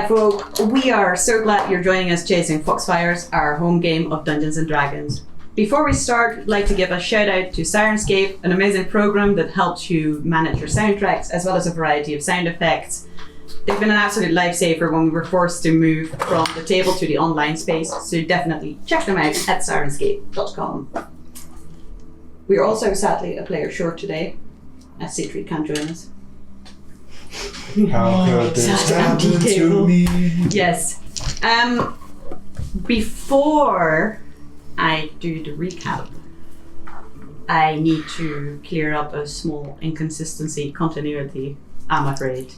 Hi folk, we are so glad you're joining us chasing Foxfires, our home game of Dungeons & Dragons. Before we start, I'd like to give a shout out to Syrinscape, an amazing program that helps you manage your soundtracks as well as a variety of sound effects. They've been an absolute lifesaver when we were forced to move from the table to the online space, so definitely check them out at Syrinscape.com. We are also sadly a player short today, as Citrine can't join us. How could this happen to me? Yes. Before I do the recap, I need to clear up a small inconsistency, continuity, I'm afraid.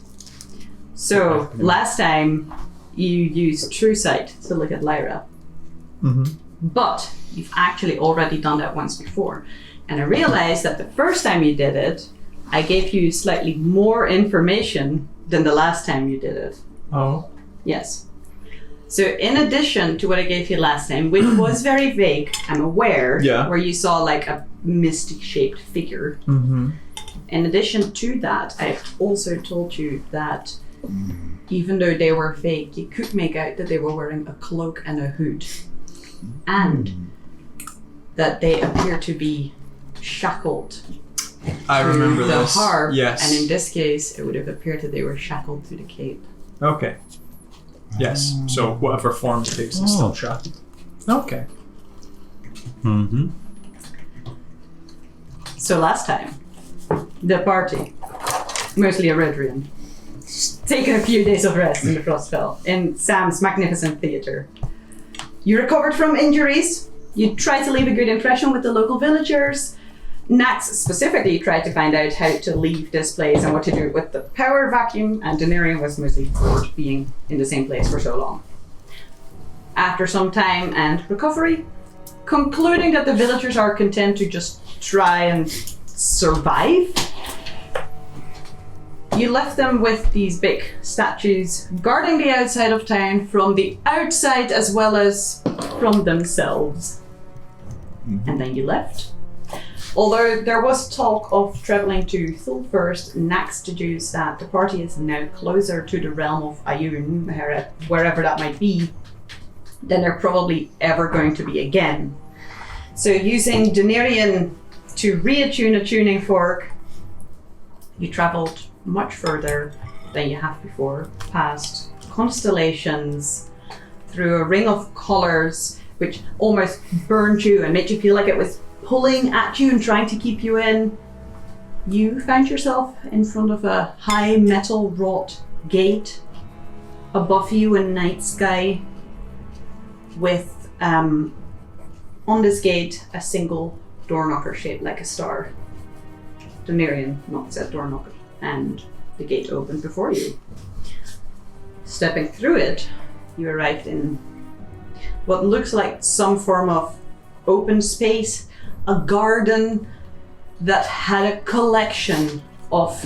So, last time you used True Sight to look at Lyra. Mm-hmm. But you've actually already done that once before. And I realized that the first time you did it, I gave you slightly more information than the last time you did it. Oh. Yes. So in addition to what I gave you last time, which was very vague, I'm aware, where you saw like a mystic-shaped figure. Mm-hmm. In addition to that, I also told you that even though they were vague, you could make out that they were wearing a cloak and a hood. And that they appear to be shackled. I remember the this. harp, yes. And in this case, it would have appeared that they were shackled to the cape. Okay. Yes. So whatever form it takes is still shackled. Okay. Mm-hmm. So last time, the party, mostly Eredrian, taken a few days of rest in the Frostfell in Sam's magnificent theatre. You recovered from injuries. You tried to leave a good impression with the local villagers. Nax specifically tried to find out how to leave this place and what to do with the power vacuum, and Doniirion was mostly bored being in the same place for so long. After some time and recovery, concluding that the villagers are content to just try and survive, you left them with these big statues guarding the outside of town from the outside as well as from themselves. Mm-hmm. And then you left. Although there was talk of travelling to Thule first, Nax deduced that the party is now closer to the realm of Ioun, wherever that might be, than they're probably ever going to be again. So using Doniirion to reattune a tuning fork, you travelled much further than you have before, past constellations, through a ring of colours which almost burned you and made you feel like it was pulling at you and trying to keep you in. You found yourself in front of a high metal wrought gate. Above you a night sky with, on this gate, a single door knocker shaped like a star. Doniirion knocks at door knocker and the gate opened before you. Stepping through it, you arrived in what looks like some form of open space, a garden that had a collection of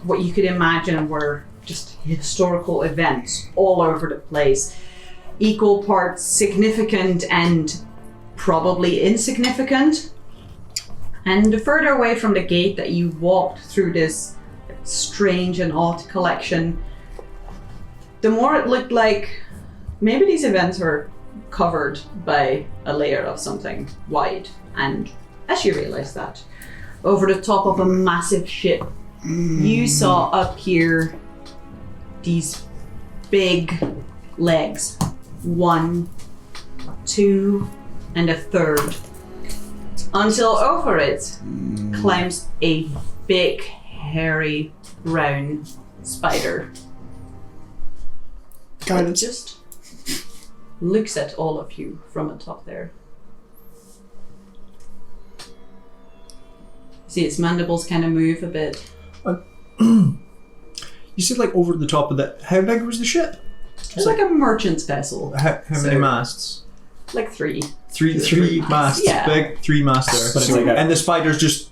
what you could imagine were just historical events all over the place. Equal parts significant and probably insignificant. And the further away from the gate that you walked through this strange and odd collection, the more it looked like maybe these events were covered by a layer of something wide. And as you realized that, over the top of a massive ship, you saw appear these big legs. 1, 2, and a third. Until over it climbs a big, hairy, brown spider. Guidance. It just looks at all of you from atop there. See its mandibles kind of move a bit. You said like over the top of that. How big was the ship? It's like a merchant's vessel. How many masts? Like 3. Three masts. Yeah. Big 3 masts there. But it's like and the spider's just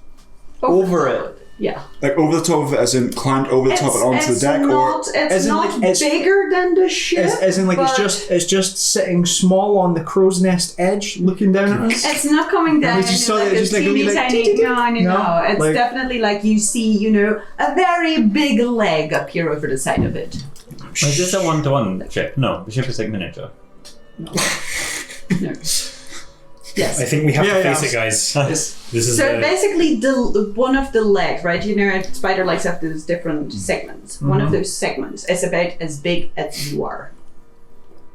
over it. Yeah. Like over the top of it, as in climbed over the top and onto the deck, or it's not bigger than the ship. As in, like it's just sitting small on the crow's nest edge, looking down at us. It's not coming down. And we just saw like it, just like a wee, like, tiny. No. It's like, definitely like you see, a very big leg appear over the side of it. Is this a 1-to-1 ship? No, the ship is like miniature. No. Yes. I think we have to face it, guys. This is So basically, one of the legs, right? You know, spider legs have those different segments. One of those segments is about as big as you are.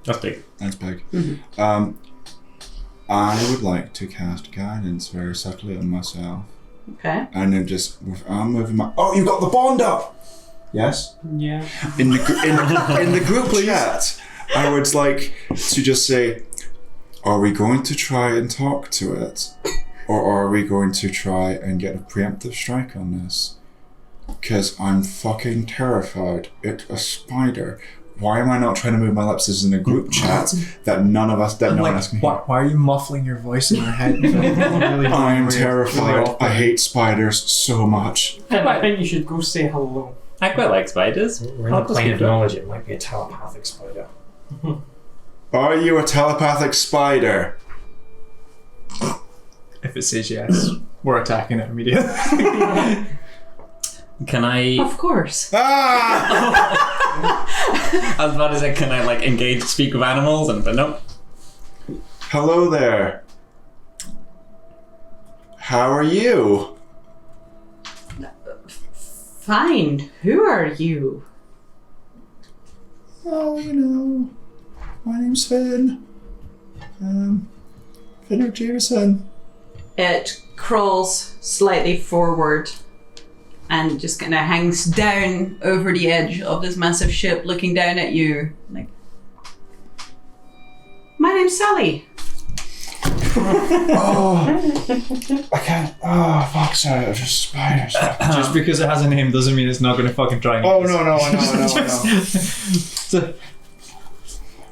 That's big. That's big. Mm-hmm. I would like to cast guidance very subtly on myself. Okay. And then just with arm moving my... Oh, you got the bond up! Yes? Yeah. In the group chat, I would like to just say, are we going to try and talk to it? Or are we going to try and get a preemptive strike on this? Because I'm fucking terrified. It's a spider. Why am I not trying to move my lips? This is in a group chat that none of us, that no one else can hear. Why are you muffling your voice in our head? Really I'm terrified. I hate spiders so much. I think you should go say hello. I quite like spiders. We're in the plane of knowledge. It might be a telepathic spider. Are you a telepathic spider? If it says yes, we're attacking it immediately. Can I... Of course. Ah! I was about to say, can I like engage, speak with animals? But nope. Hello there. How are you? Fine. Who are you? Oh, you know, my name's Finn. Finn Jameson. It crawls slightly forward and just kind of hangs down over the edge of this massive ship, looking down at you. Like, my name's Sally. Oh, I can't. Oh, fuck, sorry, there's just spiders. Just because it has a name doesn't mean it's not going to fucking try and Oh, no, I know. So,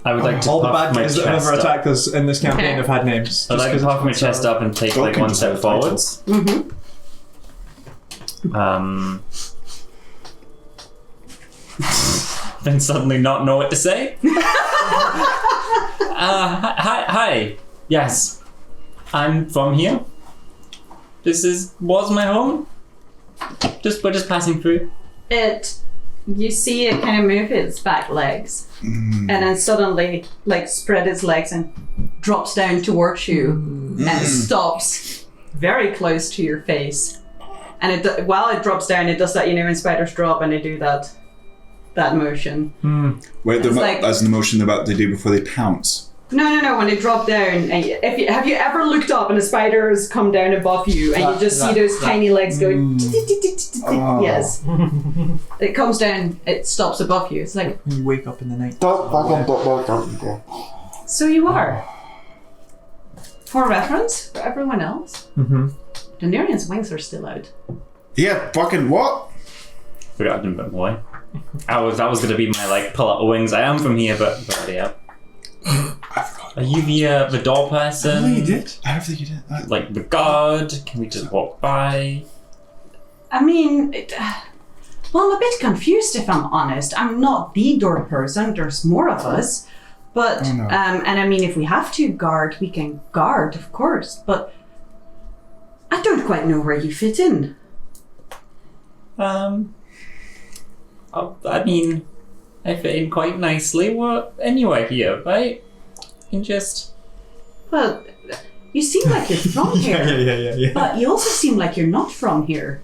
I would like to all the puff bad my guys that have chest ever up. attacked us in this campaign Okay. have had names. I'd like to puff my chest up and take like one step forwards. Mm-hmm. Then suddenly not know what to say. Hi. Yes, I'm from here. This was my home. We're just passing through. You see it kind of move its back legs, and then suddenly, like, spread its legs and drops down towards you, and stops very close to your face. And while it drops down, it does that, you know, when spiders drop and they do that motion. Wait, It's like- as the motion about they do before they pounce. No, when they drop down, and have you ever looked up and a spider has come down above you and you just see those tiny legs going Oh. Yes. It comes down, it stops above you. It's like, You wake up in the night. so you are. For reference, for everyone else, Doniirion's wings are still out. Yeah, fucking what? Forgot a bit more. That was going to be my like pull out the wings. I am from here, but yeah. I forgot. Are you the door person? Oh, you did? I don't think you did. Like the guard? Can we just walk by? I mean, well, I'm a bit confused if I'm honest. I'm not the door person, there's more of us. But, Oh, no. and I mean, if we have to guard, we can guard, of course. But I don't quite know where you fit in. I mean, I fit in quite nicely. We're anywhere here, right? You can just... Well, you seem like you're from here. Yeah. But you also seem like you're not from here.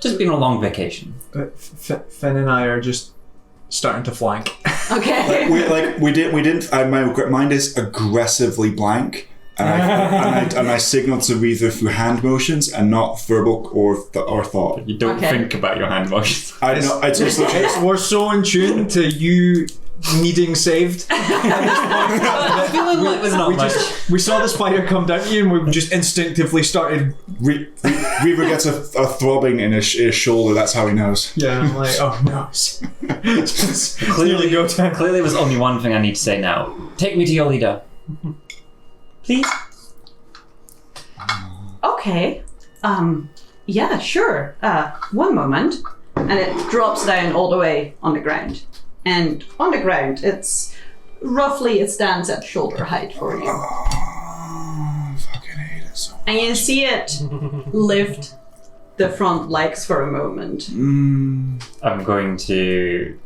Just been a long vacation. Finn and I are just starting to flank. Okay. we didn't. My mind is aggressively blank, and I signal to either through hand motions and not verbal or thought. You don't Okay. think about your hand motions. I know. It's just We're so in tune to you needing saved. I'm feeling like there's not much. We saw the spider come down to you and we just instinctively started. Reaver gets a throbbing in his shoulder. That's how he knows. Yeah, I'm like, oh no. Clearly go time. Clearly there's only one thing I need to say now. Take me to your leader. Please? Okay. Yeah, sure. One moment. And it drops down all the way on the ground. And on the ground, it stands at shoulder height for you. Oh, I fucking hate it so much. And you see it lift the front legs for a moment. I'm going to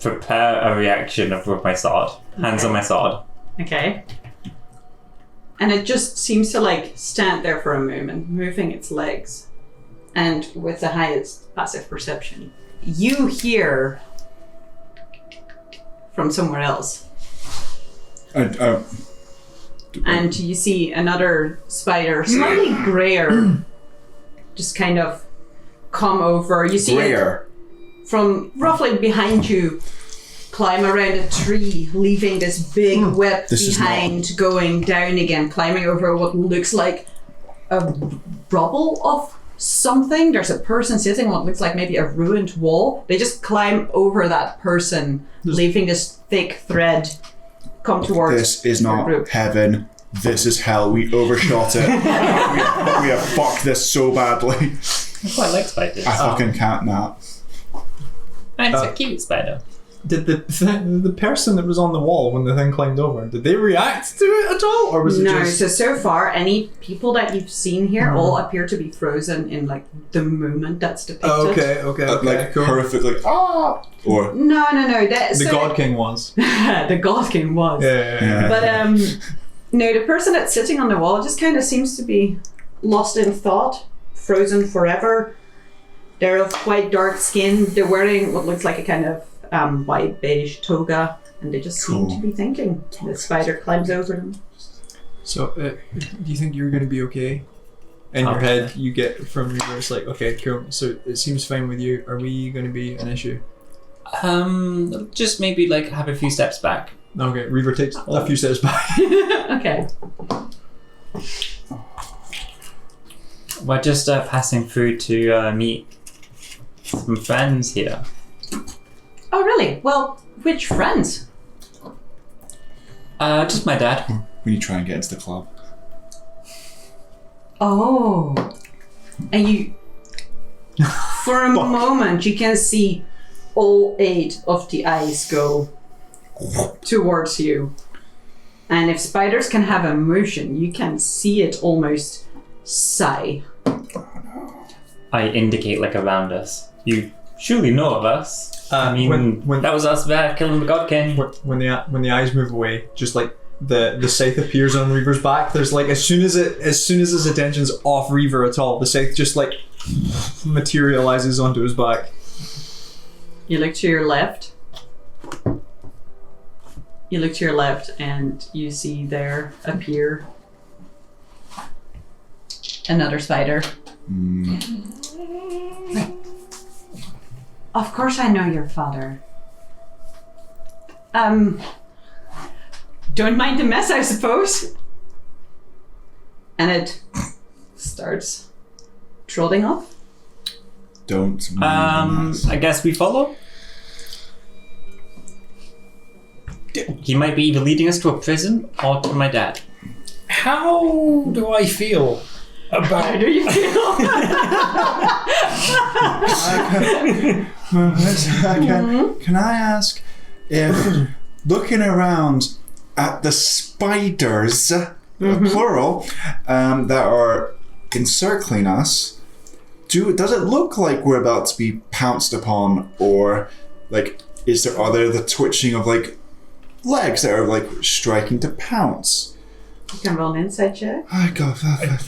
prepare a reaction with my sword. Hands on my sword. Okay. And it just seems to like stand there for a moment, moving its legs. And with the highest passive perception, you hear from somewhere else. And you see another spider, slightly grayer, just kind of come over. You see it from roughly behind you, climb around a tree, leaving this big web behind, going down again, climbing over what looks like a rubble of something. There's a person sitting on what looks like maybe a ruined wall. They just climb over that person, leaving this thick thread come towards This is your not group. heaven. This is hell. We overshot it. we have fucked this so badly. I quite like spiders. I fucking can't nap. It's a cute spider. Did the person that was on the wall when the thing climbed over, did they react to it at all? Or was it No, just... so far any people that you've seen here all appear to be frozen in like the moment that's depicted. Oh, okay, Like cool. horrifically, or No. The God King was. the God King was. Yeah. But no, the person that's sitting on the wall just kind of seems to be lost in thought, frozen forever. They're of quite dark skin. They're wearing what looks like a kind of white beige toga, and they just seem to be thinking. The spider climbs over them. So, do you think you're going to be okay? In your head, you get from reverse like, okay, cool. So it seems fine with you. Are we going to be an issue? Just maybe like have a few steps back. Okay, Reaver takes a few steps back. Okay. We're just passing through to meet some friends here. Oh, really? Well, which friends? Just my dad. when you try and get into the club. Oh. And you... For a moment, you can see all 8 of the eyes go towards you. And if spiders can have emotion, you can see it almost sigh. I indicate like around us. You surely know of us. I mean, when that was us there killing the God King. when the eyes move away, just like the scythe appears on Reaver's back. There's like as soon as his attention's off Reaver at all, the scythe just like materializes onto his back. You look to your left. You look to your left and you see there appear another spider. Of course I know your father. Don't mind the mess, I suppose. And it starts trotting off. Don't mind the mess. I guess we follow. He might be either leading us to a prison or to my dad. How do I feel about... How do you feel? Can I ask if looking around at the spiders, plural, that are encircling us, does it look like we're about to be pounced upon, or like are there the twitching of like legs that are like striking to pounce? You can roll an insight check. I go.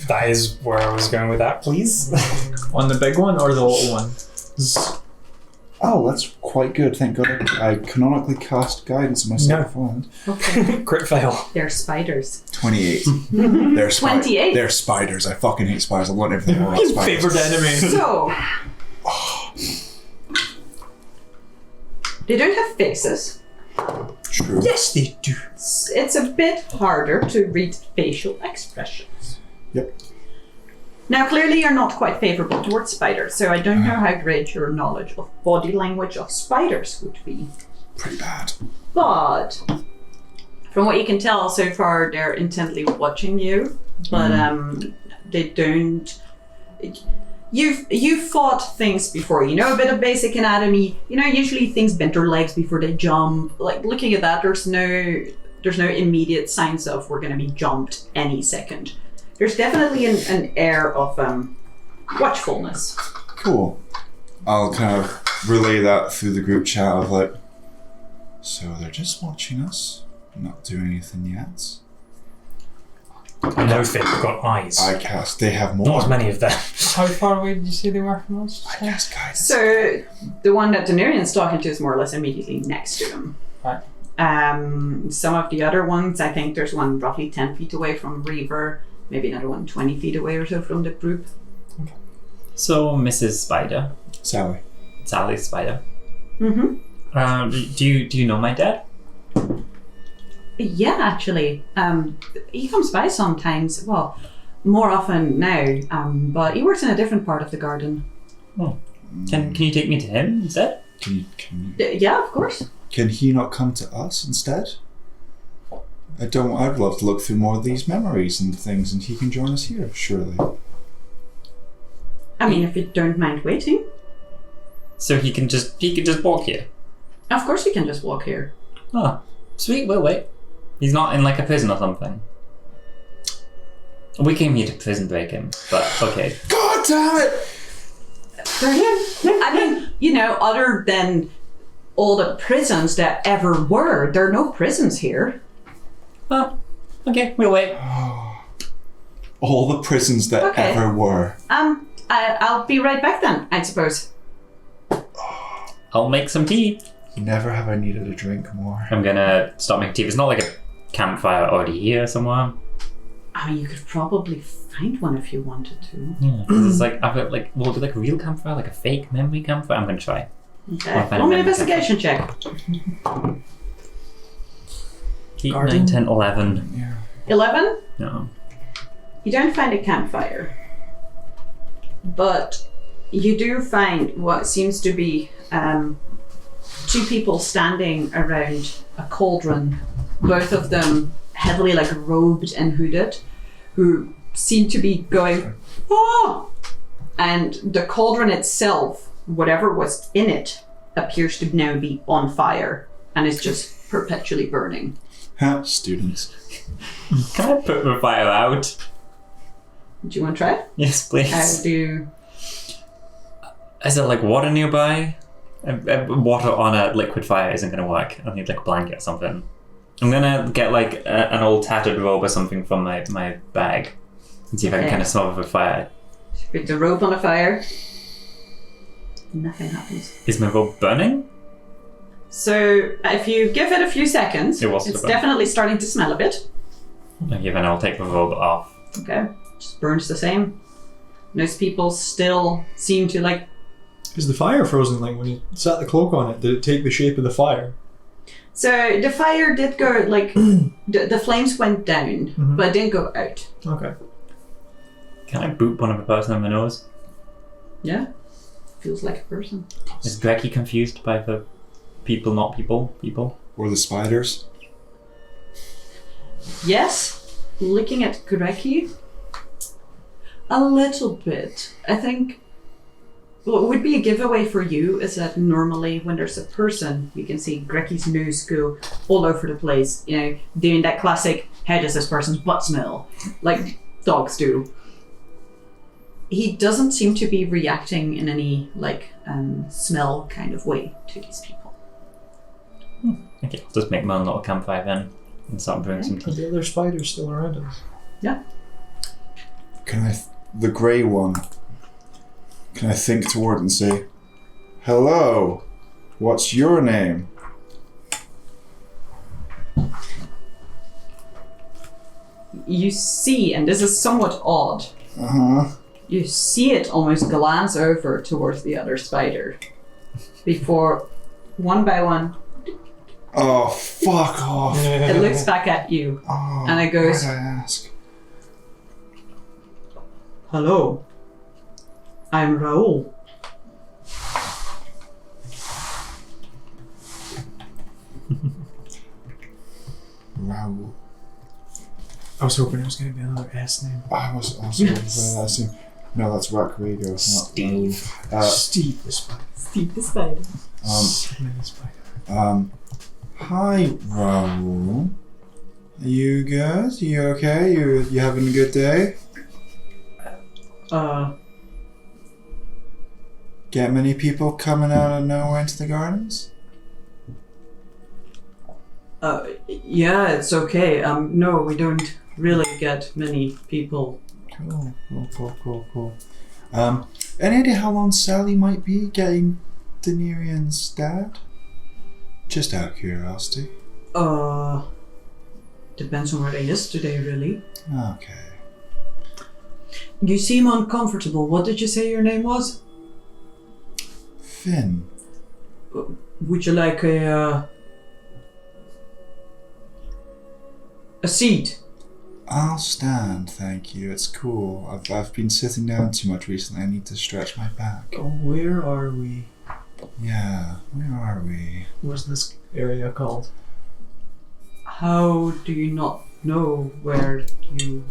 That is where I was going with that, please. On the big one or the little one? Oh, that's quite good. Thank God I canonically cast guidance on myself. Okay. Crit fail. They're spiders. 28. They're 28? They're spiders. I fucking hate spiders. I want everything about spiders. Favorite enemy. So... They don't have faces. True. Yes, they do. It's a bit harder to read facial expressions. Yep. Now, clearly you're not quite favorable towards spiders, so I don't know how great your knowledge of body language of spiders would be. Pretty bad. But from what you can tell so far, they're intently watching you, but they don't... You've fought things before, you know a bit of basic anatomy, you know usually things bend their legs before they jump. Like looking at that, there's no immediate signs of we're going to be jumped any second. There's definitely an air of watchfulness. Cool. I'll kind of relay that through the group chat of like, So they're just watching us, not doing anything yet. I know they've got eyes. I cast. They have more. Not as many of them. How far away did you say they were from us? I cast guidance. So the one that Doniirion's talking to is more or less immediately next to him. Right. Some of the other ones, I think there's one roughly 10 feet away from Reaver, maybe another one 20 feet away or so from the group. So, Mrs. Spider, Sally. Sally Spider, Mm-hmm. do you know my dad? Yeah, actually. He comes by sometimes, well, more often now, but he works in a different part of the garden. Can you take me to him instead? Can Yeah, of course. he not come to us instead? I'd love to look through more of these memories and things, and he can join us here, surely. I mean, if you don't mind waiting. So he can just walk here. Of course you can just walk here. Oh, sweet. We'll wait. He's not in like a prison or something. We came here to prison break him, but okay. God damn it! I mean, you know, other than all the prisons that ever were, there are no prisons here. Oh, okay. We'll wait. All the prisons that Okay. ever were. I'll be right back then, I suppose. I'll make some tea. Never have I needed a drink more. I'm gonna start making tea. There's not like a campfire already here somewhere. I mean, you could probably find one if you wanted to. Yeah, 'cause it's like I've got like, will it be like a real campfire, like a fake memory campfire? I'm gonna try. Okay. Well, Roll me an investigation check. 8, 9, 10, 11. Yeah. 11? No. You don't find a campfire. But you do find what seems to be two people standing around a cauldron, both of them heavily like robed and hooded, who seem to be going, oh! And the cauldron itself, whatever was in it, appears to now be on fire and is just perpetually burning. Ha, students. Can I put the fire out? Do you want to try it? Yes, please. How do... Is there like water nearby? Water on a liquid fire isn't going to work. I need like a blanket or something. I'm going to get like an old tattered robe or something from my bag and see if I can Okay. kind of smother the fire. Put the rope on a fire. Nothing happens. Is my robe burning? So if you give it a few seconds, It was it's to burn. definitely starting to smell a bit. Okay, then I'll take the robe off. Okay, just burns the same. Most people still seem to like... Is the fire frozen? Like when you sat the cloak on it, did it take the shape of the fire? So the fire did go, like, the flames went down, but it didn't go out. Okay. Can I boop one of the person in the nose? Yeah, feels like a person. Is Greggy confused by the people, not people? Or the spiders. Yes, looking at Greki, a little bit. I think what would be a giveaway for you is that normally when there's a person, you can see Greki's nose go all over the place, you know, doing that classic, how does this person's butt smell? Like dogs do. He doesn't seem to be reacting in any, like, smell kind of way to these people. Okay, I'll just make my own little campfire then and start brewing some Are tea. the other spiders still around us? Yeah. The grey one, can I think toward and say, hello, what's your name? You see, and this is somewhat odd, Uh-huh. you see it almost glance over towards the other spider before, one by one, Oh, fuck off. it looks back at you Oh, and it goes, why'd I ask? hello, I'm Raoul. Raoul. I was hoping it was going to be another S name. I was also that's him. No, that's Racrigo, not Steve. Raoul. Steve the spider. Steve the spider. Sidney the spider. Hi, Raoul. Are you good? You okay? You having a good day? Get many people coming out of nowhere into the gardens? Yeah, it's okay. No, we don't really get many people. Cool. Any idea how long Sally might be getting Doniirion's dad? Just out of curiosity. Depends on where he is today, really. Okay. You seem uncomfortable. What did you say your name was? Finn. Would you like a seat? I'll stand, thank you. It's cool. I've been sitting down too much recently. I need to stretch my back. Where are we? Yeah, where are we? What's this area called? How do you not know where you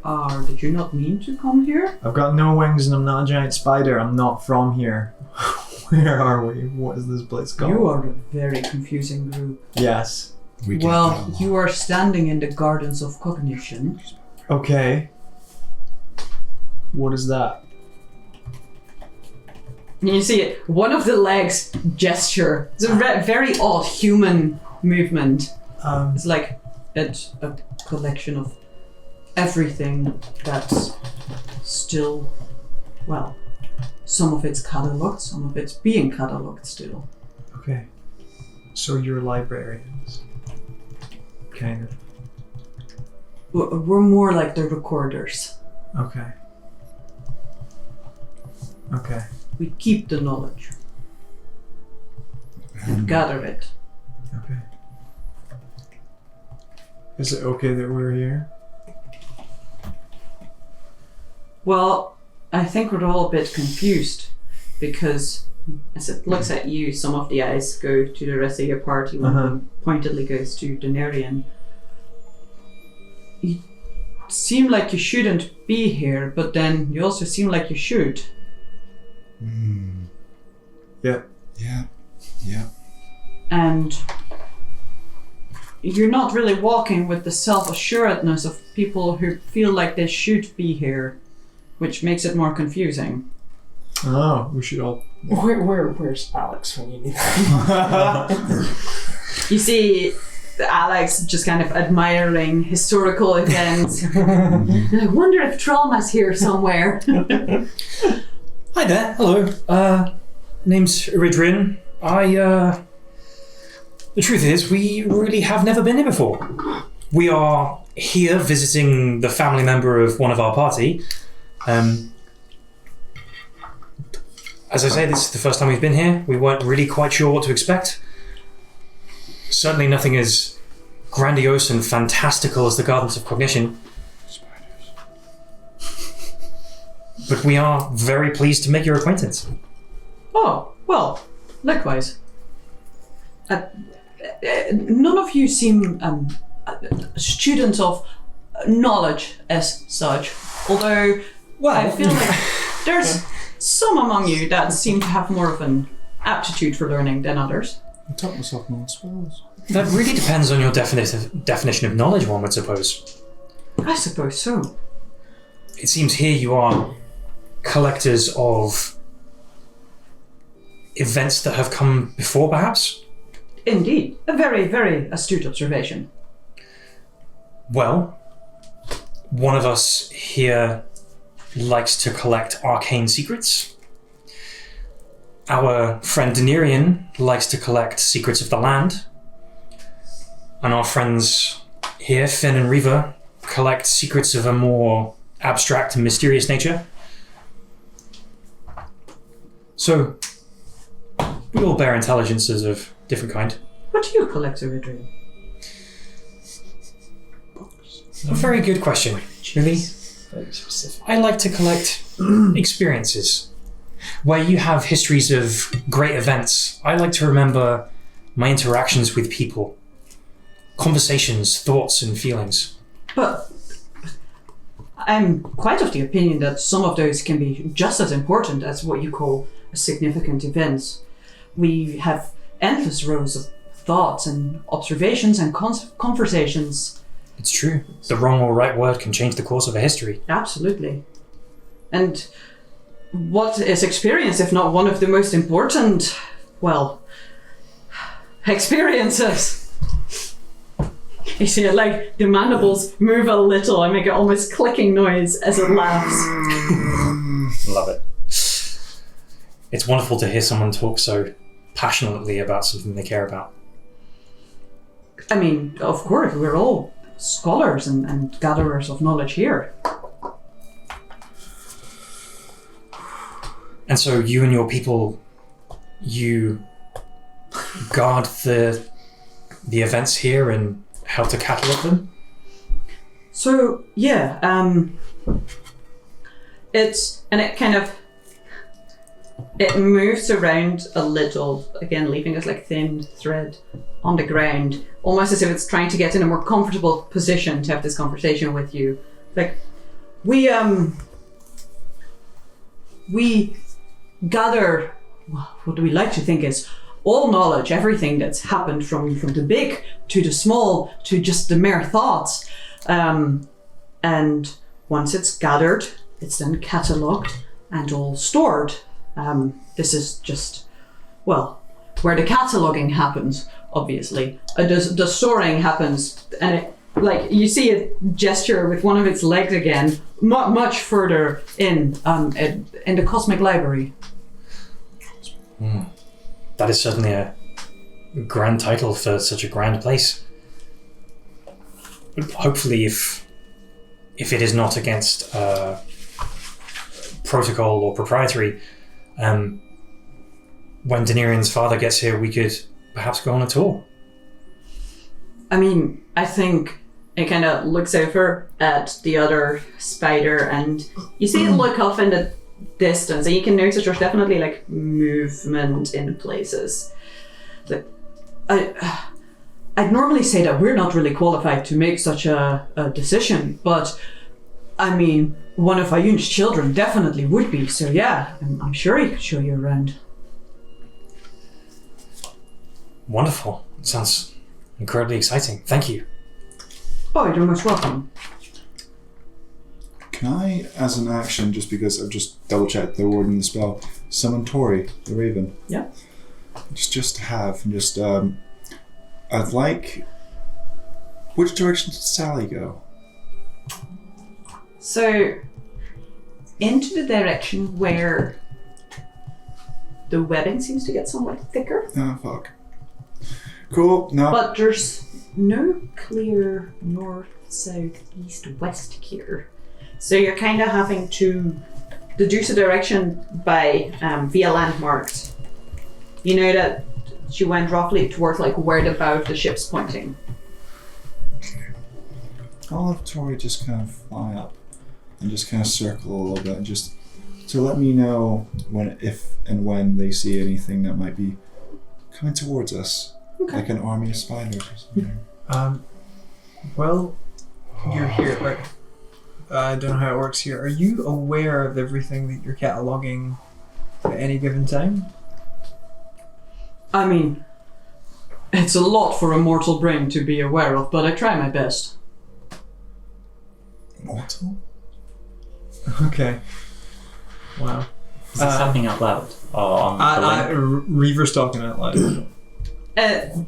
are? Did you not mean to come here? I've got no wings and I'm not a giant spider. I'm not from here. Where are we? What is this place called? You are a very confusing group. Yes. We get Well, along. you are standing in the Gardens of Cognition. Okay. What is that? You see it. One of the legs gesture. It's a very odd human movement. It's like it's a collection of everything that's still, well, some of it's catalogued, some of it's being catalogued still. Okay. So you're librarians. Kind of. We're more like the recorders. Okay. Okay. We keep the knowledge and gather it. Okay. Is it okay that we're here? Well, I think we're all a bit confused because as it looks at you, some of the eyes go to the rest of your party, one of them pointedly goes to Doniirion. You seem like you shouldn't be here, but then you also seem like you should. Yeah. Yeah. And you're not really walking with the self-assuredness of people who feel like they should be here, which makes it more confusing. Oh, we should all... Where's Alex when you need him? You see Alex just kind of admiring historical events. And I wonder if Trauma's here somewhere. Hi there, hello. Name's Eridrian. The truth is, we really have never been here before. We are here visiting the family member of one of our party. As I say, this is the first time we've been here. We weren't really quite sure what to expect. Certainly nothing as grandiose and fantastical as the Gardens of Cognition. But we are very pleased to make your acquaintance. Oh, well, likewise. None of you seem students of knowledge as such, although I feel like there's some among you that seem to have more of an aptitude for learning than others. I taught myself more spells. That really depends on your definition of knowledge, one would suppose. I suppose so. It seems here you are collectors of events that have come before, perhaps? Indeed. A very, very astute observation. Well, one of us here likes to collect arcane secrets. Our friend Doniirion likes to collect secrets of the land. And our friends here, Finn and Reva, collect secrets of a more abstract and mysterious nature. So, we all bear intelligences of different kind. What do you collect, Eridrian? A very good question, really. Very specific. I like to collect experiences. Where you have histories of great events, I like to remember my interactions with people. Conversations, thoughts, and feelings. But I'm quite of the opinion that some of those can be just as important as what you call significant events. We have endless rows of thoughts and observations and conversations. It's true. The wrong or right word can change the course of a history. Absolutely. And what is experience if not one of the most important, well, experiences? You see it like the mandibles move a little and make an almost clicking noise as it laughs. Love it. It's wonderful to hear someone talk so passionately about something they care about. I mean, of course, we're all scholars and gatherers of knowledge here. And so you and your people, you guard the events here and help to catalog them? So, yeah, it moves around a little, again, leaving this like thin thread on the ground, almost as if it's trying to get in a more comfortable position to have this conversation with you. Like, we gather, what do we like to think is all knowledge, everything that's happened from the big to the small to just the mere thoughts. And once it's gathered, it's then catalogued and all stored. This is just, well, where the cataloguing happens, obviously. The storing happens, and it, like, you see it gesture with one of its legs again, much further in the Cosmic Library. That is certainly a grand title for such a grand place. But hopefully, if it is not against protocol or proprietary, when Doniirion's father gets here, we could perhaps go on a tour. I mean, I think it kind of looks over at the other spider, and you see it look off in the distance, and you can notice there's definitely like movement in places. Like, I'd normally say that we're not really qualified to make such a decision, but I mean, one of Ioun's children definitely would be, so yeah, I'm sure he could show you around. Wonderful. It sounds incredibly exciting. Thank you. Oh, you're most welcome. Can I, as an action, just because I've just double-checked the word in the spell, summon Tori, the Raven? Yeah. Just to have, I'd like... Which direction did Sally go? So, into the direction where the webbing seems to get somewhat thicker. Oh, fuck. Cool, no. But there's no clear north, south, east, west here. So you're kind of having to deduce a direction by via landmarks. You know that she went roughly towards like where the bow of the ship's pointing. I'll have Tori just kind of fly up and just kind of circle a little bit, and just to let me know if and when they see anything that might be coming towards us. Okay. Like an army of spiders or something. Well, you're here, like, I don't know how it works here. Are you aware of everything that you're cataloguing at any given time? I mean, it's a lot for a mortal brain to be aware of, but I try my best. Mortal? Okay. Wow. Is this happening out loud? Or on the link? Reaver's talking out loud.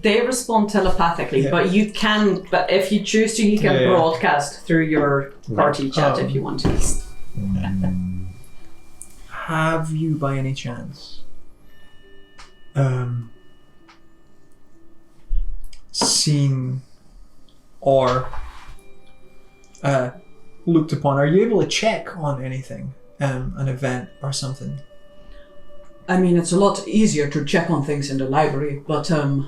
They respond telepathically, Yeah. but you can. But if you choose to, you can broadcast through your party chat if you want to. Have you, by any chance, seen or looked upon? Are you able to check on anything, an event or something? I mean, it's a lot easier to check on things in the library, but I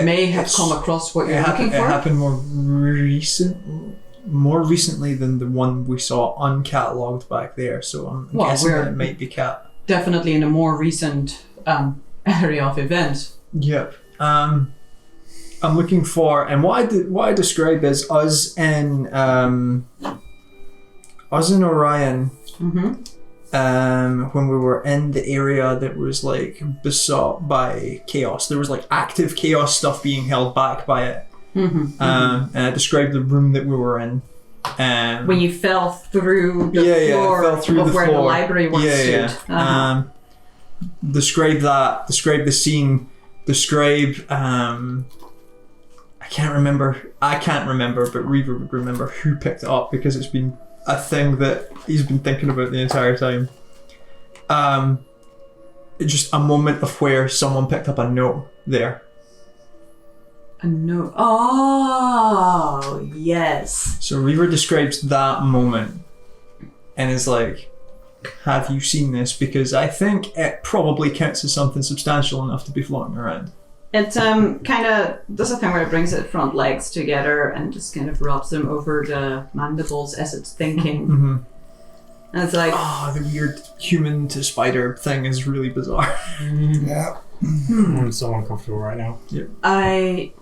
may have come across what you're looking for. It happened more recently than the one we saw uncatalogued back there. So I'm guessing that it might be cat. Definitely in a more recent area of events. Yep. I'm looking for, and what I describe as us in Orion. Mm-hmm. When we were in the area that was like besought by chaos, there was like active chaos stuff being held back by it. Mm-hmm. And I described the room that we were in. When you fell through the floor fell through of where the library once stood. Uh-huh. Describe that. Describe the scene. Describe I can't remember, but Reaver would remember who picked it up because it's been a thing that he's been thinking about the entire time. Just a moment of where someone picked up a note there. A note. Oh, yes. So Reaver describes that moment and is like, have you seen this? Because I think it probably counts as something substantial enough to be floating around. It kind of does a thing where it brings its front legs together and just kind of rubs them over the mandibles as it's thinking. Mm-hmm. And it's like... the weird human to spider thing is really bizarre. Yeah. I'm so uncomfortable right now. Yep. I...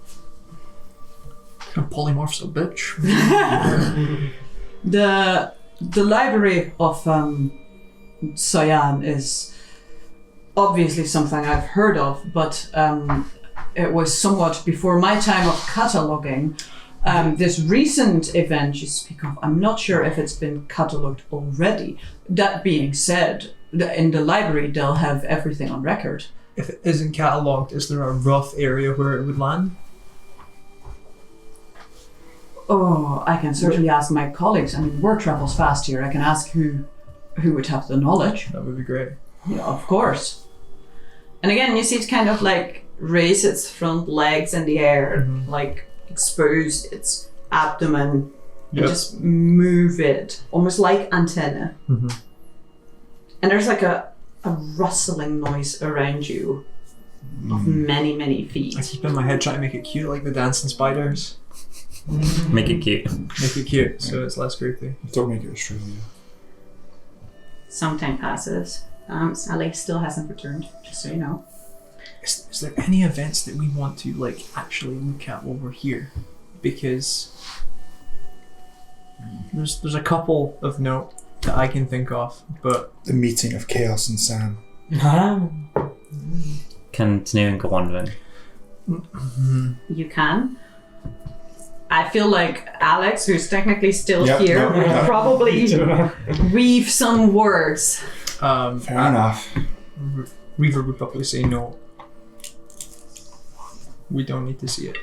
Kind of polymorphs a bitch. The library of Ioun is obviously something I've heard of, but it was somewhat before my time of cataloguing. This recent event you speak of, I'm not sure if it's been catalogued already. That being said, in the library they'll have everything on record. If it isn't catalogued, is there a rough area where it would land? Oh, I can certainly ask my colleagues. I mean, word travels fast here. I can ask who would have the knowledge. That would be great. Yeah, of course. And again, you see it kind of like raise its front legs in the air, like expose its abdomen, and just move it, almost like antenna. Mm-hmm. And there's like a rustling noise around you of many, many feet. I keep in my head trying to make it cute, like the dancing spiders. Make it cute. Make it cute, so it's less creepy. Don't make it Australia. Some time passes. Sally still hasn't returned, just so you know. Is there any events that we want to like actually look at while we're here? Because there's a couple of note that I can think of, but The meeting of Chaos and Sam. Can Tenebrous go on then? You can. I feel like Alex, who's technically still Yep, here, no, would no. probably weave some words. Fair enough. Reaver would probably say no. We don't need to see it.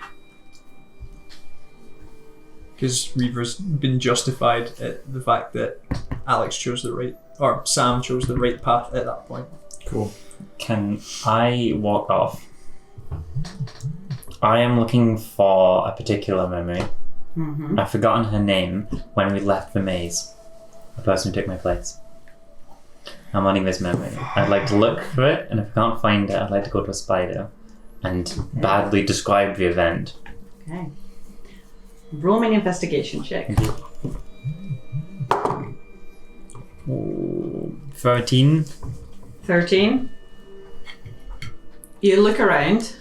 Because Reaver's been justified at the fact that Alex chose the right, or Sam chose the right path at that point. Cool. Can I walk off? I am looking for a particular memory. Mm-hmm. I've forgotten her name when we left the maze. The person who took my place. I'm wanting this memory. I'd like to look for it, and if I can't find it, I'd like to go to a spider and badly describe the event. Okay. Roll me an investigation check. Ooh, 13. 13. You look around,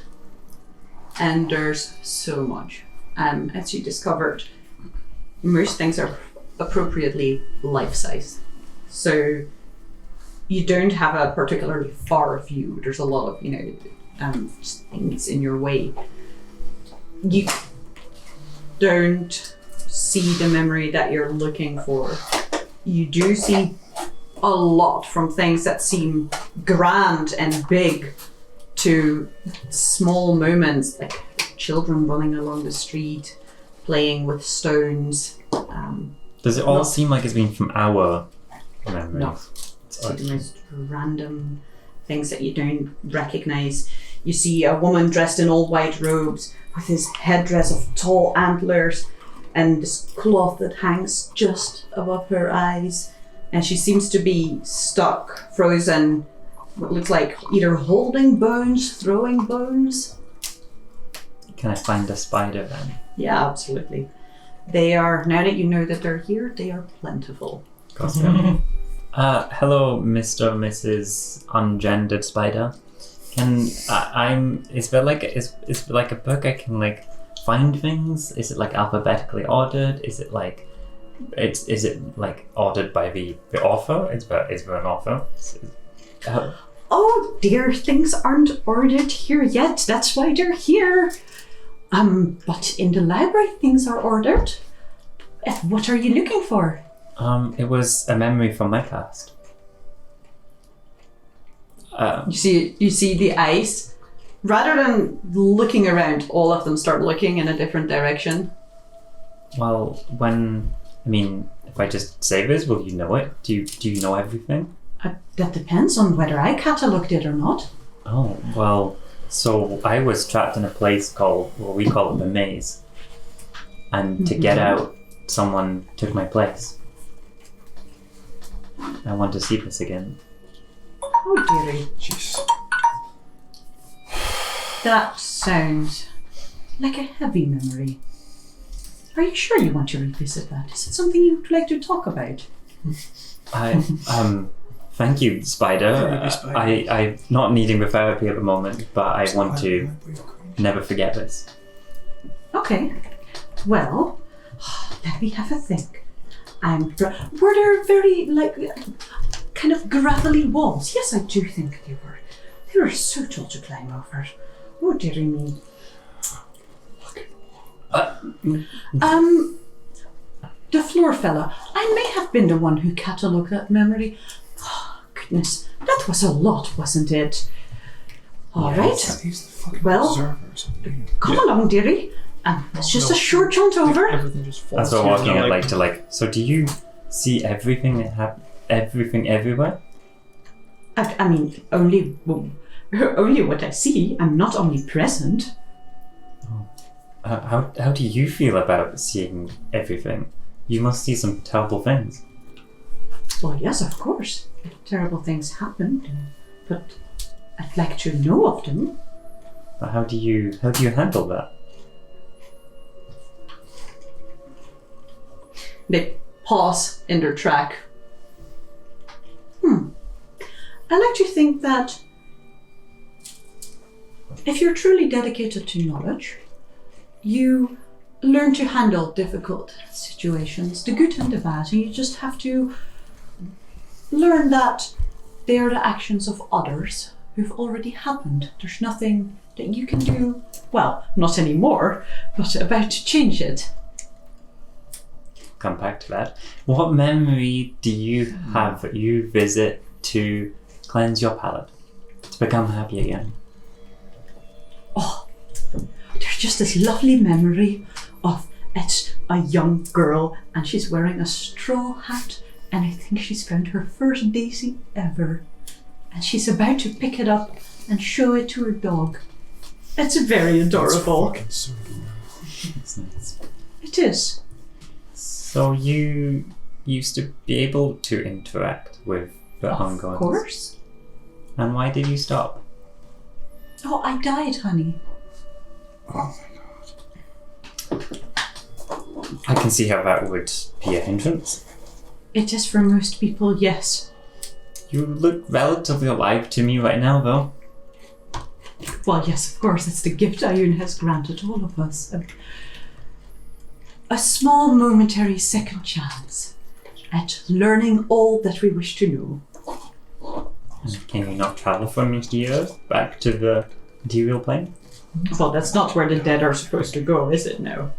and there's so much. As you discovered, most things are appropriately life-size. So you don't have a particularly far view. There's a lot of, just things in your way. You don't see the memory that you're looking for. You do see a lot, from things that seem grand and big to small moments like children running along the street, playing with stones. Does it all seem like it's been from our memories? No. So the most random things that you don't recognize. You see a woman dressed in all white robes with this headdress of tall antlers and this cloth that hangs just above her eyes. And she seems to be stuck, frozen, what looks like either holding bones, throwing bones. Can I find a spider then? Yeah, absolutely. They are, now that you know that they're here, they are plentiful. Hello, Mr. or Mrs. Ungendered Spider. Is there like a book I can like find things? Is it like alphabetically ordered? Is it like ordered by the author? Is there an author? Oh dear, things aren't ordered here yet. That's why they're here. But in the library things are ordered. What are you looking for? It was a memory from my past. You see the eyes Rather than looking around, all of them start looking in a different direction. Well, if I just say this, will you know it? Do you know everything? That depends on whether I catalogued it or not. Oh, well, so I was trapped in a place we call it the maze. And to get out, someone took my place. I want to see this again. Oh dearie. Jeez. That sounds like a heavy memory. Are you sure you want to revisit that? Is it something you'd like to talk about? Thank you, Spider. Spider. I'm not needing the therapy at the moment, but I want to never forget this. Okay. Well, let me have a think. Were there very, kind of gravelly walls? Yes, I do think they were. They were so tall to climb over. Oh, dearie me. The floor fella. I may have been the one who catalogued that memory. Oh, goodness. That was a lot, wasn't it? All right. He's the fucking Well, observers. Come along, dearie. It's just a short jaunt over. Everything just falls. As we're through, walking, and I'd like to so do you see everything everything everywhere? I mean, only what I see. I'm not omnipresent. How do you feel about seeing everything? You must see some terrible things. Well, yes, of course. Terrible things happened, but I'd like to know of them. But how do you handle that? They pause in their track. I like to think that if you're truly dedicated to knowledge, you learn to handle difficult situations, the good and the bad, and you just have to learn that they are the actions of others who've already happened. There's nothing that you can do, well, not anymore, but about to change it. Come back to that. What memory do you have that you visit to cleanse your palate, to become happy again? Oh, there's just this lovely memory of it's a young girl and she's wearing a straw hat and I think she's found her first daisy ever and she's about to pick it up and show it to her dog. It's very adorable. That's fucking so It's nice. It is. So you used to be able to interact with the ongoing. Of course. And why did you stop? Oh, I died, honey. Oh my god. I can see how that would be a hindrance. It is for most people, yes. You look relatively alive to me right now, though. Well, yes, of course, it's the gift Ioun has granted all of us. A small momentary second chance at learning all that we wish to know. Can you not travel from here back to the material plane? Well, that's not where the dead are supposed to go, is it now?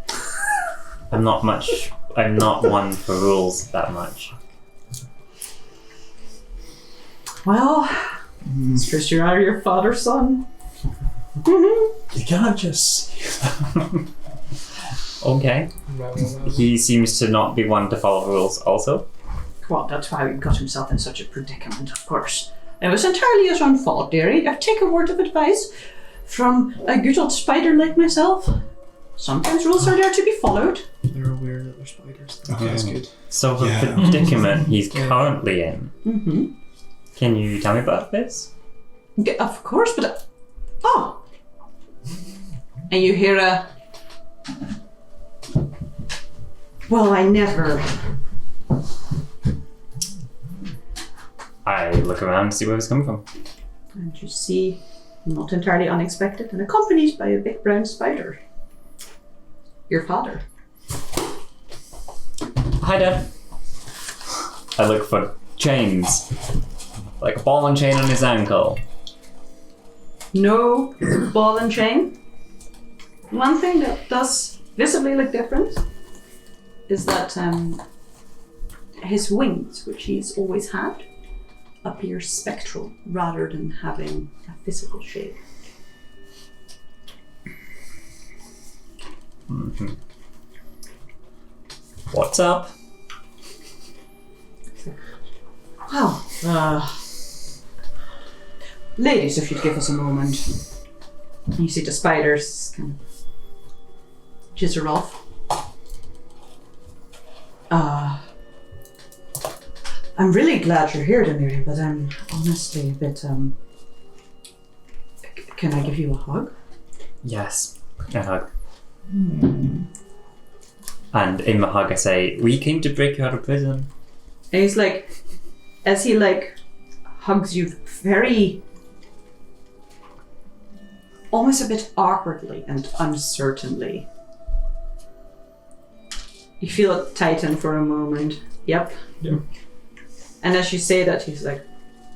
I'm not one for rules that much. Well, it's because you are your father's son. You can't just see Okay. He seems to not be one to follow rules also. Well, that's why he got himself in such a predicament, of course. It was entirely his own fault, dearie. I take a word of advice from a good old spider like myself. Sometimes rules are there to be followed. They're aware that they're spiders. Okay, that's good. So the Yeah. predicament he's currently in, Mm-hmm. can you tell me about this? Of course, but... oh! And you hear a... well, I never... I look around to see where it's coming from. And you see, not entirely unexpected, and accompanied by a big brown spider. Your father. Hi, Dad. I look for chains. Like a ball and chain on his ankle. No ball and chain. One thing that does visibly look different is that his wings, which he's always had, appear spectral rather than having a physical shape. Mm-hmm. What's up? Well, ladies, if you'd give us a moment. You see the spiders kind of jizzer off. I'm really glad you're here, Doniirion, but I'm honestly a bit, Can I give you a hug? Yes, a hug. And in my hug I say, we came to break you out of prison. And he's like, as he like hugs you very, almost a bit awkwardly and uncertainly. You feel it tighten for a moment. Yep. Yeah. And as you say that, he's like,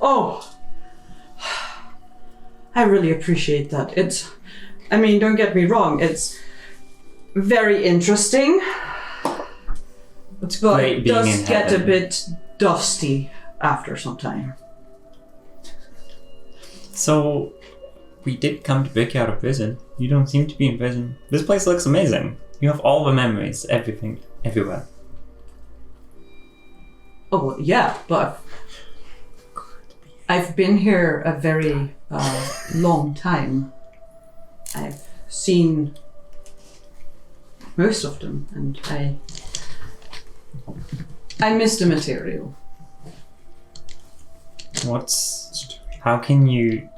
oh, I really appreciate that. I mean, don't get me wrong, it's very interesting, but Great it being does in get heaven. a bit dusty after some time. So, we did come to break you out of prison. You don't seem to be in prison. This place looks amazing. You have all the memories, everything, everywhere. Oh, yeah, but I've been here a very long time. I've seen most of them, and I miss the material. How can you...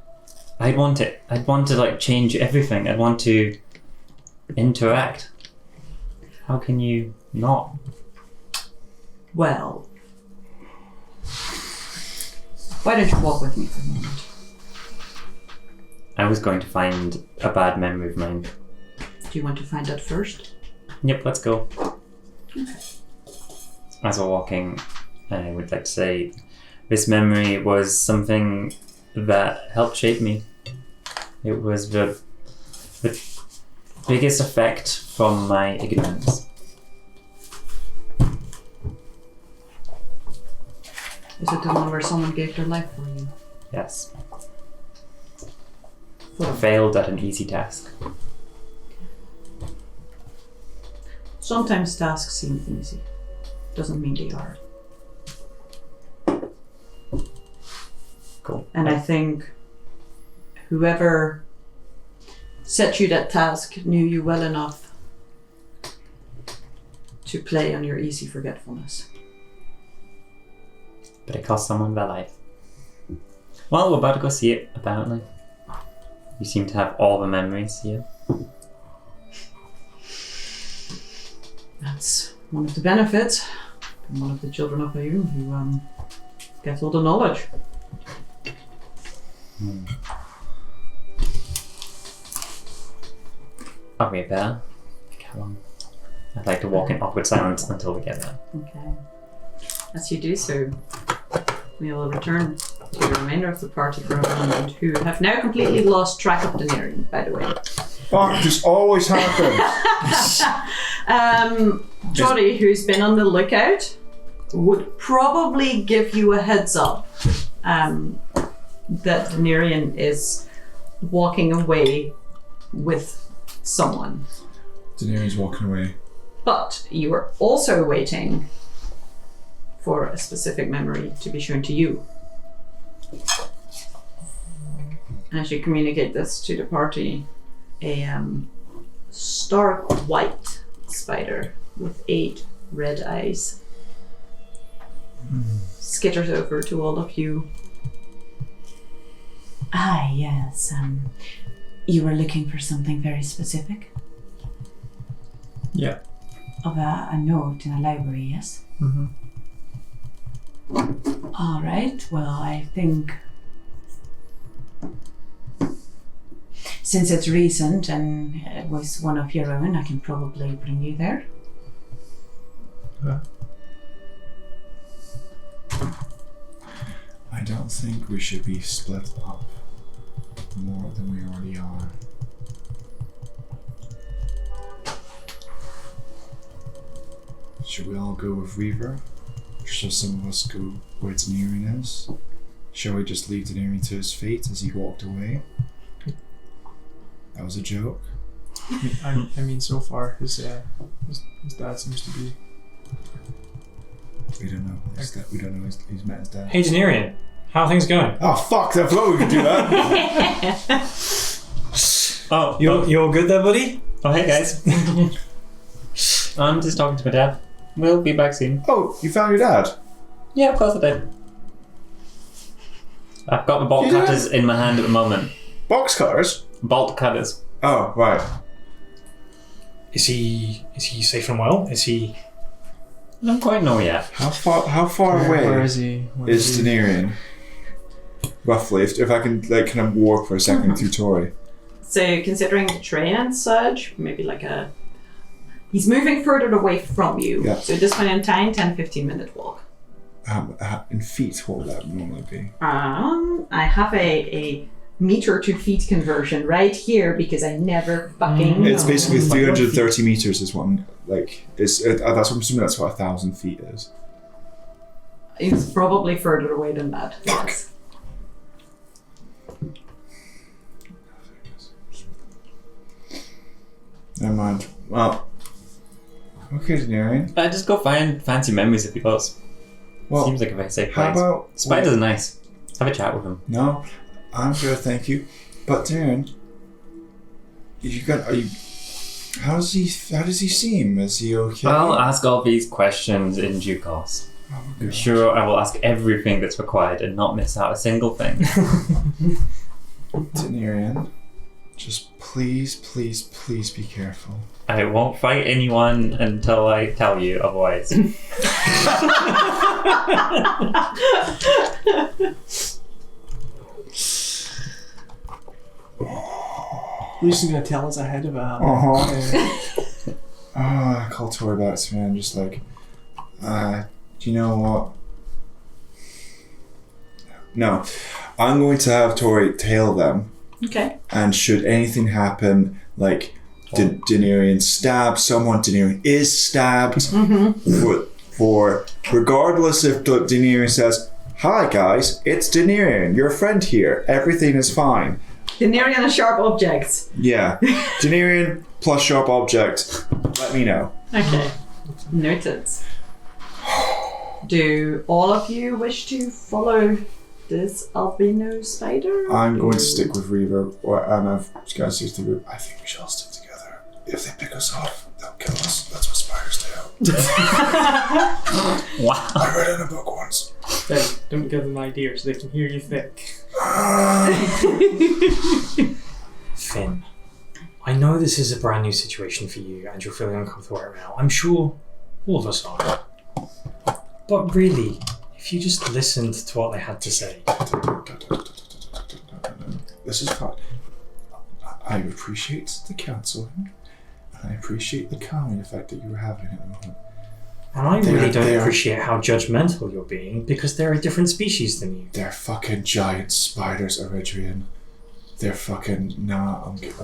I'd want to like change everything. I'd want to interact. How can you not? Well, why don't you walk with me for a moment? I was going to find a bad memory of mine. Do you want to find that first? Yep, let's go. Okay. As we're walking, I would like to say this memory was something that helped shape me. It was the biggest effect from my ignorance. Is it the one where someone gave their life for you? Yes. For Failed at an easy task. Sometimes tasks seem easy. Doesn't mean they are. Cool. And I think whoever set you that task knew you well enough to play on your easy forgetfulness. But it cost someone their life. Well, we're about to go see it, apparently. You seem to have all the memories here. That's one of the benefits. I'm one of the children of Ioun who gets all the knowledge. Are we there? Come on. I'd like to walk in awkward silence until we get there. Okay. As you do so, we will return to the remainder of the party for a moment, who have now completely lost track of Doniirion, by the way. Fuck, this always happens. Jody, who's been on the lookout, would probably give you a heads up that Doniirion is walking away with someone. Doniirion's walking away. But you are also waiting for a specific memory to be shown to you. And as you communicate this to the party, a stark white spider with 8 red eyes skitters over to all of you. Ah, yes. You were looking for something very specific? Yeah. Of a note in a library, yes? Mm-hmm. All right, well, I think since it's recent and it was one of your own, I can probably bring you there. Yeah. I don't think we should be split up more than we already are. Should we all go with Reaver? Or shall some of us go where Doniirion is? Shall we just leave Doniirion to his fate as he walked away? That was a joke. I mean, so far his dad seems to be. We don't know. We don't know he's met his dad. Hey, Doniirion, how are things going? Oh fuck! I forgot we could do that. Oh, You all good there, buddy? oh, hey guys. I'm just talking to my dad. We'll be back soon. Oh, you found your dad. Yeah, of course I did. I've got the bolt You did? cutters in my hand at the moment. Box cutters. Bolt cutters. Oh right. Is he safe and well? Is he? I don't quite know yet. How far away Where is he? is Doniirion? Roughly, if I can like kind of walk for a second through Tori. So considering the train and such, maybe like a... He's moving further away from you. Yeah. So at this point in time, 10-15 minute walk. In feet, what would that normally be? I have a meter to feet conversion right here because I never fucking It's know. basically 330 meters is what I'm like. That's what I'm assuming. That's what 1,000 feet is. It's probably further away than that. Fuck. Yes. Never mind. Well, okay, Doniirion. Just go find fancy memories if he goes. Well, Seems like a very safe how place. about Spider's nice. Have a chat with him. No, I'm good, thank you. But Darren, how does he seem? Is he okay? I'll ask all these questions in due course. Oh, I'm God. sure I will ask everything that's required and not miss out a single thing. Doniirion, just please be careful. I won't fight anyone until I tell you otherwise. At least he's gonna tell us ahead of it. I call Tori back to me and I'm just like, do you know what? No, I'm going to have Tori tail them, Okay. and should anything happen, like Doniirion stabs someone, Doniirion is stabbed. For regardless if Doniirion says, "Hi guys, it's Doniirion, your friend here. Everything is fine." Doniirion and sharp objects. Yeah, Doniirion plus sharp object. Let me know. Okay. Noted. Do all of you wish to follow this albino spider? I'm going to stick with Reaver, and I've got to say to the group, I think we should all stick together. If they pick us off, they'll kill us. That's what spiders do. Wow. I read in a book once. Then don't give them ideas so they can hear you think. Finn, I know this is a brand new situation for you and you're feeling uncomfortable right now. I'm sure all of us are. But really, if you just listened to what they had to say. This is fine. I appreciate the counsel, and I appreciate the calming effect that you were having at the moment. And I really don't They're- appreciate how judgmental you're being because they're a different species than you. They're fucking giant spiders, Eridrian. They're fucking... Nah, I'm good.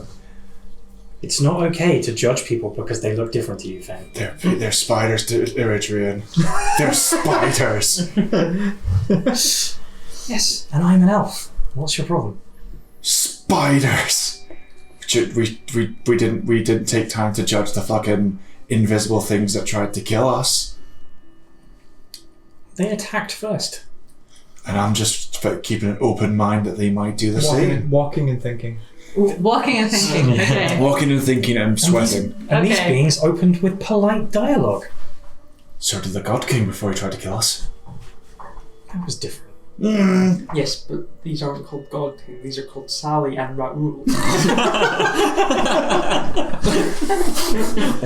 It's not okay to judge people because they look different to you, Finn. They're spiders, Eridrian. They're spiders. Yes, and I'm an elf. What's your problem? Spiders. We didn't take time to judge the fucking invisible things that tried to kill us. They attacked first. And I'm just keeping an open mind that they might do the same. Walking and thinking. Walking and thinking. Okay. Walking and thinking and sweating. And these Okay. beings opened with polite dialogue. So did the God King before he tried to kill us. That was different. Yes, but these aren't called God King, these are called Sally and Raoul.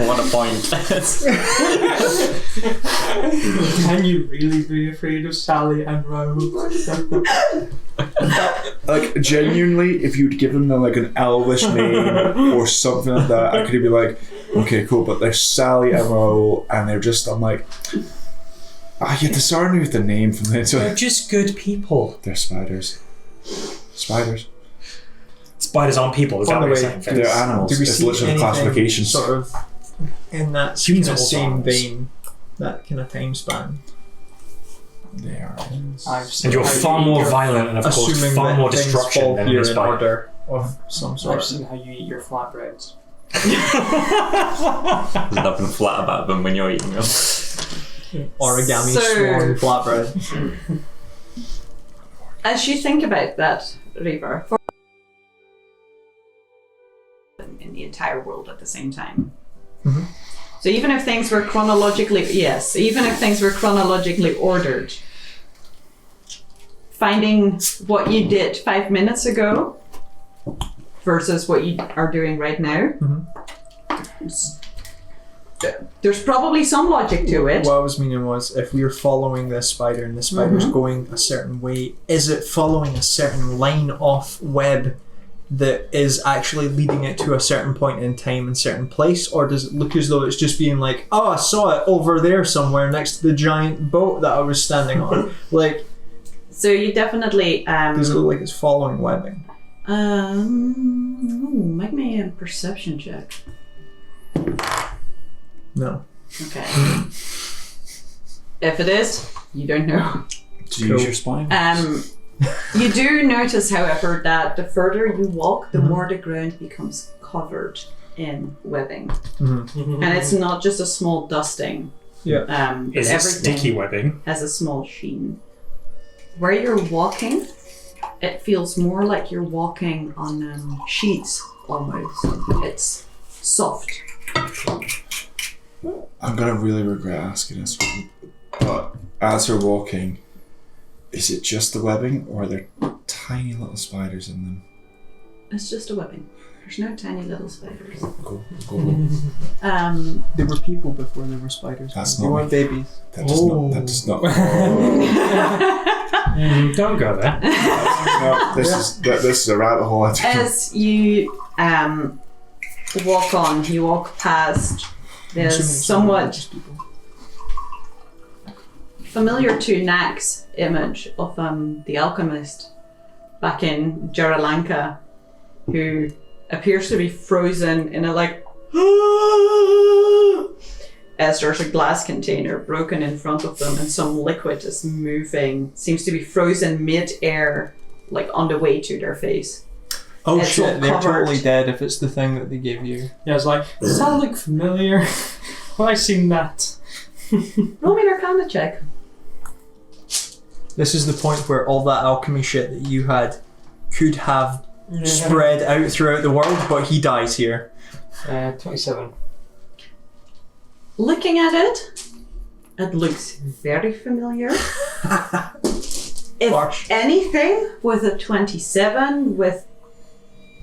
What a point. Can you really be afraid of Sally and Raoul? Like, genuinely, if you'd given them like an elvish name or something like that, I could be like, okay, cool, but they're Sally and Raoul, and they're just, I'm like, you discern with the name from the They're just good people. They're spiders. Spiders. Spiders aren't people, is that By what the you're way, saying, do Finn? They're animals. Do we It's see literally anything classifications. sort of in that Humans kind are of same also vein, that kind of time span? They are. And you're far more violent and, of course, Assuming far that more things destruction fall than here a in spider. order of some I've sort. seen how you eat your flatbreads. There's nothing flat about them when you're eating them. Origami swarm flatbread. As you think about that, Reaver, in the entire world at the same time. Mhm. So even if things were chronologically ordered, finding what you did 5 minutes ago versus what you are doing right now, there's probably some logic to it. What I was meaning was, if we're following this spider and the spider's going a certain way, is it following a certain line of web that is actually leading it to a certain point in time and certain place, or does it look as though it's just being like, oh, I saw it over there somewhere next to the giant boat that I was standing on? Like, So you definitely does it look like it's following webbing? make me a perception check. No. Okay. If it is, you don't know. Do you use your spine? You do notice, however, that the further you walk, the more the ground becomes covered in webbing. And it's not just a small dusting. Yeah. But Is it everything sticky webbing? has a small sheen. Where you're walking, it feels more like you're walking on sheets almost. It's soft. I'm gonna really regret asking this one, but as you're walking, is it just the webbing, or are there tiny little spiders in them? It's just a webbing. There's no tiny little spiders. Go. There were people before there were spiders. That's They not weren't me. babies. That does not. Don't go there. No, this is a rabbit hole. As you walk on, you walk past this somewhat familiar to Nak's image of the alchemist back in Jaralanka, who appears to be frozen in a as there's a glass container broken in front of them and some liquid is moving, seems to be frozen mid-air, like on the way to their face. Oh It's all shit, they're covered. totally dead if it's the thing that they gave you. Yeah, it's like, does that look familiar? Have I seen that? Roll me an Arcana check. This is the point where all that alchemy shit that you had could have spread out throughout the world, but he dies here. 27. Looking at it, it looks very familiar. If anything, with a 27, with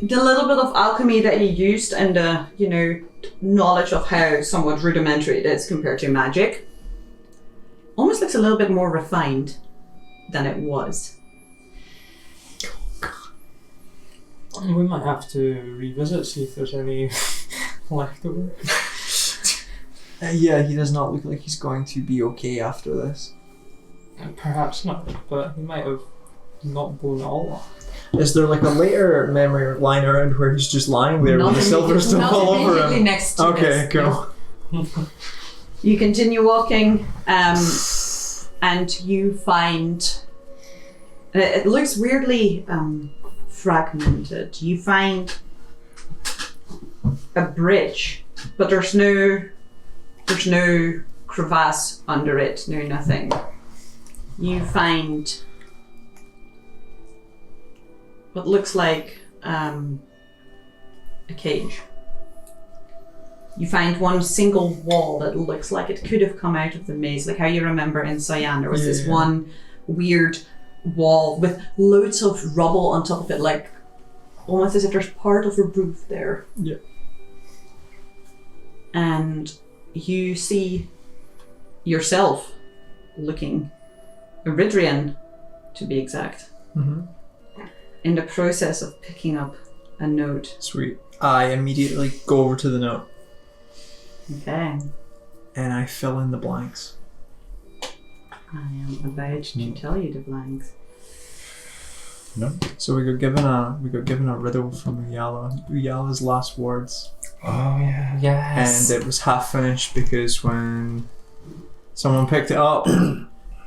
the little bit of alchemy that you used and the, knowledge of how somewhat rudimentary it is compared to magic, almost looks a little bit more refined than it was. We might have to revisit, see if there's any leftover. Yeah, he does not look like he's going to be okay after this. Perhaps not, but he might have not blown it all up. Is there like a later memory lying around where he's just lying there with the silver stuff all over immediately him? next to Okay, this. cool. You continue walking, and you find it looks weirdly fragmented. You find a bridge, but there's no crevasse under it, no nothing. You find what looks like a cage. You find one single wall that looks like it could have come out of the maze, like how you remember in Cyan, there was this one weird wall with loads of rubble on top of it, like almost as if there's part of a roof there. Yeah. And you see yourself looking, Iridrian to be exact, in the process of picking up a note. Sweet. I immediately go over to the note Okay. and I fill in the blanks. I am about to tell you the blanks. So we got given a riddle from Uyala's last words. Oh yeah. Yes. And it was half finished because when someone picked it up,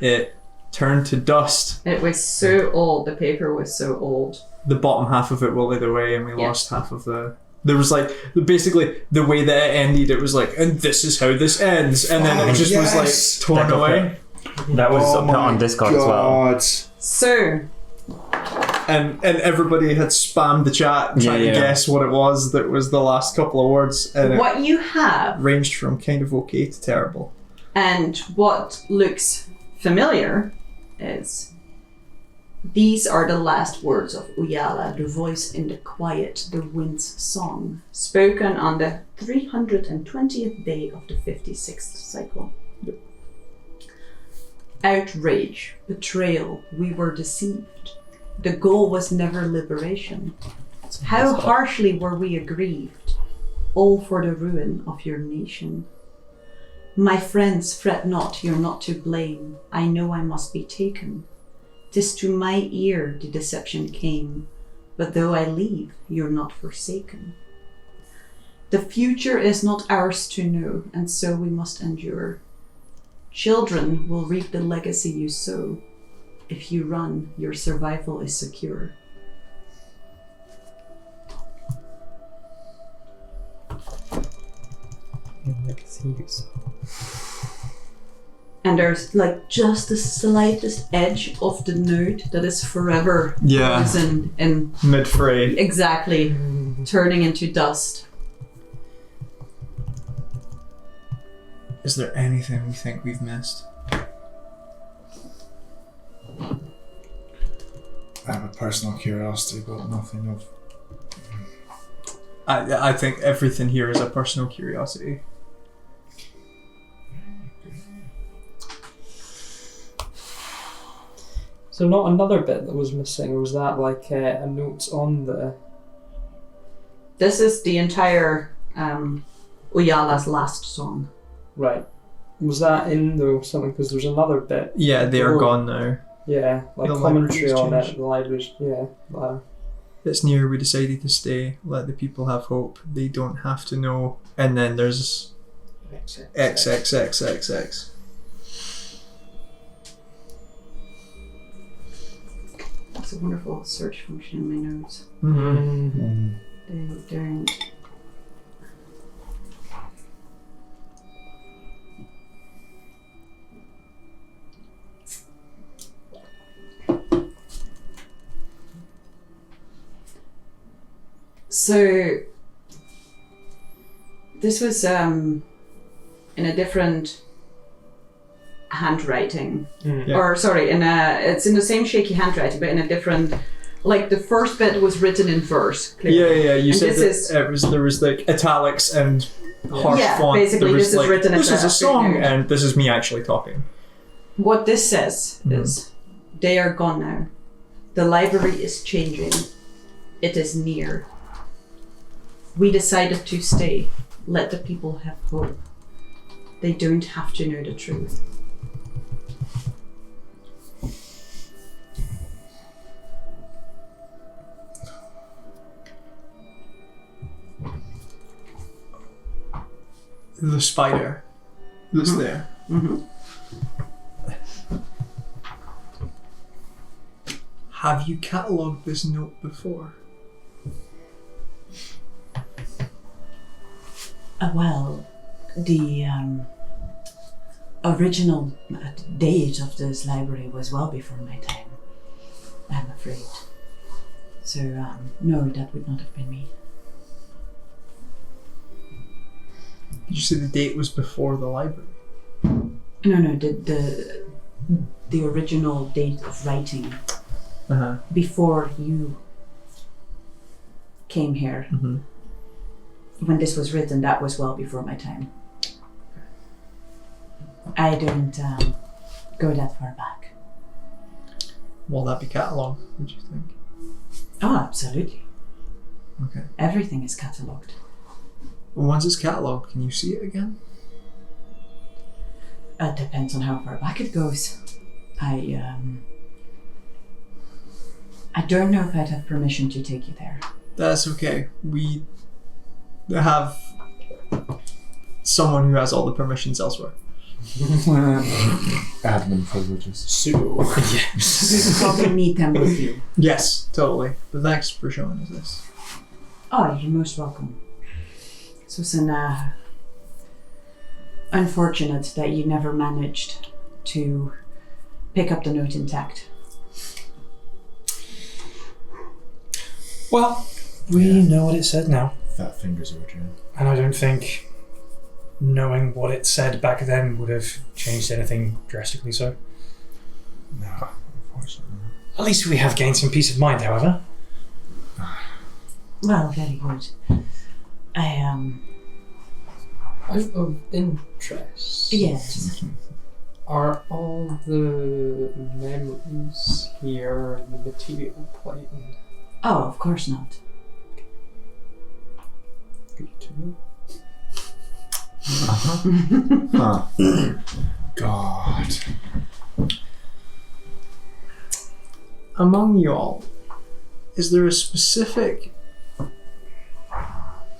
it turned to dust. It was so old, the paper was so old. The bottom half of it wilted away and we Yeah. lost half of the There was like basically the way that it ended. It was like, and this is how this ends, and then it just was like torn away. That was put on Discord as well. So, And everybody had spammed the chat trying to guess what it was that was the last couple of words. And what you have, ranged from kind of okay to terrible. and what looks familiar, is these are the last words of Uyala, the voice in the quiet, the wind's song, spoken on the 320th day of the 56th cycle. Yep. Outrage, betrayal, we were deceived. The goal was never liberation. How harshly were we aggrieved, all for the ruin of your nation. My friends, fret not, you're not to blame. I know I must be taken. 'Tis to my ear the deception came, but though I leave, you're not forsaken. The future is not ours to know, and so we must endure. Children will reap the legacy you sow. If you run, your survival is secure. And there's like just the slightest edge of the note that is forever frozen in mid-fray. Exactly, turning into dust. Is there anything we think we've missed? I have a personal curiosity, but nothing of. I think everything here is a personal curiosity. So not another bit that was missing, or was that like a note on the... This is the entire Uyala's last song. Right. Was that in though something, because there's another bit. Yeah, they are gone now. Yeah, like The commentary library's on changed. it, the libraries, yeah. It's near, we decided to stay, let the people have hope, they don't have to know, and then there's XXXXX. That's a wonderful search function in my notes. Mm-hmm. They don't. So this was in a different handwriting, Yeah. or sorry, it's in the same shaky handwriting, but in a different. Like the first bit was written in verse. Clearly. Yeah. You And said this that there was like italics and harsh Yeah, font. basically There was this is written This as is a a song, footnote. and this is me actually talking. What this says is, they are gone now. The library is changing. It is near. We decided to stay. Let the people have hope. They don't have to know the truth. The spider that's there. Mm-hmm. Have you catalogued this note before? Well, the original date of this library was well before my time, I'm afraid. So, no, that would not have been me. Did you say the date was before the library? No, the original date of writing before you came here. Mm-hmm. When this was written, that was well before my time. I don't go that far back. Will that be catalogued, would you think? Oh, absolutely. Okay. Everything is catalogued. Well, once it's catalogued, can you see it again? It depends on how far back it goes. I don't know if I'd have permission to take you there. That's okay. We have someone who has all the permissions elsewhere. Admin privileges. You probably need them with you. Yes, totally. But thanks for showing us this. Oh, you're most welcome. So it's unfortunate that you never managed to pick up the note intact. Well, we know what it said now. Fat fingers origin. And I don't think knowing what it said back then would have changed anything drastically so. No, unfortunately not. At least we have gained some peace of mind, however. Well, very good. Out of interest. Yes. Are all the memories here the material plane? Oh, of course not. Good to know. Huh. God. Among y'all, is there a specific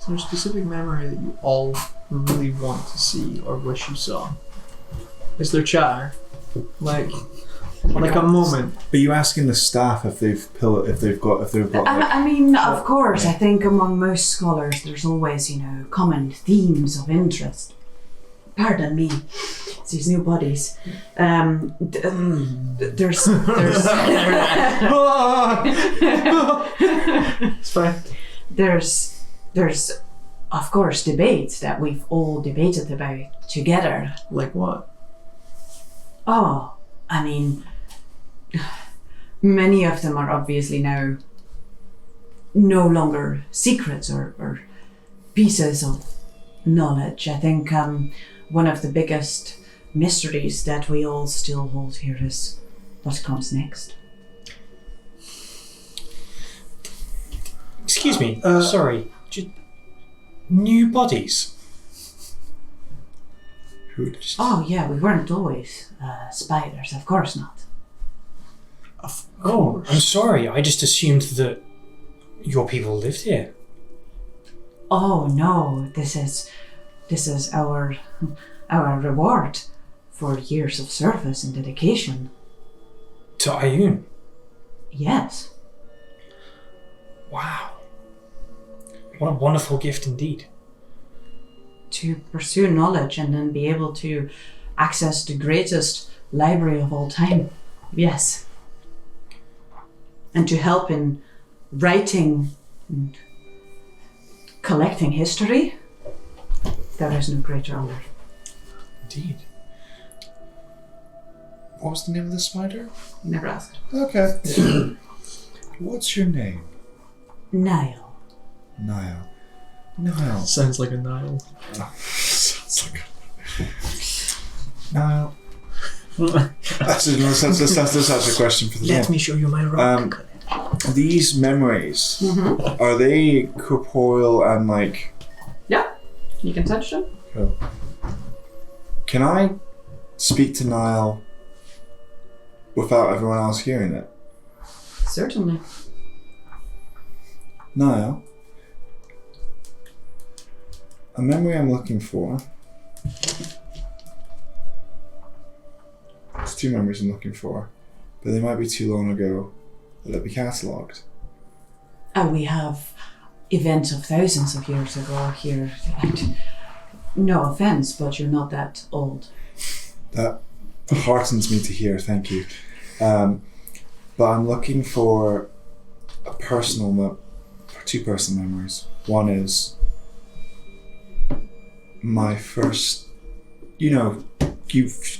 memory that you all really want to see or wish you saw? Is there chatter? Like a moment? Are you asking the staff if they've got like, I mean, of course, I think among most scholars there's always, common themes of interest. Pardon me, it's these new bodies. There's It's fine. there's of course debates that we've all debated about together. Like what? Oh, I mean, many of them are obviously now no longer secrets or pieces of knowledge. I think one of the biggest mysteries that we all still hold here is what comes next. Excuse me, sorry. New bodies? who just Oh yeah, we weren't always spiders, of course not. Oh, I'm sorry. I just assumed that your people lived here. Oh no, this is our reward for years of service and dedication. To Ioun? Yes. Wow. What a wonderful gift indeed. To pursue knowledge and then be able to access the greatest library of all time. Yes. And to help in writing and collecting history. There is no greater honor. Indeed. What was the name of the spider? Never asked. Okay. What's your name? Niall. Niall. Niall. Sounds like a Nile. Sounds like Niall. That's a question for the game. me show you my rock. These memories, are they corporeal and like... Yeah, you can touch them. Cool. Can I speak to Niall without everyone else hearing it? Certainly. Niall, a memory I'm looking for. There's two memories I'm looking for, but they might be too long ago that they'll be catalogued. And we have events of thousands of years ago here. And no offense, but you're not that old. That heartens me to hear, thank you. But I'm looking for two personal memories. One is my first, you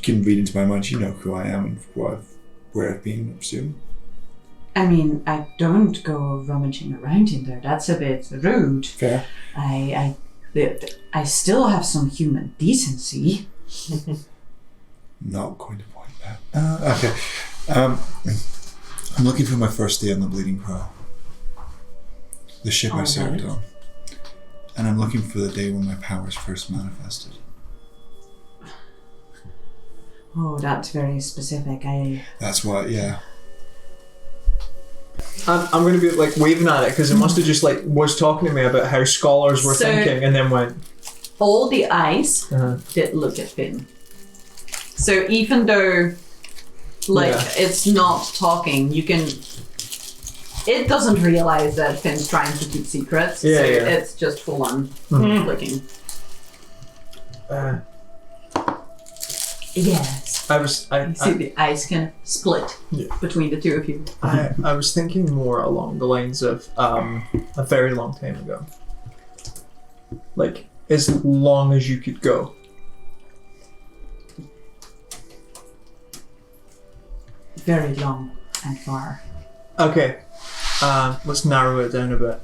can read into my mind, you know who I am and where I've been, I presume. I mean, I don't go rummaging around in there. That's a bit rude. Fair. I still have some human decency. Not going to point that. Okay. I'm looking for my first day on the Bleeding Crow. The ship I served on. And I'm looking for the day when my powers first manifested. Oh, that's very specific. That's what, yeah. I'm going to be like waving at it because it must have just like was talking to me about how scholars were thinking and then went. All the eyes did look at Finn. So even though it's not talking, you can it doesn't realize that Finn's trying to keep secrets, so it's just full on clicking. Yes. I see the eyes kind of split between the two of you. I was thinking more along the lines of a very long time ago. Like, as long as you could go. Very long and far. Okay, let's narrow it down a bit.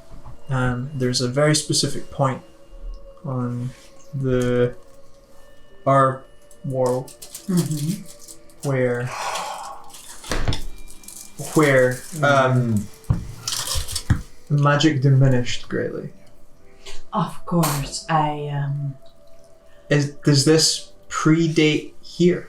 There's a very specific point on our world where magic diminished greatly. Of course, Does this predate here?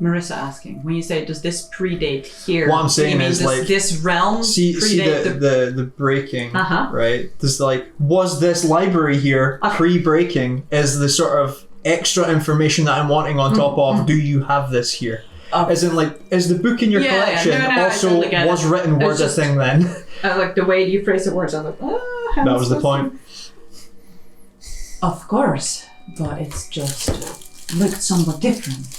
Marissa asking, when you say does this predate here? What I'm saying is this realm predate the breaking, right? There's was this library here pre-breaking? Is the sort of extra information that I'm wanting on top of? Do you have this here? As in, is the book in your collection also was written word a thing then? Like the way you phrase the words, I'm like, that was the point. Of course, but it's just looked somewhat different.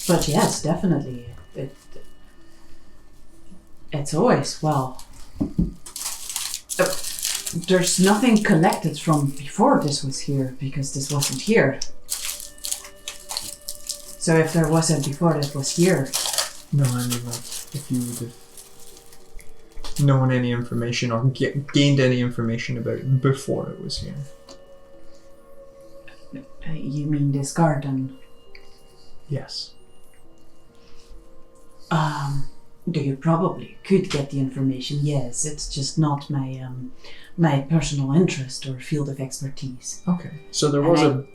But yes, definitely, it's always there's nothing collected from before this was here because this wasn't here. So if there wasn't before this was here. No, I mean if you would have known any information or gained any information about it before it was here. You mean this garden? Yes. You probably could get the information. Yes, it's just not my my personal interest or field of expertise. Okay, so there was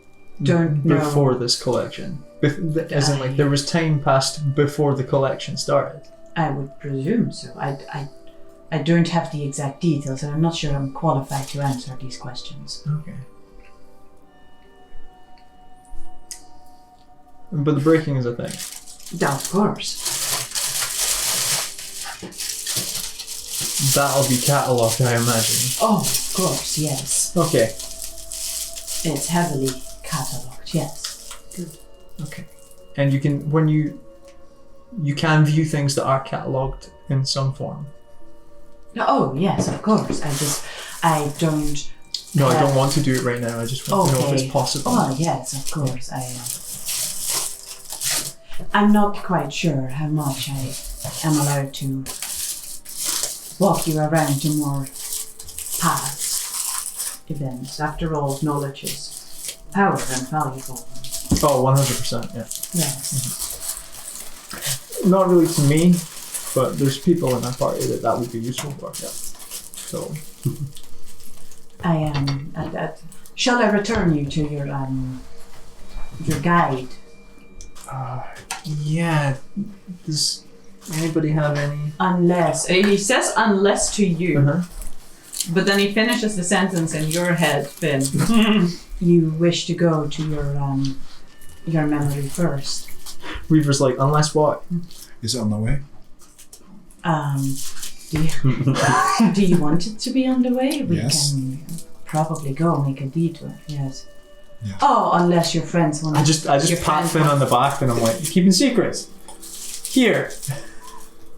before this collection. As in, there was time passed before the collection started. I would presume so. I don't have the exact details, and I'm not sure I'm qualified to answer these questions. Okay. But the breaking is a thing. Of course. That'll be catalogued, I imagine. Oh, of course, yes. Okay. It's heavily catalogued, yes. Good. Okay. And you can, when you can view things that are catalogued in some form. Oh, yes, of course. I don't... No, I don't want to do it right now. I just want to know if it's possible. Oh, yes, of course. I'm not quite sure how much I am allowed to walk you around to more past events. After all, knowledge is power and valuable. Oh, 100%, yeah. Yes. Mm-hmm. Not really to me, but there's people in our party that would be useful for. Yeah. So. I am. Shall I return you to your guide? Yeah. Does anybody have any? Unless he says unless to you, but then he finishes the sentence in your head, Finn. You wish to go to your memory first. Reaver's like, unless what? Is it on the way? Do you want it to be on the way? We can probably go make a detour. Yes. Yeah. Oh, unless your friends want. I just pat Finn on the back and I'm like, you're keeping secrets here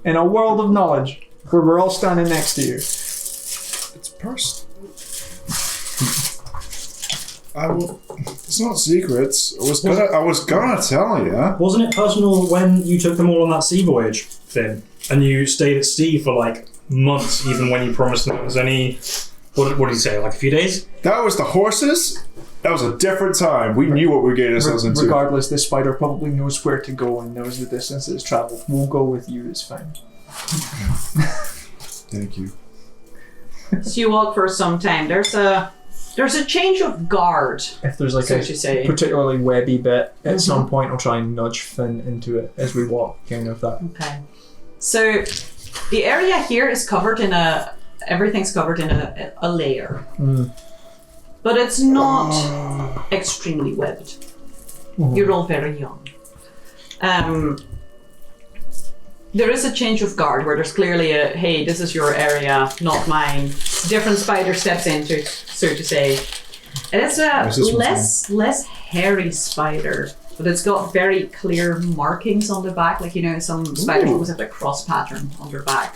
in a world of knowledge where we're all standing next to you. It's personal. It's not secrets. I was gonna tell you. Wasn't it personal when you took them all on that sea voyage, Finn? And you stayed at sea for months, even when you promised them it was only, what did you say, a few days? That was the horses. That was a different time. We knew what we were getting ourselves into. Regardless, this spider probably knows where to go and knows the distance it's traveled. We'll go with you, it's fine. Thank you. So you walk for some time. There's a change of guard. If there's a particularly webby bit, at some point I'll try and nudge Finn into it as we walk, kind of that. Okay. So the area here is covered in everything's covered in a layer. But it's not extremely webbed. You're all very young. There is a change of guard where there's clearly a, hey, this is your area, not mine. Different spider steps into, so to say. And it's a less hairy spider, but it's got very clear markings on the back. Like, you know, some spiders always have a cross pattern on their back.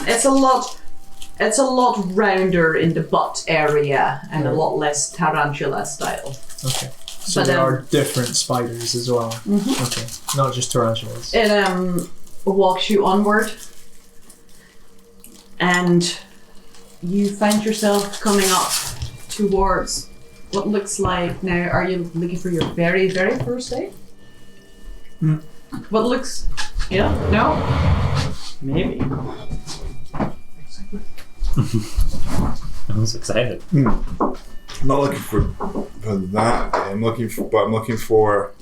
It's a lot rounder in the butt area and a lot less tarantula style. Okay. So But, there are different spiders as well. Okay. Not just tarantulas. It walks you onward, and you find yourself coming up towards what looks like, now are you looking for your very, very first day? What looks, yeah, no? Maybe. I was excited. I'm not looking for that. I'm looking for.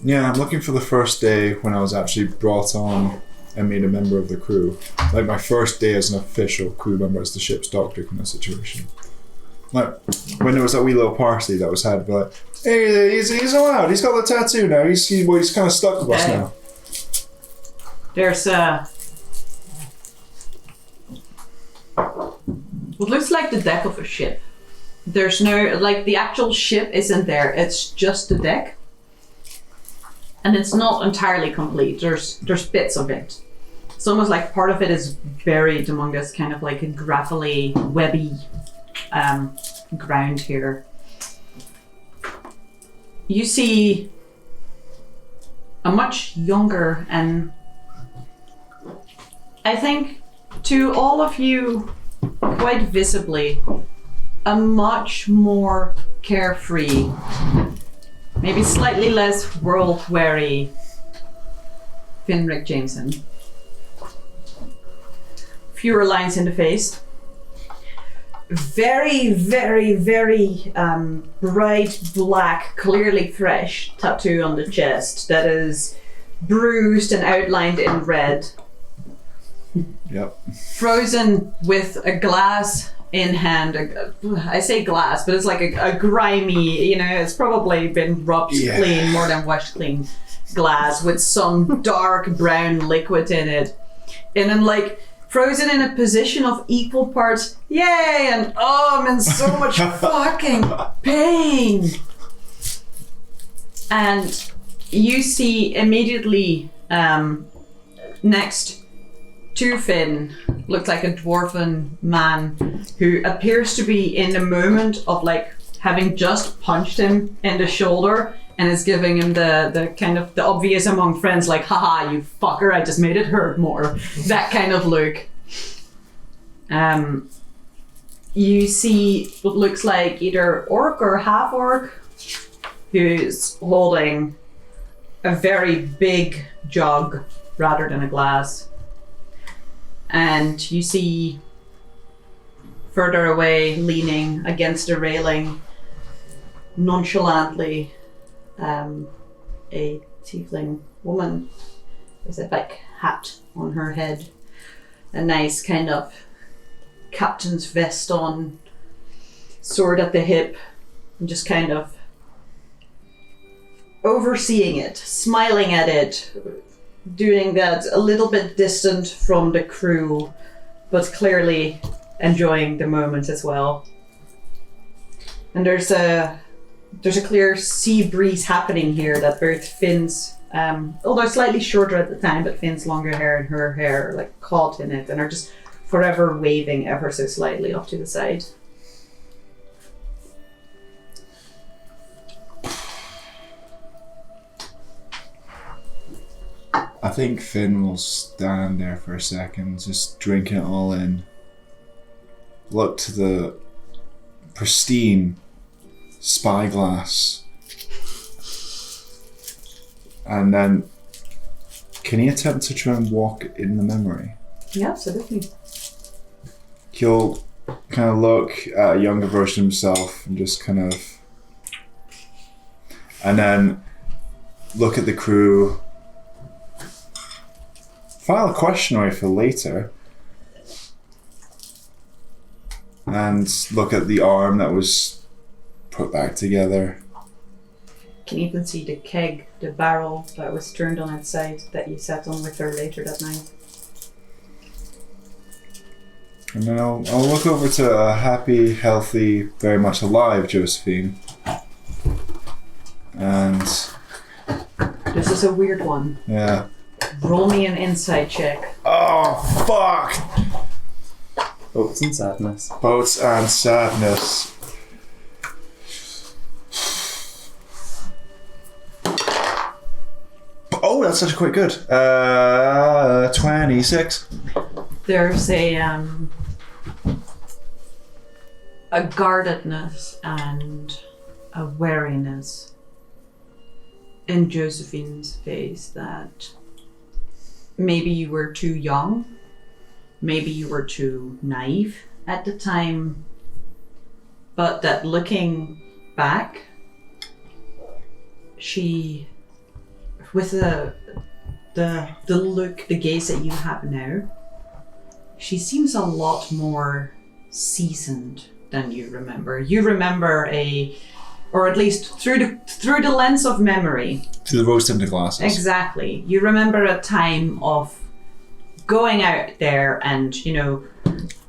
Yeah, I'm looking for the first day when I was actually brought on and made a member of the crew. Like my first day as an official crew member as the ship's doctor kind of situation. Like when there was that wee little party that was had, but hey, he's allowed. He's got the tattoo now. He's kind of stuck with us now. There's what looks like the deck of a ship. There's no, like, the actual ship isn't there. It's just the deck. And it's not entirely complete. There's bits of it. It's almost like part of it is buried among this kind of like a gravelly, webby ground here. You see a much younger and, I think, to all of you, quite visibly, a much more carefree, maybe slightly less world-weary Finric Jameson. Fewer lines in the face. Very, very, very bright black, clearly fresh tattoo on the chest that is bruised and outlined in red. Yep. Frozen with a glass in hand. I say glass, but it's like a grimy, you know, it's probably been rubbed clean, more than washed clean glass with some dark brown liquid in it. And then like frozen in a position of equal parts, yay, and oh, I'm in so much fucking pain. And you see immediately next to Finn, looks like a dwarven man who appears to be in the moment of like having just punched him in the shoulder and is giving him the kind of the obvious among friends, like, haha, you fucker, I just made it hurt more. That kind of look. You see what looks like either orc or half orc who's holding a very big jug rather than a glass. And you see further away, leaning against a railing, nonchalantly, a tiefling woman with a big hat on her head, a nice kind of captain's vest on, sword at the hip, and just kind of overseeing it, smiling at it, doing that a little bit distant from the crew, but clearly enjoying the moment as well. And there's a clear sea breeze happening here that both Finn's, although slightly shorter at the time, but Finn's longer hair and her hair are like caught in it and are just forever waving ever so slightly off to the side. I think Finn will stand there for a second, just drinking it all in. Look to the pristine spyglass. And then, can he attempt to try and walk in the memory? Yeah, absolutely. He'll kind of look at a younger version of himself and just kind of... And then look at the crew. File a questionnaire for later. and look at the arm that was put back together. Can even see the keg, the barrel that was turned on its side that you sat on with her later that night. And then I'll look over to a happy, healthy, very much alive Josephine. And This is a weird one. yeah. Roll me an insight check. Oh fuck! Boats and sadness. Boats and sadness. Oh, that's actually quite good. 26. There's a guardedness and a wariness in Josephine's face that maybe you were too young, maybe you were too naive at the time, but that looking back, she, with the look, the gaze that you have now, she seems a lot more seasoned than you remember. You remember or at least through the lens of memory. To the rose-tinted glasses. Exactly. You remember a time of going out there and,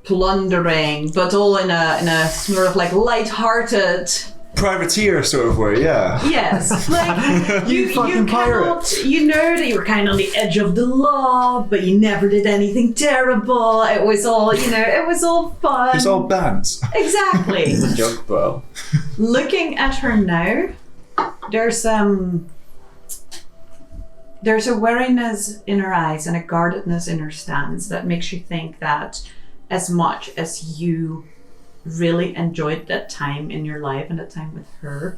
plundering, but all in a sort of like light-hearted. Privateer sort of way, yeah. Yes, like You fucking pirate. You know that you were kind of on the edge of the law, but you never did anything terrible. It was all, it was all fun. It's all bands. Exactly. It's a joke, bro. Looking at her now, there's a wariness in her eyes and a guardedness in her stance that makes you think that as much as you really enjoyed that time in your life and that time with her,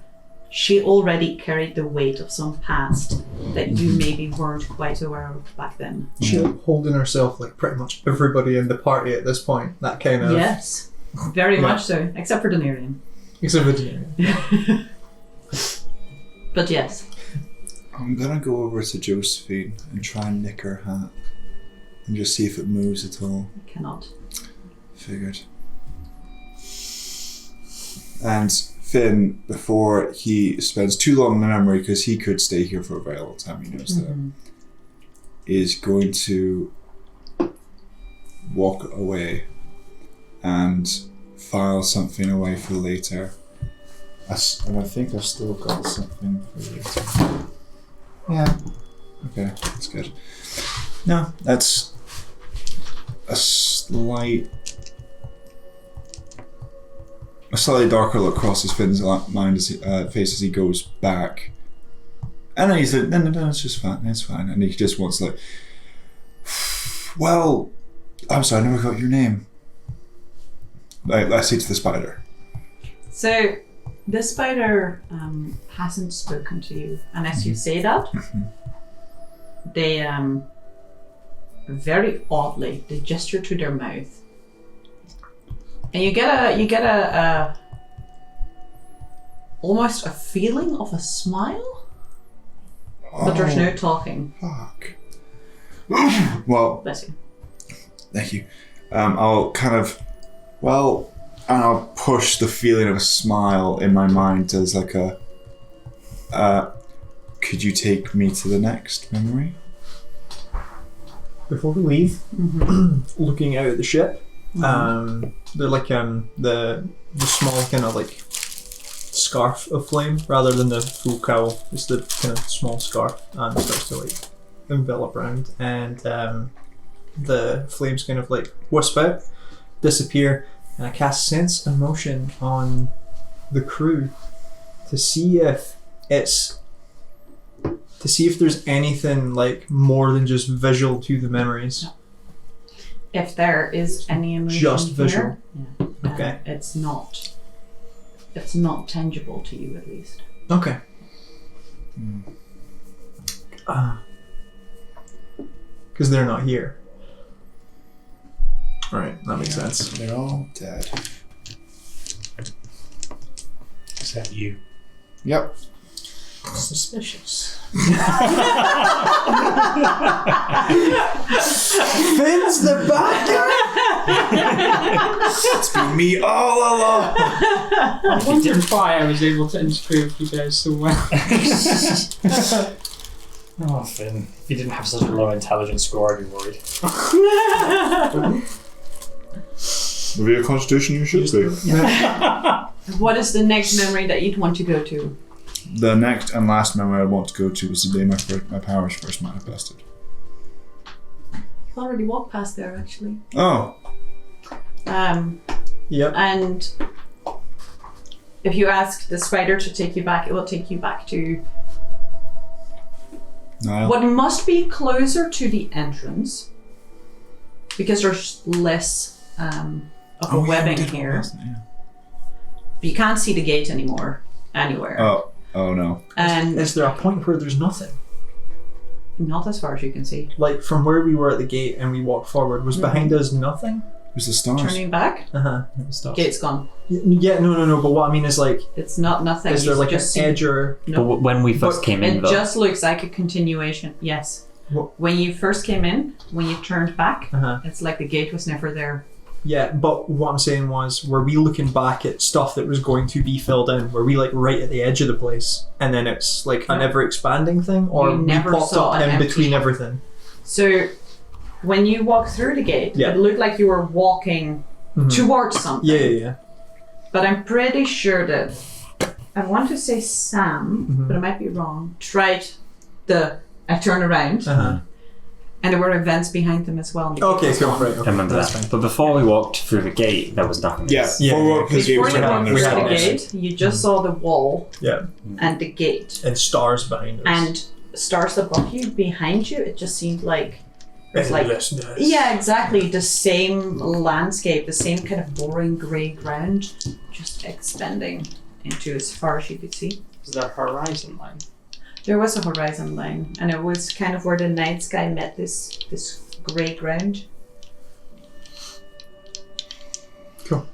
she already carried the weight of some past that you maybe weren't quite aware of back then. She's holding herself like pretty much everybody in the party at this point. That kind of... Yes, very much so, except for Doniirion. Except for Doniirion. But yes. I'm gonna go over to Josephine and try and nick her hat and just see if it moves at all. Cannot. Figured. And Finn, before he spends too long in the memory, because he could stay here for a very long time, he knows that, is going to walk away and file something away for later. And I think I've still got something for later. Yeah. Okay, that's good. No, that's a slightly darker look crosses Finn's mind face as he goes back. And then he's like, no, it's just fine, it's fine. And he just wants like, well, I'm sorry, I never got your name. I say to the spider. So, the spider hasn't spoken to you. And as you say that, they very oddly, they gesture to their mouth. And you get a almost a feeling of a smile, but there's no talking. Fuck. Well, Bless you. thank you. I'll kind of, and I'll push the feeling of a smile in my mind as like a, could you take me to the next memory? Before we leave, looking out at the ship, they're like the small kind of like scarf of flame rather than the full cowl. It's the kind of small scarf and starts to like envelop around, and the flames kind of like wisp out, disappear, and I cast sense and motion on the crew to see if there's anything like more than just visual to the memories. If there is any emotion Just here, visual. okay, it's not tangible to you at least. Okay. Because they're not here. Alright, that makes sense. They're all dead. Is that you? Yep. Suspicious. Finn's the bad guy? It's been me all along. I wondered why I was able to integrate with you guys so well. Oh, Finn. If you didn't have such a low intelligence score, I'd be worried. With your constitution, you should be. What is the next memory that you'd want to go to? The next and last memory I want to go to was the day my powers first manifested. I've already walked past there, actually. Oh. Yep. And if you ask the spider to take you back, it will take you back to Niall. what must be closer to the entrance, because there's less of a webbing here. But you can't see the gate anymore, anywhere. Oh no. And Is there a point where there's nothing? not as far as you can see. Like from where we were at the gate and we walked forward, was behind us nothing? It was the stars. Turning back, gate's gone. Yeah, no. But what I mean is like, It's not nothing. is there You like an just see- edge or? No. But when we first But came in, It though, just looks like a continuation. Yes. What? When you first came in, when you turned back, Uh-huh. it's like the gate was never there. Yeah, but what I'm saying was, were we looking back at stuff that was going to be filled in? Were we like right at the edge of the place, and then it's like an No. ever expanding thing, or You we never popped saw up an in empty- between everything? So when you walked through the gate, Yeah. it looked like you were walking Mhm. towards something. Yeah. But I'm pretty sure that I want to say Sam, Mhm. but I might be wrong. Tried the turn around, Uh-huh. and there were events behind them as well. and the gate Okay, was cool. gone. Right. I Okay. remember That's that. fine. But before we walked through the gate, there was nothing. Yeah. Yeah. Forward, because Before gates you were walked on through the had the it. side. gate, you just saw the wall Yeah, and the gate. and stars behind us. And stars above you, behind you, it just seemed like it's like Endlessness. yeah, exactly the same landscape, the same kind of boring grey ground, just expanding into as far as you could see. Is there a horizon line? There was a horizon line, and it was kind of where the night sky met this grey ground. Cool.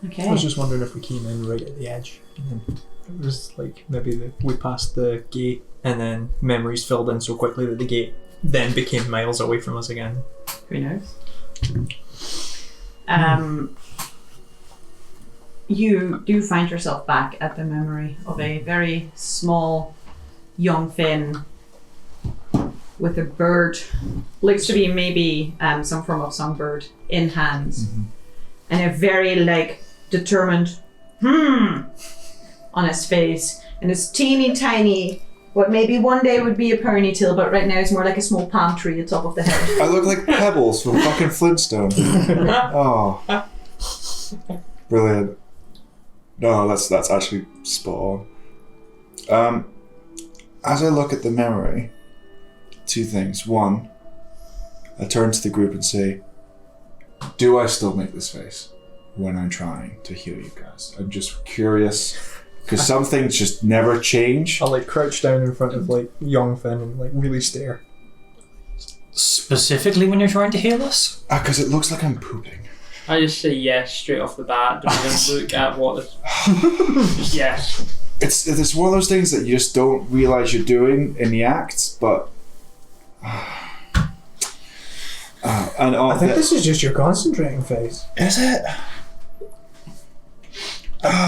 Okay. I was just wondering if we came in right at the edge, and then it was like maybe we passed the gate, and then memories filled in so quickly that the gate then became miles away from us again. Who knows? You do find yourself back at the memory of a very small young Finn with a bird, looks to be maybe some form of songbird in hands, and a very like determined on his face, and his teeny tiny what maybe one day would be a ponytail, but right now it's more like a small palm tree at the top of the head. I look like Pebbles from fucking Flintstone. Oh. Brilliant. No, that's actually spot on. As I look at the memory, two things. One, I turn to the group and say, do I still make this face when I'm trying to heal you guys? I'm just curious, because some things just never change. I'll like crouch down in front of like young Finn and like really stare. Specifically when you're trying to heal us? Because it looks like I'm pooping. I just say yes straight off the bat. Don't even look at what the... Just yes. It's one of those things that you just don't realise you're doing in the act, but... and I think this is just your concentrating face. Is it?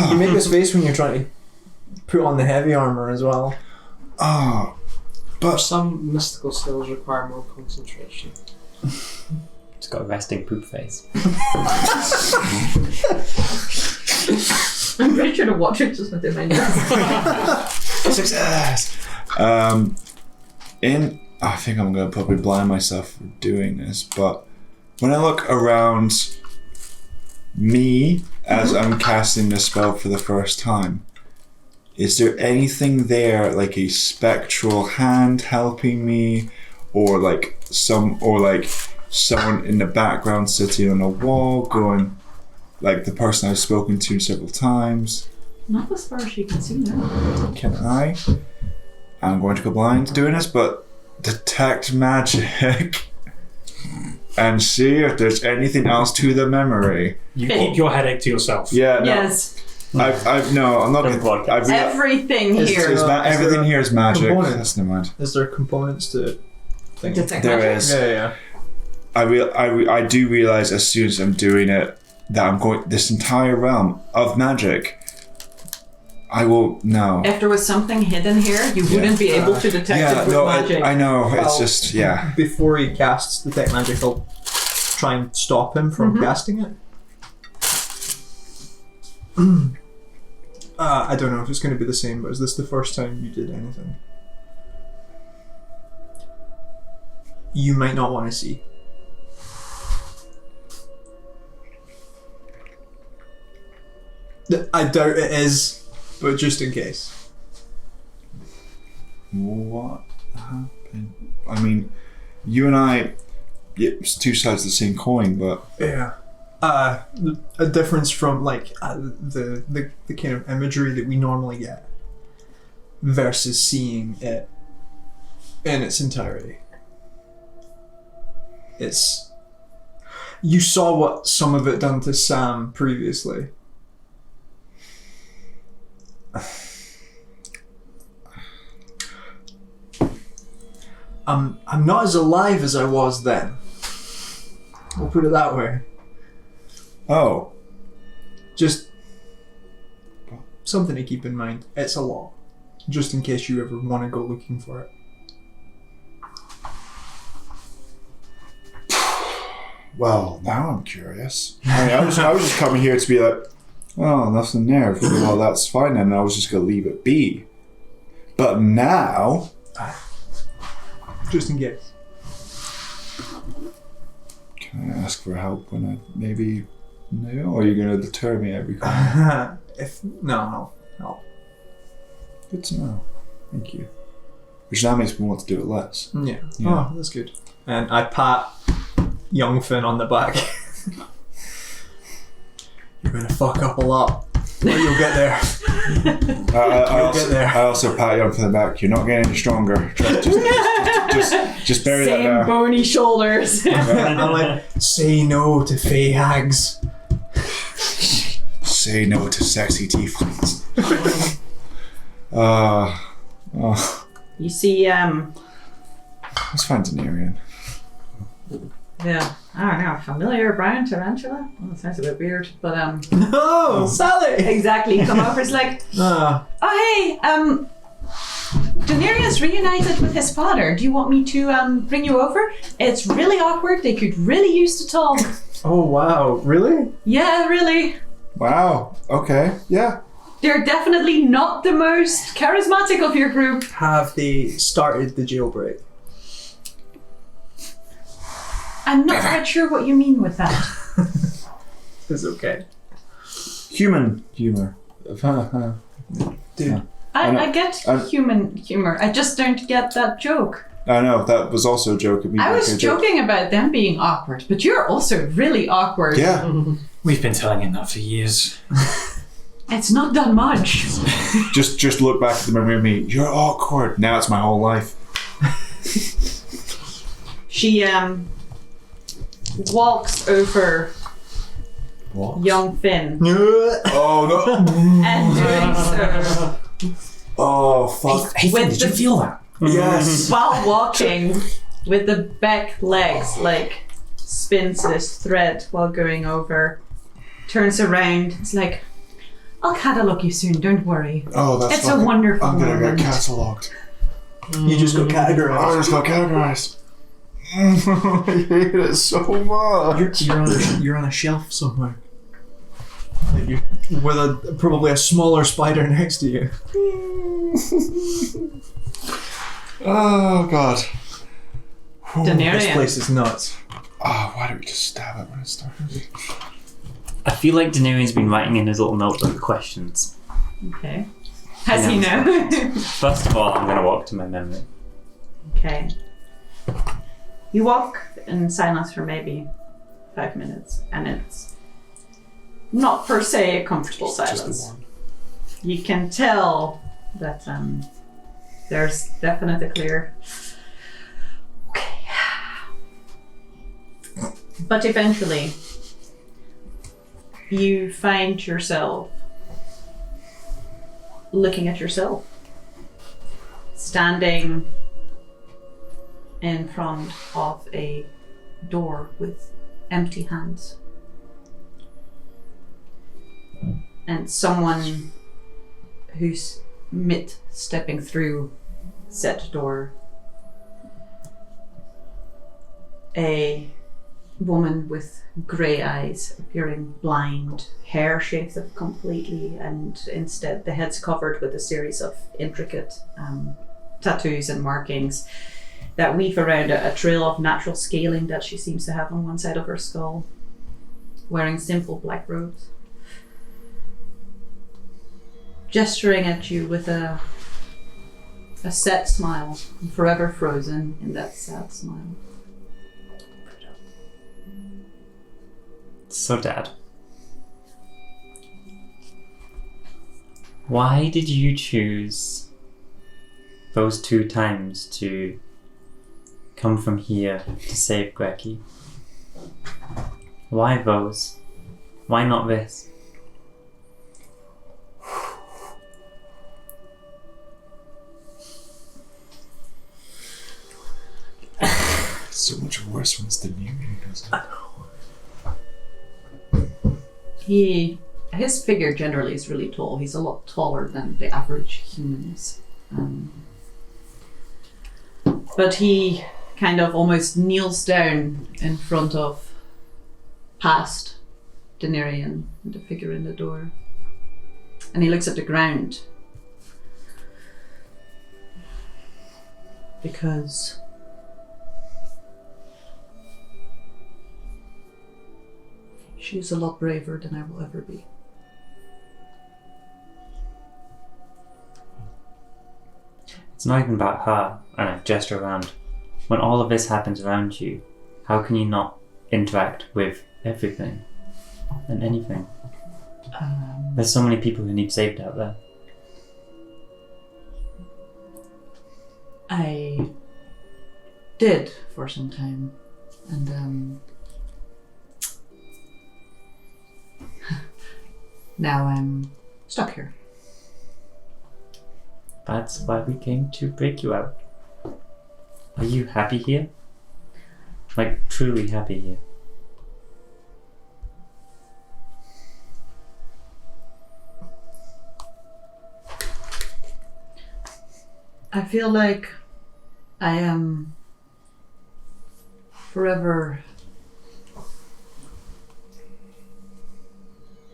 You make this face when you're trying to put on the heavy armor as well. Oh, but Some mystical skills require more concentration. It's got a resting poop face. I'm pretty sure the watcher just went in my nose. success. I think I'm gonna probably blind myself for doing this, but when I look around me as I'm casting this spell for the first time, is there anything there like a spectral hand helping me, or like someone in the background sitting on a wall going like the person I've spoken to several times? Not as far as you can see now. Can I? I'm going to go blind doing this, but detect magic and see if there's anything else to the memory. You keep your headache to yourself. Yeah, no. Yes. No, I'm not Don't going podcast. to. Everything Is here. Everything here is magic. Component. That's never mind. Is there components to things? Detect There magic? is. Yeah. I do realize as soon as I'm doing it that I'm going this entire realm of magic. I will no. If there was something hidden here, you wouldn't be able to detect it with magic. I know. It's Well, just Before he casts detect magic, I'll try and stop him from casting it. I don't know if it's going to be the same, but is this the first time you did anything? You might not want to see. I doubt it is, but just in case. What happened? I mean, you and I, it's two sides of the same coin, but Yeah. A difference from like the kind of imagery that we normally get versus seeing it in its entirety. It's you saw what some of it done to Sam previously. I'm not as alive as I was then. We'll put it that way. oh, Just something to keep in mind. It's a lot. Just in case you ever want to go looking for it. well, now I'm curious. I mean, I was just coming here to be like, oh, nothing there. Well, that's fine, and I was just gonna leave it be. But now, Just in case. can I ask for help when I maybe no, or are you gonna deter me every time? No. Good to know. Thank you. Which now makes me want to do it less. Yeah. Yeah. Oh, that's good. And I pat young Finn on the back. You're gonna fuck up a lot, but you'll get there. I also pat you on the back. You're not getting any stronger. Just bury that Same there. bony shoulders. I'm like, say no to fey hags. Say no to sexy tieflings. You see, Let's find Doniirion. yeah, I don't know, familiar brown tarantula? Well, that sounds a bit weird, but No, Sally. exactly. Come over, it's like, oh hey, Doniirion's reunited with his father. Do you want me to bring you over? It's really awkward. They could really use to talk. Oh wow, really? Yeah, really. Wow. Okay. Yeah. They're definitely not the most charismatic of your group. Have they started the jailbreak? I'm not quite sure what you mean with that. It's okay. Human humor. Dude. I get human humor. I just don't get that joke. I know that was also a joke. I was joking about them being awkward, but you're also really awkward. Yeah. We've been telling him that for years. It's not done much. just look back at the memory of me. You're awkward. Now it's my whole life. She walks over What? young Finn Oh no. and doing so Oh fuck. Hey, Finn, With did you the- feel that? Yes. while walking with the back legs, like spins this thread while going over, turns around. It's like, I'll catalog you soon, don't worry. Oh, that's It's a wonderful I'm gonna moment. get catalogued. You just got I categorized. just got categorized. I hate it so much. You're on a shelf somewhere. Like you, with probably a smaller spider next to you. Oh god. Doniirion. This place is nuts. Oh, why don't we just stab it when it starts? I feel like Doniirion's been writing in his little notebook questions. Okay. Has he know? First of all, I'm going to walk to my memory. Okay. You walk in silence for maybe 5 minutes, and it's not per se a comfortable silence. You can tell that there's definitely a clear. Okay. But eventually, you find yourself looking at yourself. Standing in front of a door with empty hands. And someone who's stepping through said door. A woman with grey eyes, appearing blind, hair shaved up completely, and instead the head's covered with a series of intricate tattoos and markings that weave around a trail of natural scaling that she seems to have on one side of her skull, wearing simple black robes. Gesturing at you with a sad smile, forever frozen in that sad smile. So, Dad, why did you choose those 2 times to come from here to save Greggy? Why those? Why not this? So much worse ones than you, doesn't it? His figure generally is really tall. He's a lot taller than the average human is. But he kind of almost kneels down in front of past Doniirion, the figure in the door. And he looks at the ground. Because she's a lot braver than I will ever be. It's not even about her, and I gesture around. When all of this happens around you, how can you not interact with everything and anything? There's so many people who need saved out there. I did for some time, and now I'm stuck here. That's why we came to break you out. Are you happy here? Like, truly happy here? I feel like I am forever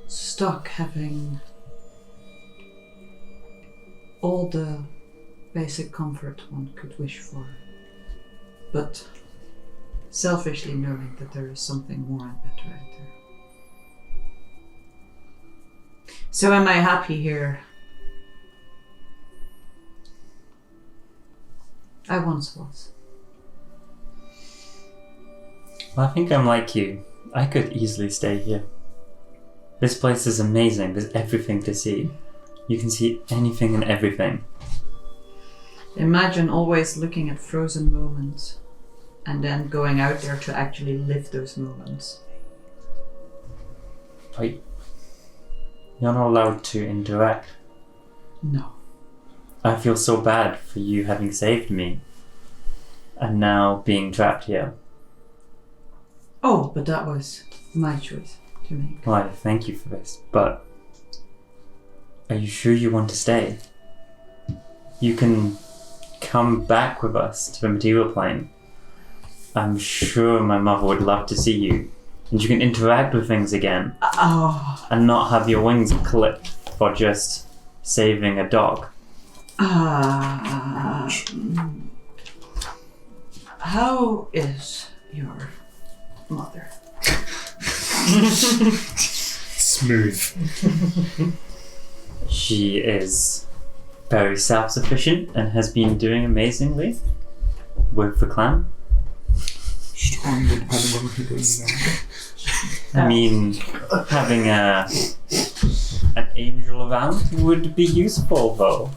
stuck having all the basic comfort one could wish for, but selfishly knowing that there is something more and better out there. So am I happy here? I once was. Well, I think I'm like you. I could easily stay here. This place is amazing. There's everything to see. You can see anything and everything. Imagine always looking at frozen moments and then going out there to actually live those moments. Wait. You're not allowed to interact. No. I feel so bad for you having saved me and now being trapped here. Oh, but that was my choice to make. Well, I thank you for this, but are you sure you want to stay? You can come back with us to the material plane. I'm sure my mother would love to see you, and you can interact with things again and not have your wings clipped for just saving a dog. How is your mother? Smooth. She is very self-sufficient and has been doing amazingly with the clan. Strong, independent woman who does that. I mean, having an angel around would be useful, though.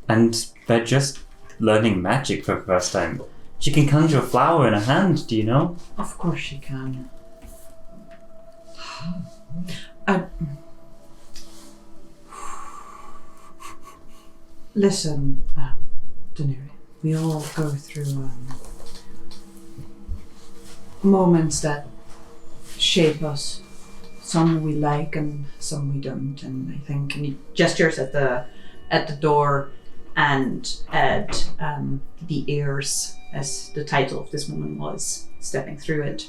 And they're just learning magic for the first time. She can conjure a flower in her hand, do you know? Of course she can. Listen, Doniirion, we all go through moments that shape us. Some we like and some we don't. And I think, and he gestures at the door and at the ears, as the title of this woman was, stepping through it.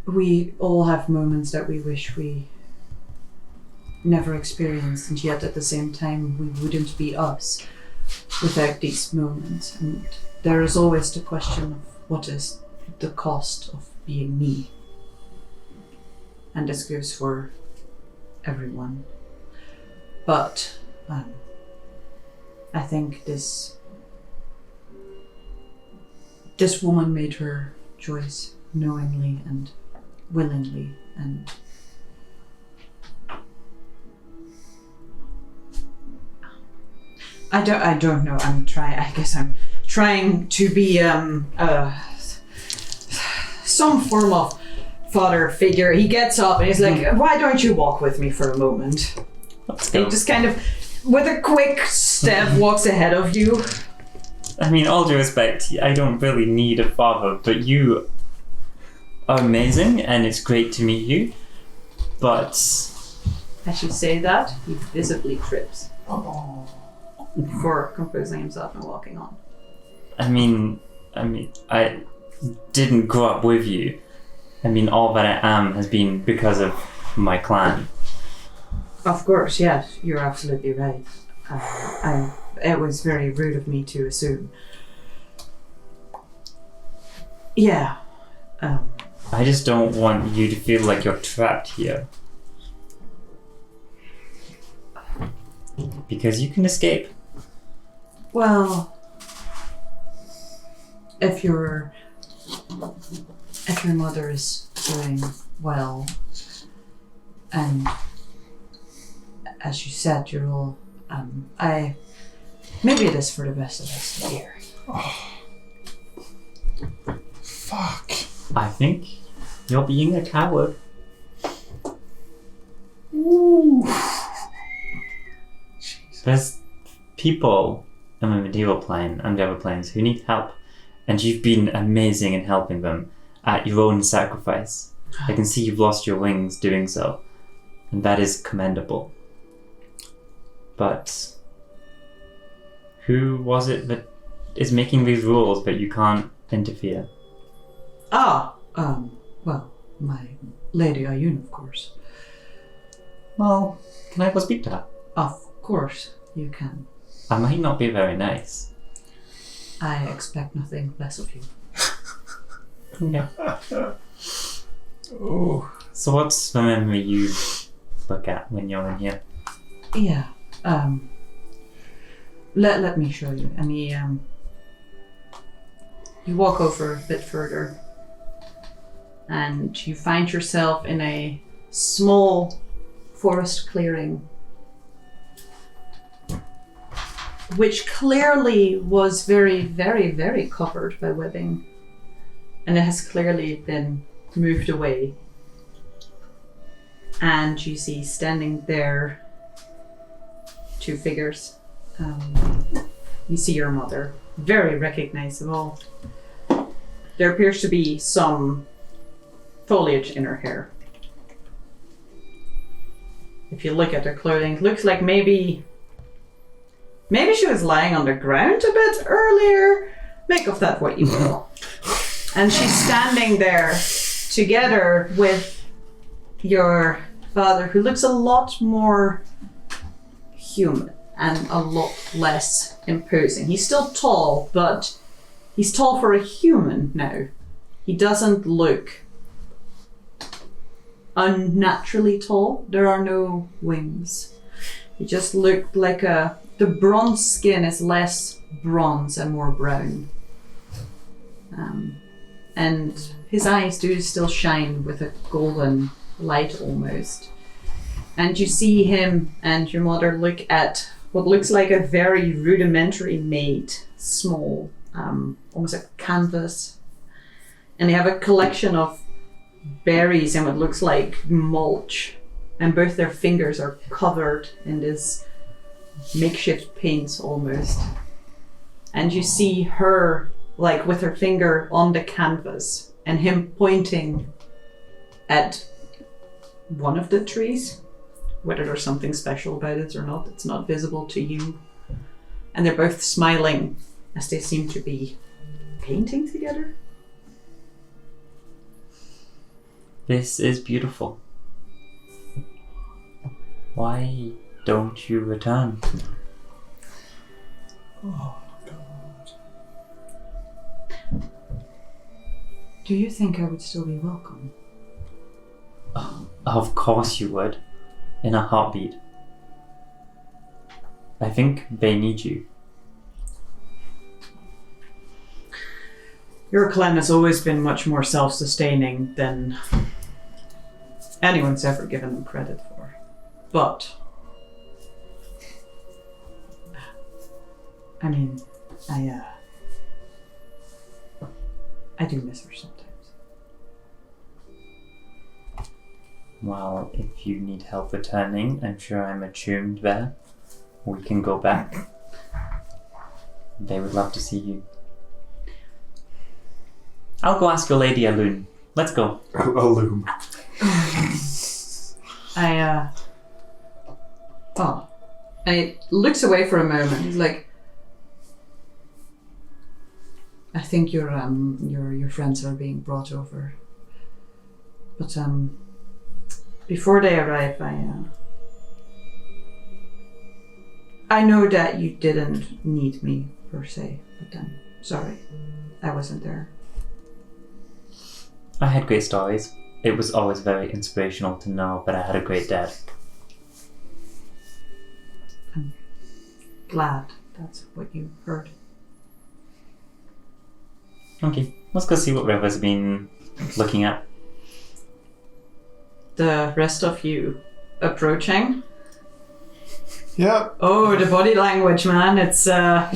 We all have moments that we wish we never experienced, and yet at the same time we wouldn't be us without these moments. And there is always the question of what is the cost of being me. And this goes for everyone. But I think this woman made her choice knowingly and willingly, and I don't know. I guess I'm trying to be some form of father figure. He gets up and he's like, "Why don't you walk with me for a moment?" Let's go. He just kind of, with a quick step, walks ahead of you. I mean, all due respect, I don't really need a father, but you are amazing, and it's great to meet you. But As you say that, he visibly trips before composing himself and walking on. I mean, I didn't grow up with you. I mean, all that I am has been because of my clan. Of course, yes, you're absolutely right. It was very rude of me to assume. Yeah. I just don't want you to feel like you're trapped here. Because you can escape. Well, if your mother is doing well, and as you said, you're all, maybe it is for the best of us here. Fuck. I think you're being a coward. Ooh. There's people on the medieval plane and the other planes who need help, and you've been amazing in helping them at your own sacrifice. I can see you've lost your wings doing so, and that is commendable. But who was it that is making these rules but you can't interfere? Well, my Lady Ioun, of course. Well, can I go speak to her? Of course, you can. I might not be very nice. I expect nothing less of you. Okay. Oh. So what's the memory you look at when you're in here? Yeah. Let me show you. And he you walk over a bit further, and you find yourself in a small forest clearing, which clearly was very, very, very covered by webbing, and it has clearly been moved away. And you see standing there two figures. You see your mother, very recognizable. There appears to be some foliage in her hair. If you look at her clothing, it looks like maybe she was lying on the ground a bit earlier. Make of that what you will. And she's standing there together with your father, who looks a lot more human and a lot less imposing. He's still tall, but he's tall for a human now. He doesn't look unnaturally tall. There are no wings. He just looked like the bronze skin is less bronze and more brown. And his eyes do still shine with a golden light almost. And you see him and your mother look at what looks like a very rudimentary made small, almost a canvas. And they have a collection of berries and what looks like mulch and both their fingers are covered in this makeshift paint almost. And you see her, like, with her finger on the canvas, and him pointing at one of the trees. Whether there's something special about it or not, it's not visible to you. And they're both smiling as they seem to be painting together. This is beautiful. Why don't you return? Oh God. Do you think I would still be welcome? Oh, of course you would. In a heartbeat. I think they need you. Your clan has always been much more self-sustaining than anyone's ever given them credit for. But I mean, I do miss her sometimes. Well, if you need help returning, I'm sure I'm attuned there. We can go back. They would love to see you. I'll go ask your lady Ioun. Let's go. Ioun. And he looks away for a moment. He's like, I think your friends are being brought over. But before they arrive, I know that you didn't need me per se, but sorry, I wasn't there. I had great stories. It was always very inspirational to know that I had a great dad. I'm glad that's what you heard. Okay, let's go see what River's been looking at. The rest of you approaching. Yep. Oh, the body language, man. It's the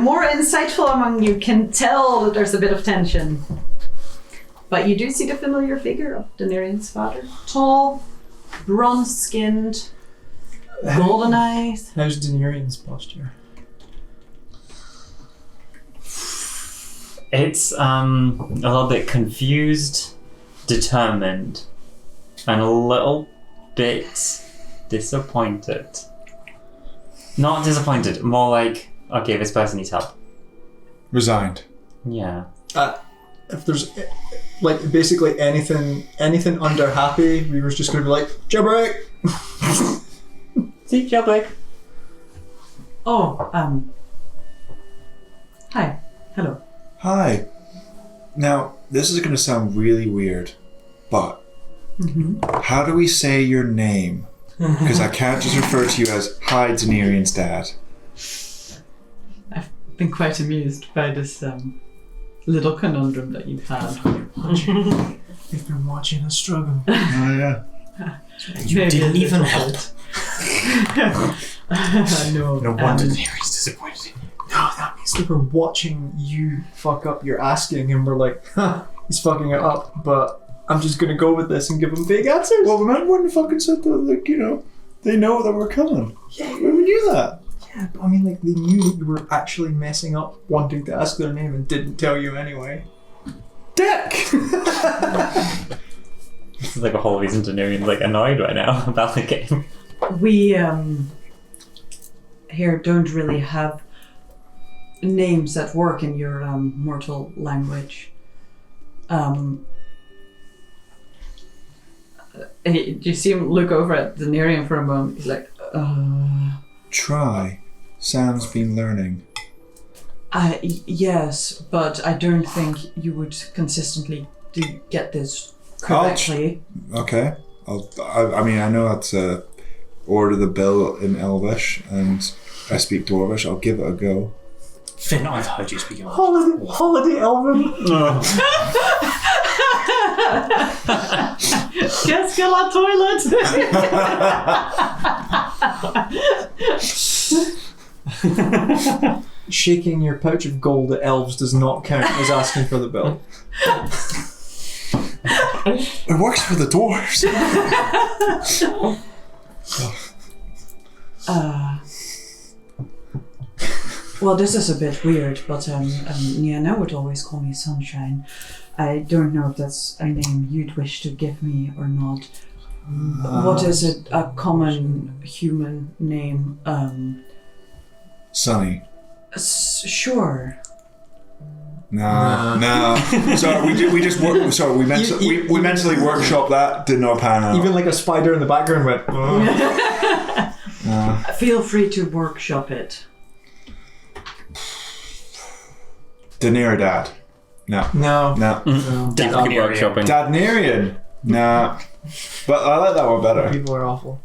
more insightful among you can tell that there's a bit of tension. But you do see the familiar figure of Doniirion's father. Tall, bronze-skinned, golden eyes. How's Doniirion's posture? It's a little bit confused, determined, and a little bit disappointed. Not disappointed, more like, okay, this person needs help. Resigned. Yeah. If there's like basically anything under happy, Reaver's just gonna be like, jailbreak! See, jailbreak. Oh, hi. Hello. Hi. Now, this is going to sound really weird, but how do we say your name? Because I can't just refer to you as Hi, Doniirion's dad. I've been quite amused by this little conundrum that you've had. You've been watching us struggle. Oh, yeah. You didn't even help. I know. No wonder Daenerys disappointed in you. No, that means that we're watching you fuck up your asking and we're like, he's fucking it up, but I'm just gonna go with this and give him big answers. Well, remember when you fucking said that, like, you know, they know that we're coming. Yeah, We knew that. yeah, but I mean, like, they knew that you were actually messing up wanting to ask their name and didn't tell you anyway. Dick! This is like a whole reason Doniirion's like annoyed right now about the game. We here don't really have names that work in your mortal language. You see him look over at Doniirion for a moment. He's like, Try. Sam's been learning. yes, but I don't think you would consistently get this correctly. Okay. I mean, I know how to order the bill in Elvish, and I speak Dwarvish. I'll give it a go. Finn, I've heard you speak English. Holiday Elven! Qu'est-ce que la toilette? Shaking your pouch of gold at elves does not count as asking for the bill. It works for the dwarves. Well, this is a bit weird, but Niana would always call me Sunshine. I don't know if that's a name you'd wish to give me or not. What is it? A common human name? Sunny. Sure. No. Sorry, we mentally workshop that. Did not pan out. Even like a spider in the background went. No. Feel free to workshop it. Doniirion. No. No. Keep workshopping. Doniirion. Nah. But I like that one better. People are awful.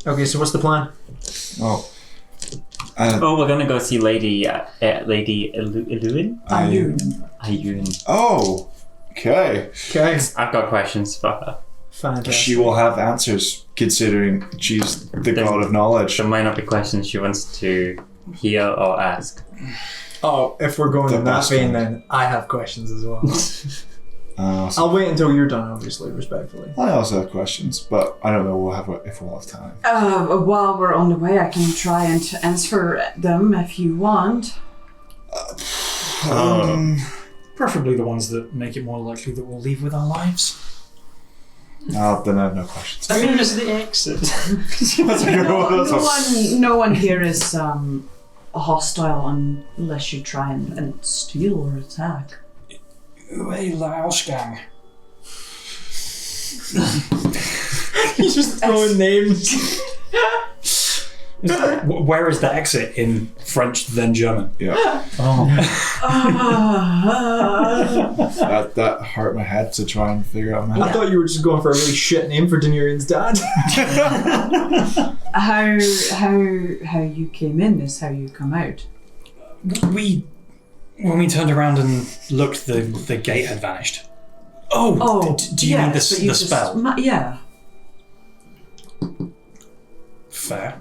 Okay, so what's the plan? Oh. We're gonna go see Lady Ioun. Ioun. Oh. Okay. Okay. I've got questions for her. Fantastic. She will have answers, considering she's the god of knowledge. There might not be questions she wants to hear or ask. Oh, if we're going The in that best vein, one. then I have questions as well. So I'll wait until you're done, obviously, respectfully. I also have questions, but I don't know if we'll have time. While we're on the way, I can try and answer them if you want. Preferably the ones that make it more likely that we'll leave with our lives. Then I have no questions. I mean, it's the exit. No one here is hostile unless you try and steal or attack. Hey, Laos gang. He's just throwing names. Where is the exit in French then German? Yeah. Oh. That hurt my head to try and figure out. I thought you were just going for a really shit name for Doniirion's dad. How you came in is how you come out. When we turned around and looked, the gate had vanished. Oh, do you mean the spell? Yeah. Fair.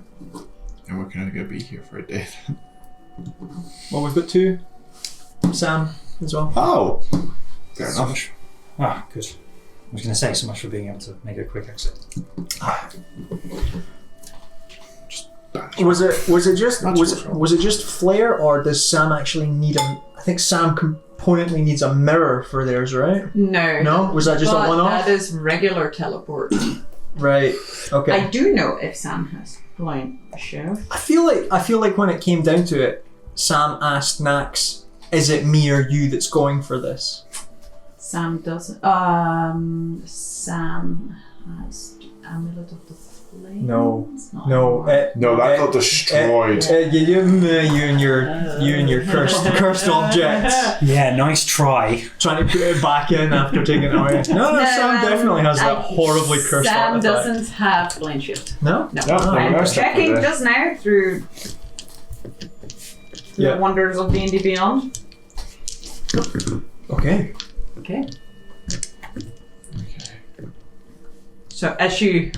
And we're going to be here for a day then. Well, we've got two. Sam as well. Oh! Fair enough. Ah, good. I was going to say, so much for being able to make a quick exit. Was it just Flair, or does Sam actually need a? I think Sam componently needs a mirror for theirs, right? No. No, was that just a one-off? That is regular teleport. Right. Okay. I do know if Sam has blind shift. I feel like when it came down to it, Sam asked Nax, "Is it me or you that's going for this?" Sam doesn't. Sam has Amulet of the Flame. No. No, that got destroyed. You and your cursed objects. Yeah, nice try. Trying to put it back in after taking it away. No, Sam definitely has that horribly cursed Sam artifact. doesn't have blind shift. No? No. No, I'm that's checking not just now through Yeah. the wonders of D&D Beyond. Okay. Okay. So as you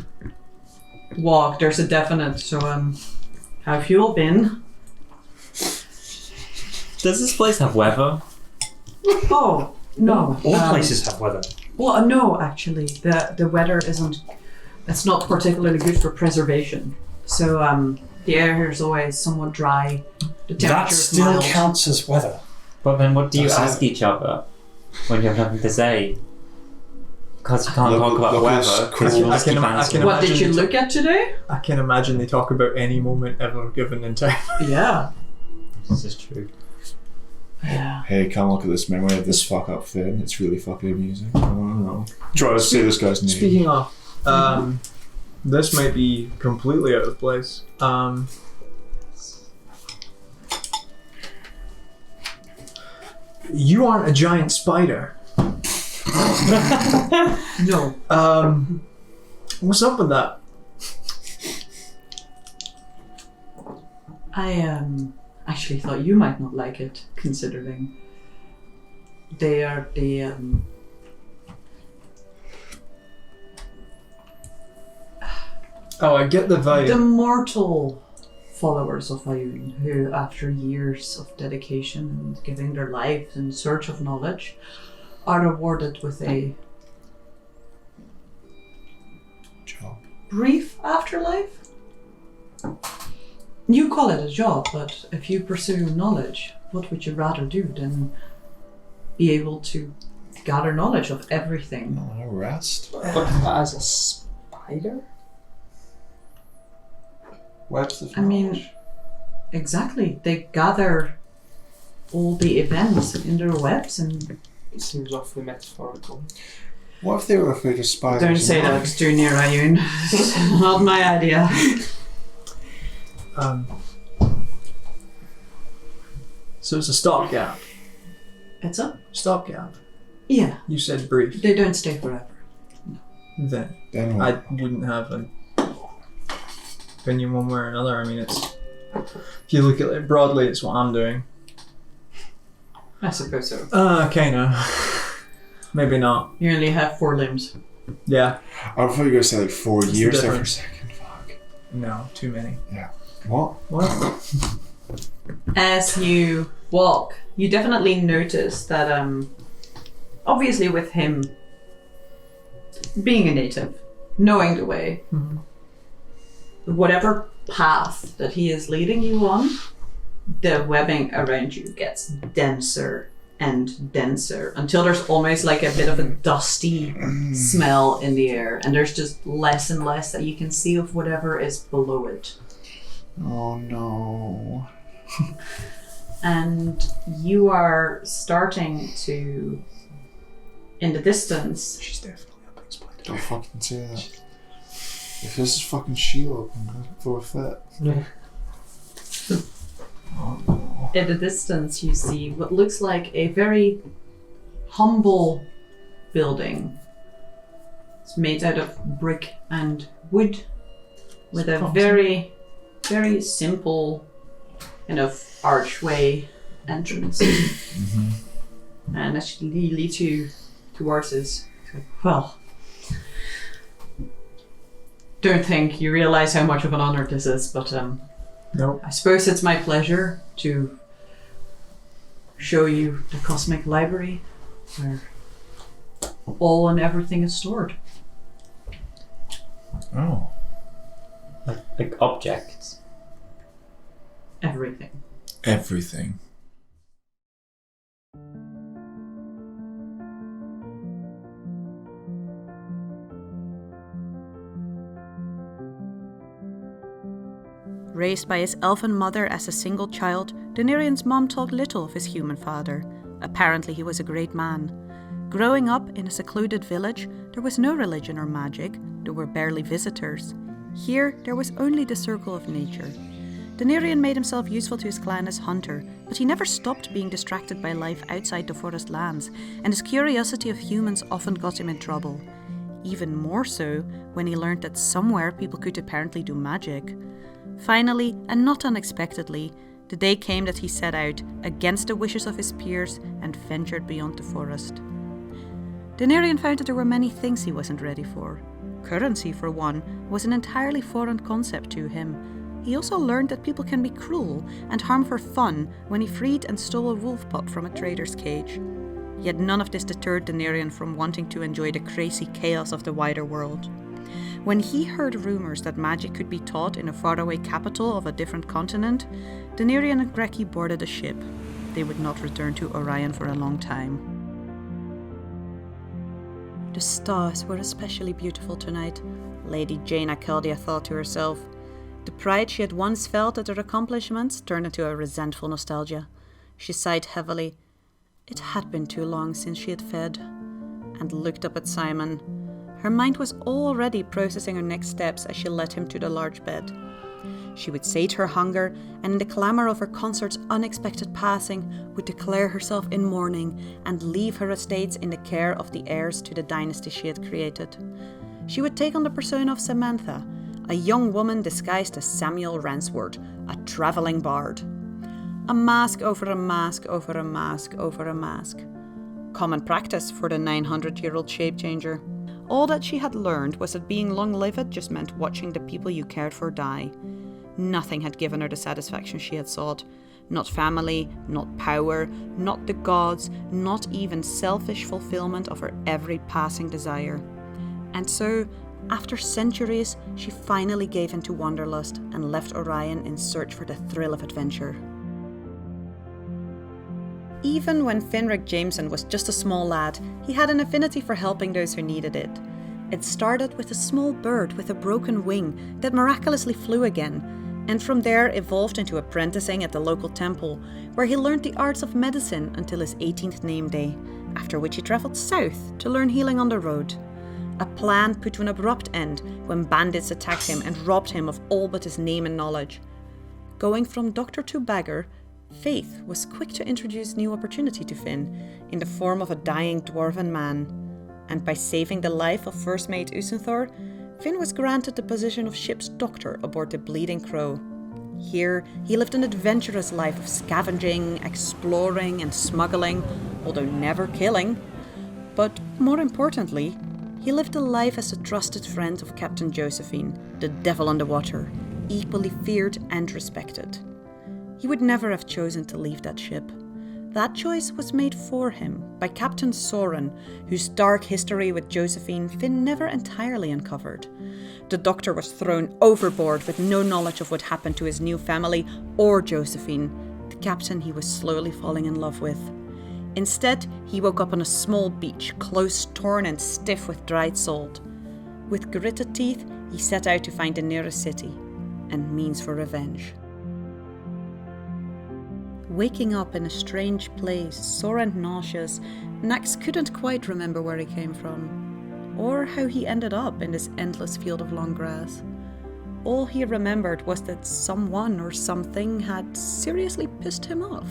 walk, there's a definite. So how have you all been? Does this place have weather? Oh no. All places have weather. Well, no, actually, the weather isn't. It's not particularly good for preservation. So the air here is always somewhat dry. The temperature That is still mild. counts as weather. But then what do you That's ask each other when you have nothing to say? Because you can't talk about weather. Because you just keep answering. What did you look at today? I can imagine they talk about any moment ever given in time. Yeah. This is true. Yeah. Hey, come look at this memory of this fuck up thing. It's really fucking amusing. I don't know. Try to say this guy's name. Speaking of, this might be completely out of place. You aren't a giant spider. No. What's up with that? I actually thought you might not like it, considering they are the Oh, I get the vibe. the mortal followers of Ioun, who, after years of dedication and giving their lives in search of knowledge, are rewarded with a Job. brief afterlife. You call it a job, but if you pursue knowledge, what would you rather do than be able to gather knowledge of everything? No, rest. But as a spider? Webs of I mean, knowledge. exactly. They gather all the events in their webs and... It seems awfully metaphorical. What if they were afraid of spiders? Don't say that, it's too near Ioun. It's not my idea. So it's a stopgap. It's a... Stopgap. Yeah, You said brief. they don't stay forever. Then Then I what? wouldn't have an opinion one way or another. I mean, it's if you look at it broadly, it's what I'm doing. I suppose so. Kinda. Maybe not. You only have 4 limbs. Yeah. I thought you were going to say like 4 What's the years there for a difference? second. Fuck. No, too many. What? What? As you walk, you definitely notice that, obviously with him being a native, knowing the way, Mhm. whatever path that he is leading you on, the webbing around you gets denser and denser until there's almost like a bit of a dusty smell in the air, and there's just less and less that you can see of whatever is below it. Oh no. And you are starting to, in the distance, She's definitely a big spider. Don't fucking say that. If this is fucking Sheila, I'm gonna throw a fit. Yeah. Oh no. in the distance you see what looks like a very humble building. It's made out of brick and wood with a very, very simple kind of archway entrance. And as she leads you towards this, it's like, well, don't think you realize how much of an honor this is, but Nope. I suppose it's my pleasure to show you the Cosmic Library, where all and everything is stored. Oh. Like objects. Everything. Everything. Raised by his elfin mother as a single child, Doniirion's mom talked little of his human father. Apparently he was a great man. Growing up in a secluded village, there was no religion or magic, there were barely visitors. Here, there was only the circle of nature. Doniirion made himself useful to his clan as hunter, but he never stopped being distracted by life outside the forest lands, and his curiosity of humans often got him in trouble. Even more so when he learned that somewhere people could apparently do magic. Finally, and not unexpectedly, the day came that he set out, against the wishes of his peers, and ventured beyond the forest. Doniirion found that there were many things he wasn't ready for. Currency, for one, was an entirely foreign concept to him. He also learned that people can be cruel and harm for fun when he freed and stole a wolf pup from a trader's cage. Yet none of this deterred Doniirion from wanting to enjoy the crazy chaos of the wider world. When he heard rumours that magic could be taught in a faraway capital of a different continent, Doniirion and Grecki boarded a ship. They would not return to Orion for a long time. The stars were especially beautiful tonight, Lady Jaina Keldia thought to herself. The pride she had once felt at her accomplishments turned into a resentful nostalgia. She sighed heavily. It had been too long since she had fed, and looked up at Simon. Her mind was already processing her next steps as she led him to the large bed. She would sate her hunger, and in the clamour of her consort's unexpected passing, would declare herself in mourning and leave her estates in the care of the heirs to the dynasty she had created. She would take on the persona of Samantha, a young woman disguised as Samuel Ransford, a travelling bard. A mask over a mask over a mask over a mask. Common practice for the 900-year-old shape-changer. All that she had learned was that being long-lived just meant watching the people you cared for die. Nothing had given her the satisfaction she had sought. Not family, not power, not the gods, not even selfish fulfillment of her every passing desire. And so, After centuries, she finally gave in to wanderlust and left Orion in search for the thrill of adventure. Even when Finric Jameson was just a small lad, he had an affinity for helping those who needed it. It started with a small bird with a broken wing that miraculously flew again, and from there evolved into apprenticing at the local temple, where he learned the arts of medicine until his 18th name day, after which he travelled south to learn healing on the road. A plan put to an abrupt end when bandits attacked him and robbed him of all but his name and knowledge. Going from doctor to beggar, Faith was quick to introduce new opportunity to Finn, in the form of a dying dwarven man. And by saving the life of First Mate Usenthor, Finn was granted the position of ship's doctor aboard the Bleeding Crow. Here, he lived an adventurous life of scavenging, exploring, and smuggling, although never killing. But more importantly, he lived a life as a trusted friend of Captain Josephine, the devil on the water, equally feared and respected. He would never have chosen to leave that ship. That choice was made for him by Captain Soren, whose dark history with Josephine Finn never entirely uncovered. The doctor was thrown overboard with no knowledge of what happened to his new family or Josephine, the captain he was slowly falling in love with. Instead, he woke up on a small beach, clothes torn and stiff with dried salt. With gritted teeth, he set out to find the nearest city and means for revenge. Waking up in a strange place, sore and nauseous, Nax couldn't quite remember where he came from, or how he ended up in this endless field of long grass. All he remembered was that someone or something had seriously pissed him off.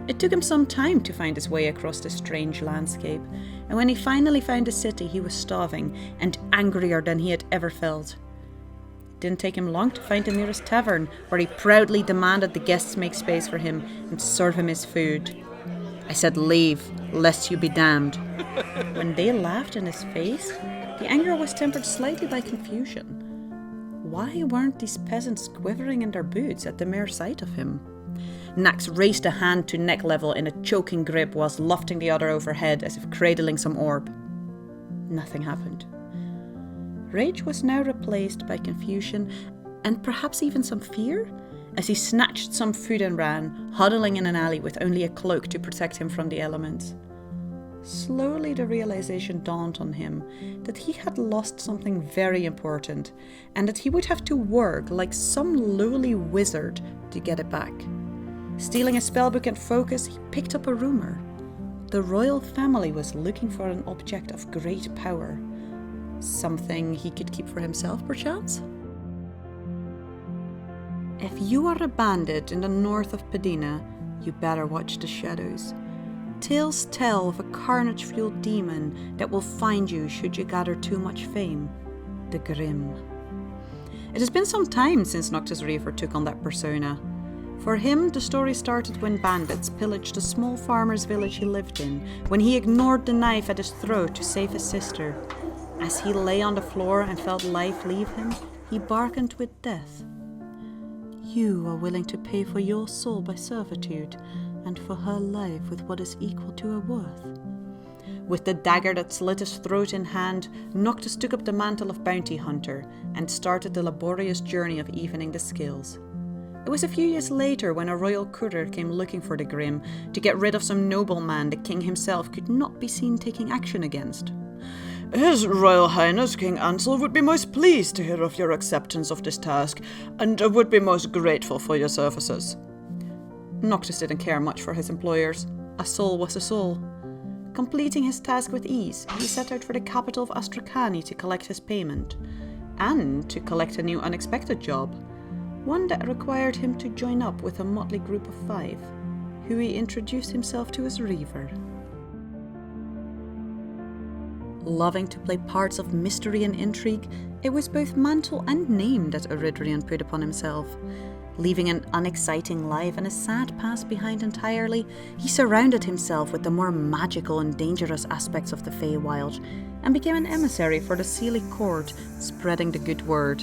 It took him some time to find his way across this strange landscape, and when he finally found the city, he was starving and angrier than he had ever felt. It didn't take him long to find the nearest tavern, where he proudly demanded the guests make space for him and serve him his food. "I said leave, lest you be damned." When they laughed in his face, the anger was tempered slightly by confusion. Why weren't these peasants quivering in their boots at the mere sight of him? Nax raised a hand to neck level in a choking grip whilst lofting the other overhead as if cradling some orb. Nothing happened. Rage was now replaced by confusion and perhaps even some fear, as he snatched some food and ran, huddling in an alley with only a cloak to protect him from the elements. Slowly the realization dawned on him that he had lost something very important, and that he would have to work like some lowly wizard to get it back. Stealing a spellbook and focus, he picked up a rumor. The royal family was looking for an object of great power. Something he could keep for himself, perchance? If you are a bandit in the north of Padina, you better watch the shadows. Tales tell of a carnage-fueled demon that will find you should you gather too much fame. The Grim. It has been some time since Noctis Reaver took on that persona. For him, the story started when bandits pillaged a small farmer's village he lived in, when he ignored the knife at his throat to save his sister. As he lay on the floor and felt life leave him, he bargained with death. You are willing to pay for your soul by servitude, and for her life with what is equal to her worth. With the dagger that slit his throat in hand, Noctis took up the mantle of bounty hunter and started the laborious journey of evening the scales. It was a few years later when a royal courier came looking for the Grim to get rid of some nobleman the king himself could not be seen taking action against. His Royal Highness King Ansel would be most pleased to hear of your acceptance of this task, and would be most grateful for your services. Noctis didn't care much for his employers. A soul was a soul. Completing his task with ease, he set out for the capital of Astrakani to collect his payment, and to collect a new unexpected job, one that required him to join up with a motley group of 5, who he introduced himself to as Reaver. Loving to play parts of mystery and intrigue, it was both mantle and name that Eridrian put upon himself. Leaving an unexciting life and a sad past behind entirely, he surrounded himself with the more magical and dangerous aspects of the Feywild, and became an emissary for the Seelie court, spreading the good word.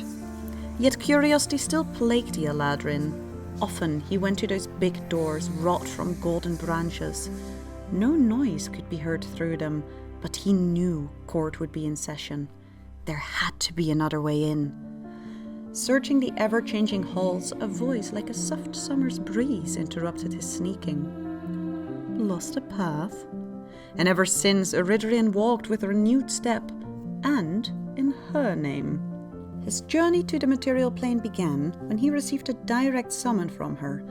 Yet curiosity still plagued the Eladrin. Often he went to those big doors wrought from golden branches. No noise could be heard through them, but he knew court would be in session. There had to be another way in. Searching the ever-changing halls, a voice like a soft summer's breeze interrupted his sneaking. Lost a path? And ever since, Eridrian walked with a renewed step, and in her name. His journey to the material plane began when he received a direct summon from her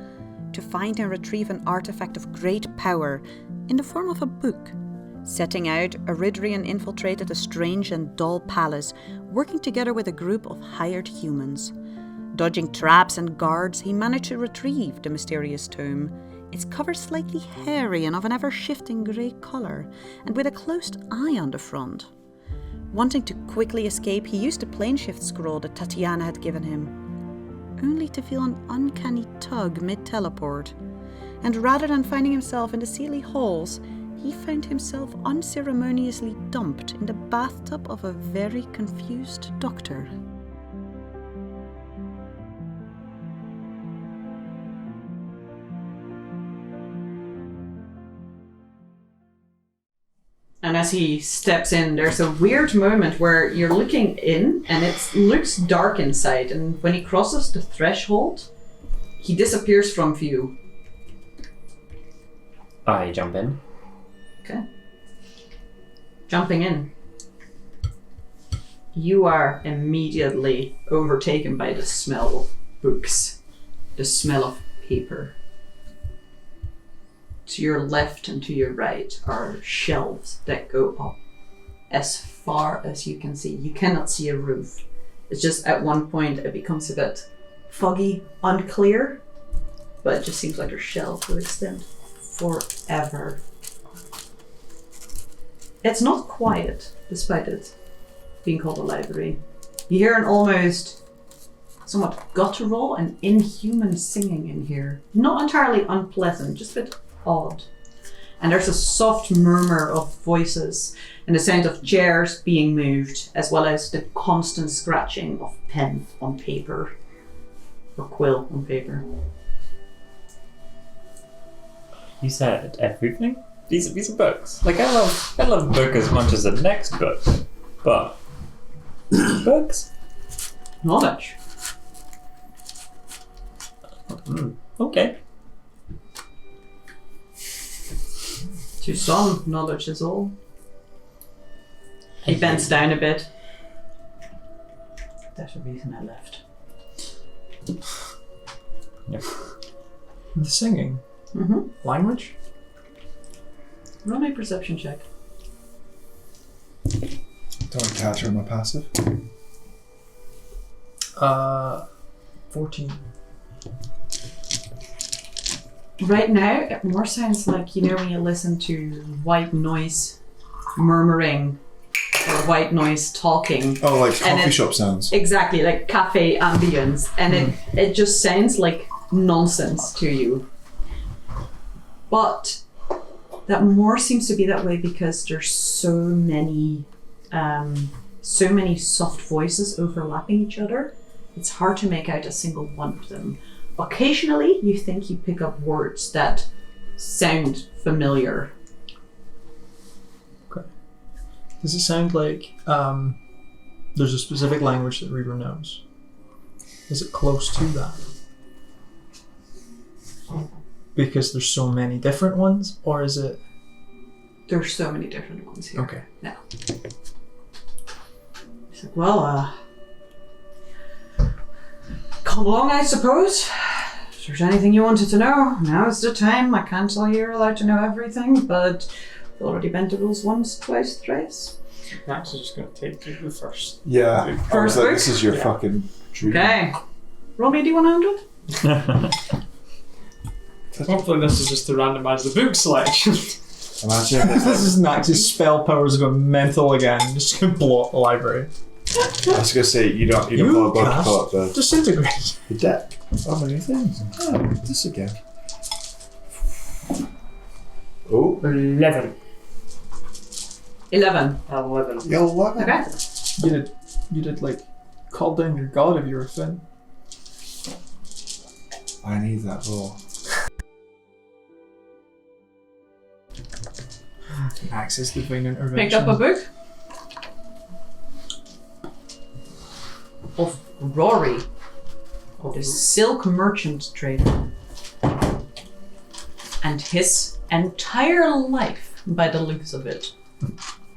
to find and retrieve an artifact of great power in the form of a book. Setting out, Eridrian infiltrated a strange and dull palace, working together with a group of hired humans. Dodging traps and guards, he managed to retrieve the mysterious tome, its cover slightly hairy and of an ever-shifting grey colour, and with a closed eye on the front. Wanting to quickly escape, he used the planeshift scroll that Tatiana had given him, only to feel an uncanny tug mid-teleport. And rather than finding himself in the Sealy halls, he found himself unceremoniously dumped in the bathtub of a very confused doctor. And as he steps in, there's a weird moment where you're looking in and it looks dark inside. And when he crosses the threshold, he disappears from view. I jump in. Okay. Jumping in. You are immediately overtaken by the smell of books, the smell of paper. To your left and to your right are shelves that go up as far as you can see. You cannot see a roof. It's just at one point it becomes a bit foggy, unclear, but it just seems like your shelves will extend forever. It's not quiet, despite it being called a library. You hear an almost somewhat guttural and inhuman singing in here. Not entirely unpleasant, just a bit odd. And there's a soft murmur of voices and the sound of chairs being moved, as well as the constant scratching of pen on paper, or quill on paper. You said everything? These are books. Like I love book as much as the next book. But books? Knowledge. Okay. To some, knowledge is all. He bends down a bit. That's the reason I left. Yep. The singing. Mm-hmm. Language? Roll me a perception check. Don't catch her on my passive. 14. Right now, it more sounds like, you know, when you listen to white noise murmuring or white noise talking. Oh, like And coffee it- shop sounds. Exactly, like cafe ambience. And it just sounds like nonsense to you. But that more seems to be that way because there's so many soft voices overlapping each other. It's hard to make out a single one of them. Occasionally, you think you pick up words that sound familiar. Okay. Does it sound like there's a specific language that Reaver knows? Is it close to that? Because there's so many different ones, or is it? There's so many different ones here. Okay. Now. He's like, well, come along, I suppose. If there's anything you wanted to know, now's the time. I can't tell you you're allowed to know everything, but I've already bent the rules once, twice, thrice. Max is just going to take you first. Yeah. I was First like, book? this is your Yeah. fucking dream. Okay. Roll me a D100. Hopefully this is just to randomise the book selection. Imagine if This is Max's spell powers going mental again. Just going to blow up the library. I was gonna say you don't pull up cast pull up the Disintegrate. deck. Oh, many things. Oh, this again. Oh, 11. 11. 11. you love it. Okay. You did like call down your god if you were Finn. I need that roll. Max's divine intervention. Pick up a book. of Rory, the silk merchant trader. And his entire life, by the looks of it,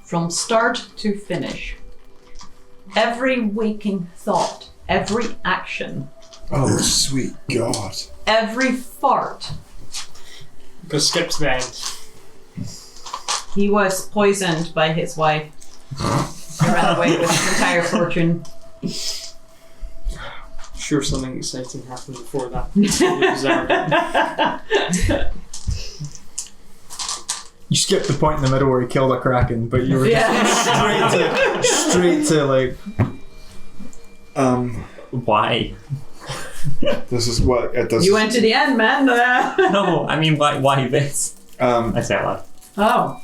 from start to finish, every waking thought, every action, Oh, sweet God. every fart, Go skip to the end. he was poisoned by his wife. He ran away with his entire fortune. Sure, something exciting happened before that. You deserved it. You skipped the point in the middle where he killed a kraken, but you were just straight to like. Why? This is what it does. You went to the end, man. No, I mean, why this? I say it loud. Oh.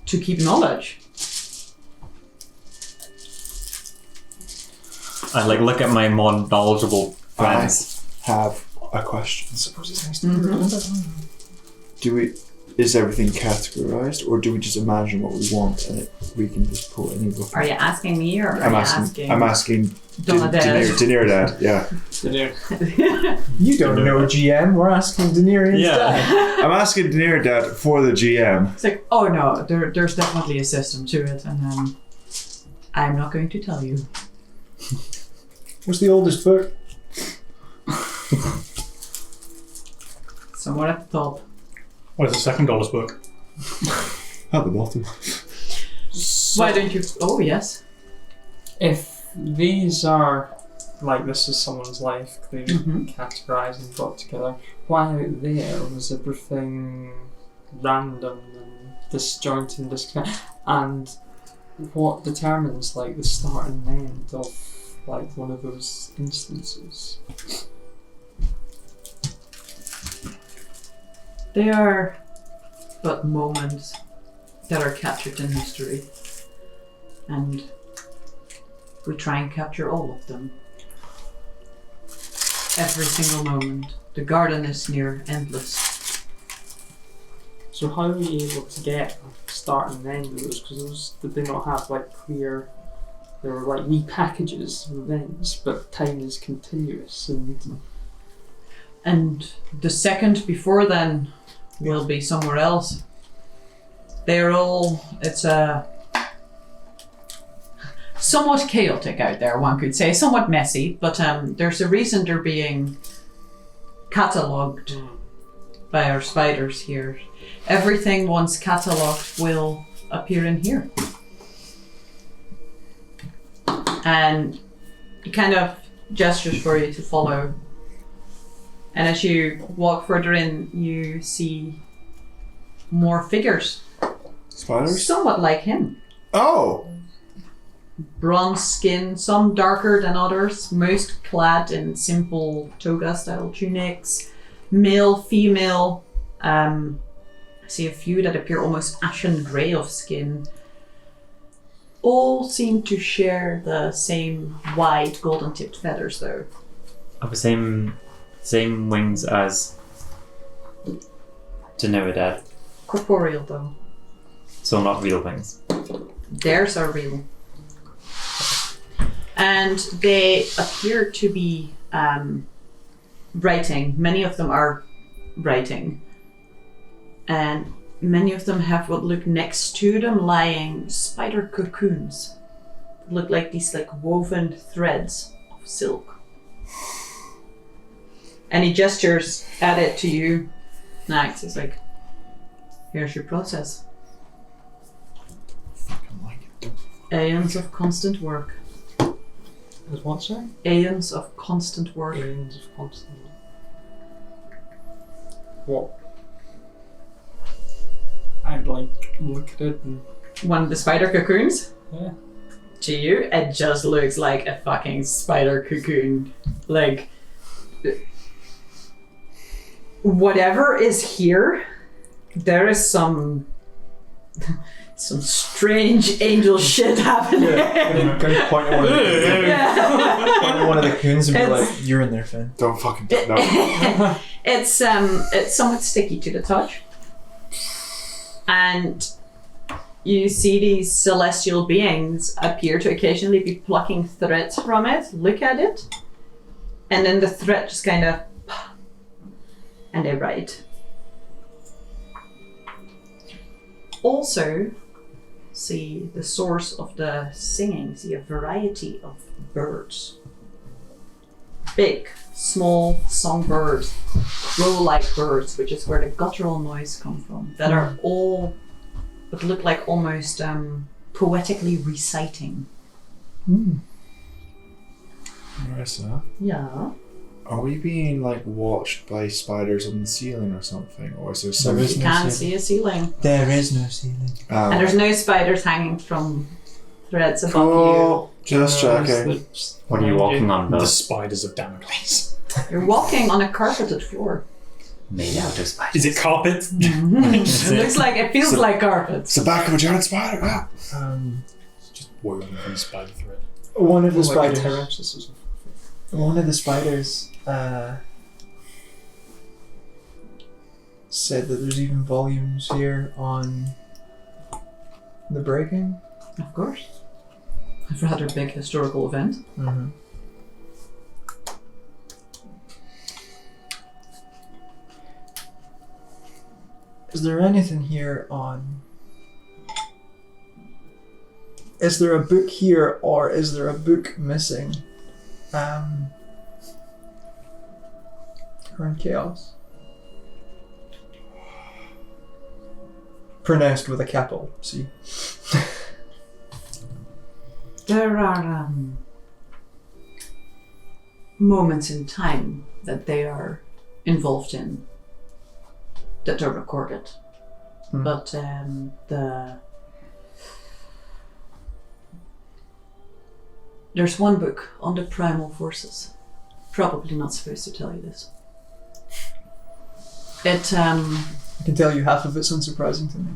To keep knowledge. I like look at my more knowledgeable friends. I have a question. Suppose it's nice to Mm-hmm. Do we? Is everything categorized, or do we just imagine what we want and we can just pull any book? Are you asking me or are I'm you asking. I'm asking. Doniirion? Doniirion, yeah. You don't know GM. We're asking Doniirion. Yeah. I'm asking Doniirion for the GM. It's like, oh no, there's definitely a system to it, and I'm not going to tell you. What's the oldest book? Somewhere at the top. What is the second oldest book? At the bottom. Why don't you? Oh yes. If these are like this is someone's life clearly Mhm. categorized and brought together, why out there was everything random and disjointed and disconnected? And what determines like the start and end of like one of those instances? They are but moments that are captured in history, and we try and capture all of them. Every single moment. The garden is near endless. So how are we able to get a start and end of those? Because those did they not have like clear? There were like wee packages of events, but time is continuous And the second before then will be somewhere else. They're all, it's somewhat chaotic out there, one could say, somewhat messy, but there's a reason they're being catalogued by our spiders here. Everything once catalogued will appear in here. And he kind of gestures for you to follow. And as you walk further in, you see more figures. Spiders? Somewhat like him. Oh! Bronze skin, some darker than others, most clad in simple toga-style tunics. Male, female. I see a few that appear almost ashen grey of skin. All seem to share the same wide golden-tipped feathers, though. Of the same wings as Doniirion, Corporeal, though. so not real wings. Theirs are real. And they appear to be writing. Many of them are writing. And many of them have what look next to them lying spider cocoons. Look like these like woven threads of silk. And he gestures at it to you. Next, he's like, here's your process. Aeons of constant work. As what, sorry? Aeons of constant work. Aeons of constant. What? I'd like look at it and One of the spider cocoons. yeah. To you, it just looks like a fucking spider cocoon. Like, whatever is here, there is some strange angel shit happening. Gonna point at one of the, Yeah. point at one of the coons and be It's- like, "You're in there, Finn." Don't fucking do that. It's somewhat sticky to the touch, and you see these celestial beings appear to occasionally be plucking threads from it, look at it, and then the thread just kind of, and they write. Also, see the source of the singing, see a variety of birds. Big, small songbirds, crow-like birds, which is where the guttural noise comes from, that are all would look like almost poetically reciting. Marissa, Yeah. are we being like watched by spiders on the ceiling or something, or is there There something? is You can't see a ceiling. There is no ceiling. And there's no spiders hanging from threads above Cool. Just checking. What are you walking on, The though? spiders of Damocles. you. You're walking on a carpeted floor. Made out of spiders. Is it carpet? It feels like carpet. It's the back of a giant spider. Ah. Just woven from spider thread. One of the Like a spiders. Tyrannosaurus. One of the spiders said that there's even volumes here on the breaking. Of course. A rather big historical event. Mm-hmm. Is there anything here on... Is there a book here, or is there a book missing? Around Chaos. Pronounced with a capital C. There are moments in time that they are involved in that are recorded. But there's one book on the primal forces. Probably not supposed to tell you this. It I can tell you half of it's unsurprising to me.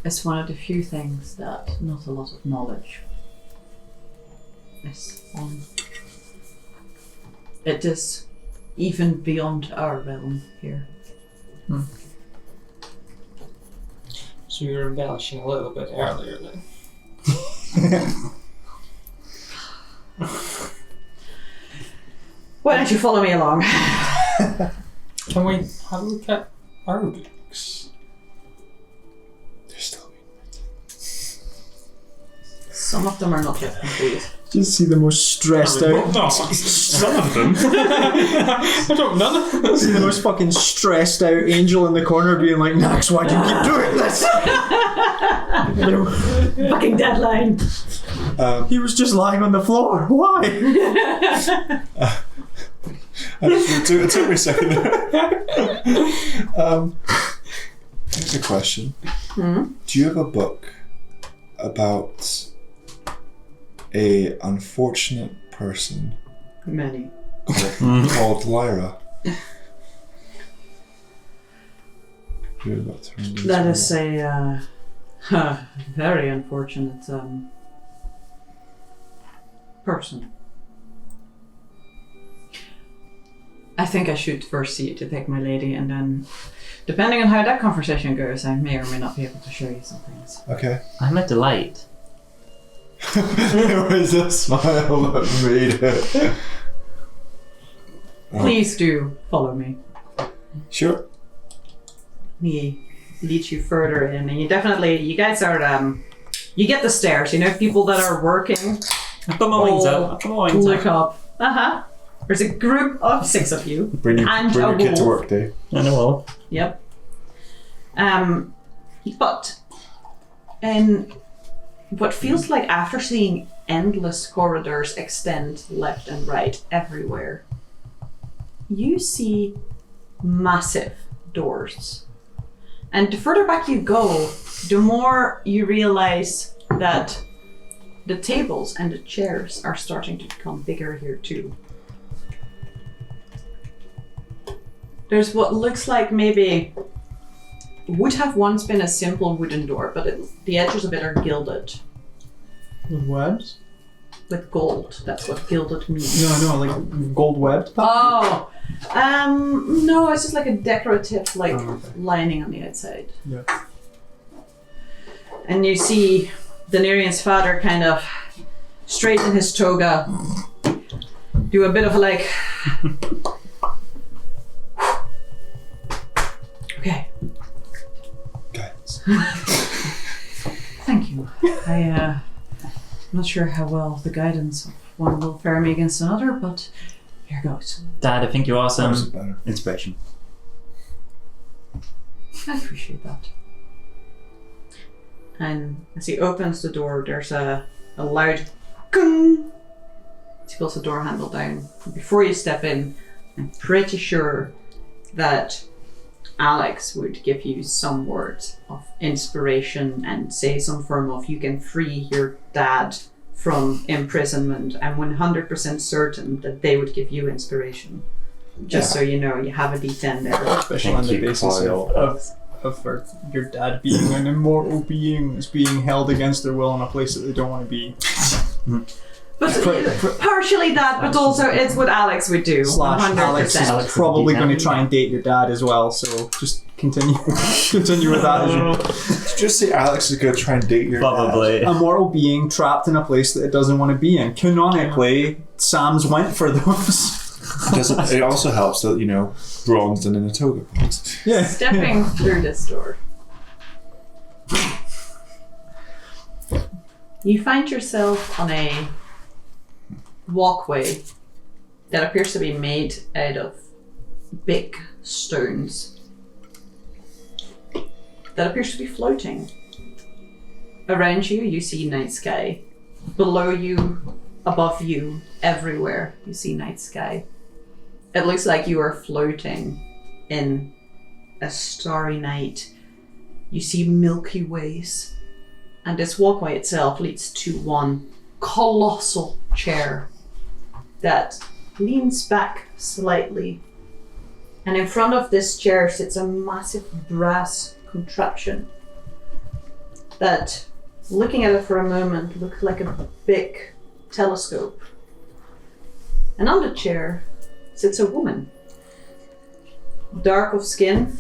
It's one of the few things that not a lot of knowledge is on. It is even beyond our realm here. So you're embellishing a little bit earlier then. Why don't you follow me along? Can we have a look at our books? They're still being written. Some of them are not yet complete. Just see the most stressed out. Some of them. I don't know. See the most fucking stressed out angel in the corner being like, Nax, why do you keep doing this? Fucking deadline. He was just lying on the floor. Why? It took me a second. Here's a question. Do you have a book about a unfortunate person Many. called Lyra? You're about to read this That one. is a very unfortunate person. I think I should first see you to take my lady, and then, depending on how that conversation goes, I may or may not be able to show you some things. Okay. I'm a delight. There was a smile that made it. Please do follow me. Sure. He leads you further in, and you guys are, you get the stairs, people that are working. I've got my wings out. I've got my wings Look out. up. There's a group of 6 of you. Bring your And a kid to wolf. work day. I know. Yep. But in what feels like, after seeing endless corridors extend left and right everywhere, you see massive doors. And the further back you go, the more you realize that the tables and the chairs are starting to become bigger here too. There's what looks like maybe would have once been a simple wooden door, but the edges of it are gilded With webs? with gold. That's what gilded means. No, like gold webbed. Oh, No, it's just like a decorative, like Oh, okay. lining on the outside. Yeah. And you see Doniirion's father kind of straighten his toga, do a bit of a like. Okay. Guidance. Thank you. I'm not sure how well the guidance of one will fare me against another, but here goes. Dad, I think you are Sounds some better. inspiration. I appreciate that. And as he opens the door, there's a loud gung. He pulls the door handle down. Before you step in, I'm pretty sure that Alex would give you some words of inspiration and say some form of you can free your dad from imprisonment. I'm 100% certain that they would give you inspiration. Just so you know, you have a D10 there. Especially on the Thank you, basis Kyle. of your dad being an immortal being that's being held against their will in a place that they don't want to be. But partially that, but also it's what Alex would do. Slash 100%. Alex is Alex probably would be going to down. try and date your dad as well, so just continue with that as you Did you just say Alex is going to try and date your Probably. a mortal being trapped in a place that it doesn't want to be in. Canonically, Sam's went for those. It also helps that, bronzed and in a toga. Yeah. Stepping through this door, you find yourself on a walkway that appears to be made out of big stones that appears to be floating. Around you, you see night sky. Below you, above you, everywhere, you see night sky. It looks like you are floating in a starry night. You see Milky Ways. And this walkway itself leads to one colossal chair that leans back slightly. And in front of this chair sits a massive brass contraption that, looking at it for a moment, looked like a big telescope. And on the chair sits a woman, dark of skin,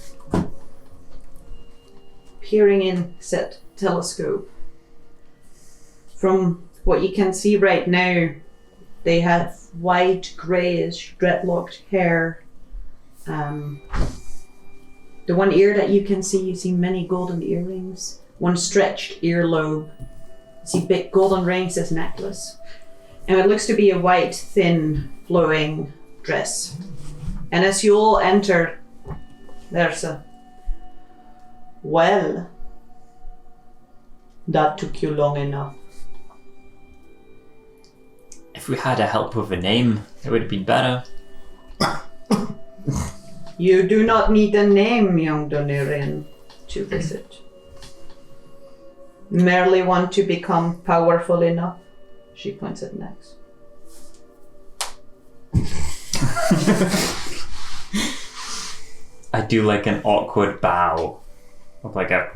peering in said telescope. From what you can see right now, they have white, greyish, dreadlocked hair. The one ear that you can see, you see many golden earrings, one stretched earlobe. You see big golden rings as necklace. And it looks to be a white, thin, flowing dress. And as you all enter, there's a, well, that took you long enough. If we had a help with a name, it would have been better. You do not need a name, young Doniirion, to visit. Merely want to become powerful enough. She points at Nex. I do like an awkward bow of like a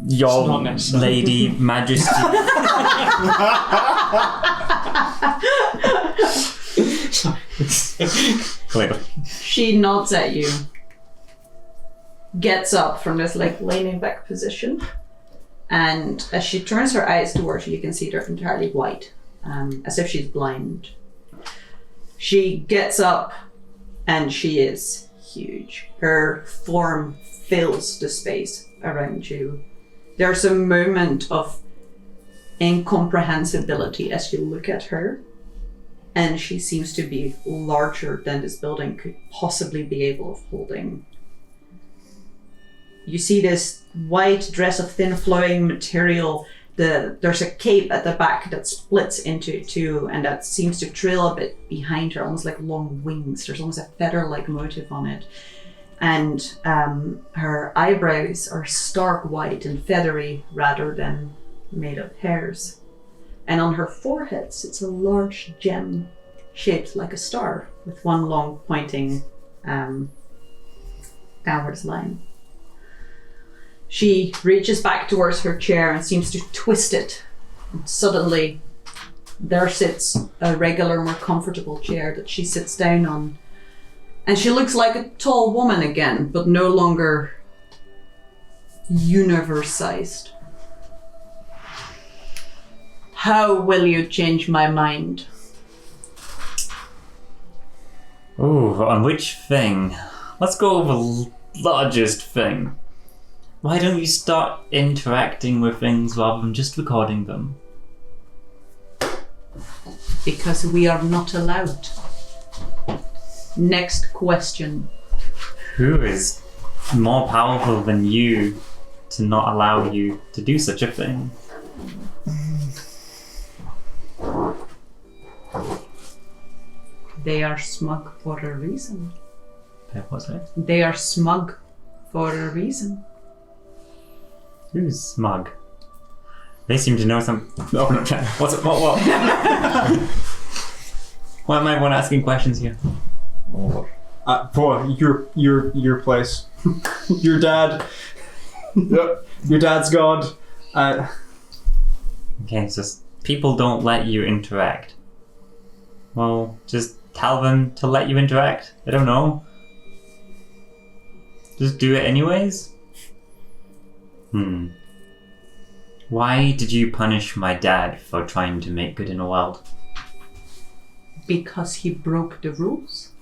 It's your not necessary. lady majesty. Clearly. She nods at you, gets up from this like leaning back position, and as she turns her eyes towards you, you can see they're entirely white, as if she's blind. She gets up and she is huge. Her form fills the space around you. There's a moment of incomprehensibility as you look at her, and she seems to be larger than this building could possibly be able of holding. You see this white dress of thin flowing material. There's a cape at the back that splits into two, and that seems to trail a bit behind her, almost like long wings. There's almost a feather-like motif on it. And her eyebrows are stark white and feathery rather than made of hairs. And on her forehead sits a large gem shaped like a star with one long pointing downwards line. She reaches back towards her chair and seems to twist it. And suddenly, there sits a regular, more comfortable chair that she sits down on. And she looks like a tall woman again, but no longer universe-sized. How will you change my mind? Ooh, on which thing? Let's go over largest thing. Why don't you start interacting with things rather than just recording them? Because we are not allowed. Next question. Who is more powerful than you to not allow you to do such a thing? They are smug for a reason. What's that? They are smug for a reason. Who's smug? They seem to know some. Oh, no, what's it? What? Why am I one asking questions here? Boy, your place. Your dad. Yep. Your dad's God. Okay, so people don't let you interact. Well, just tell them to let you interact. I don't know. Just do it anyways? Why did you punish my dad for trying to make good in the world? Because he broke the rules.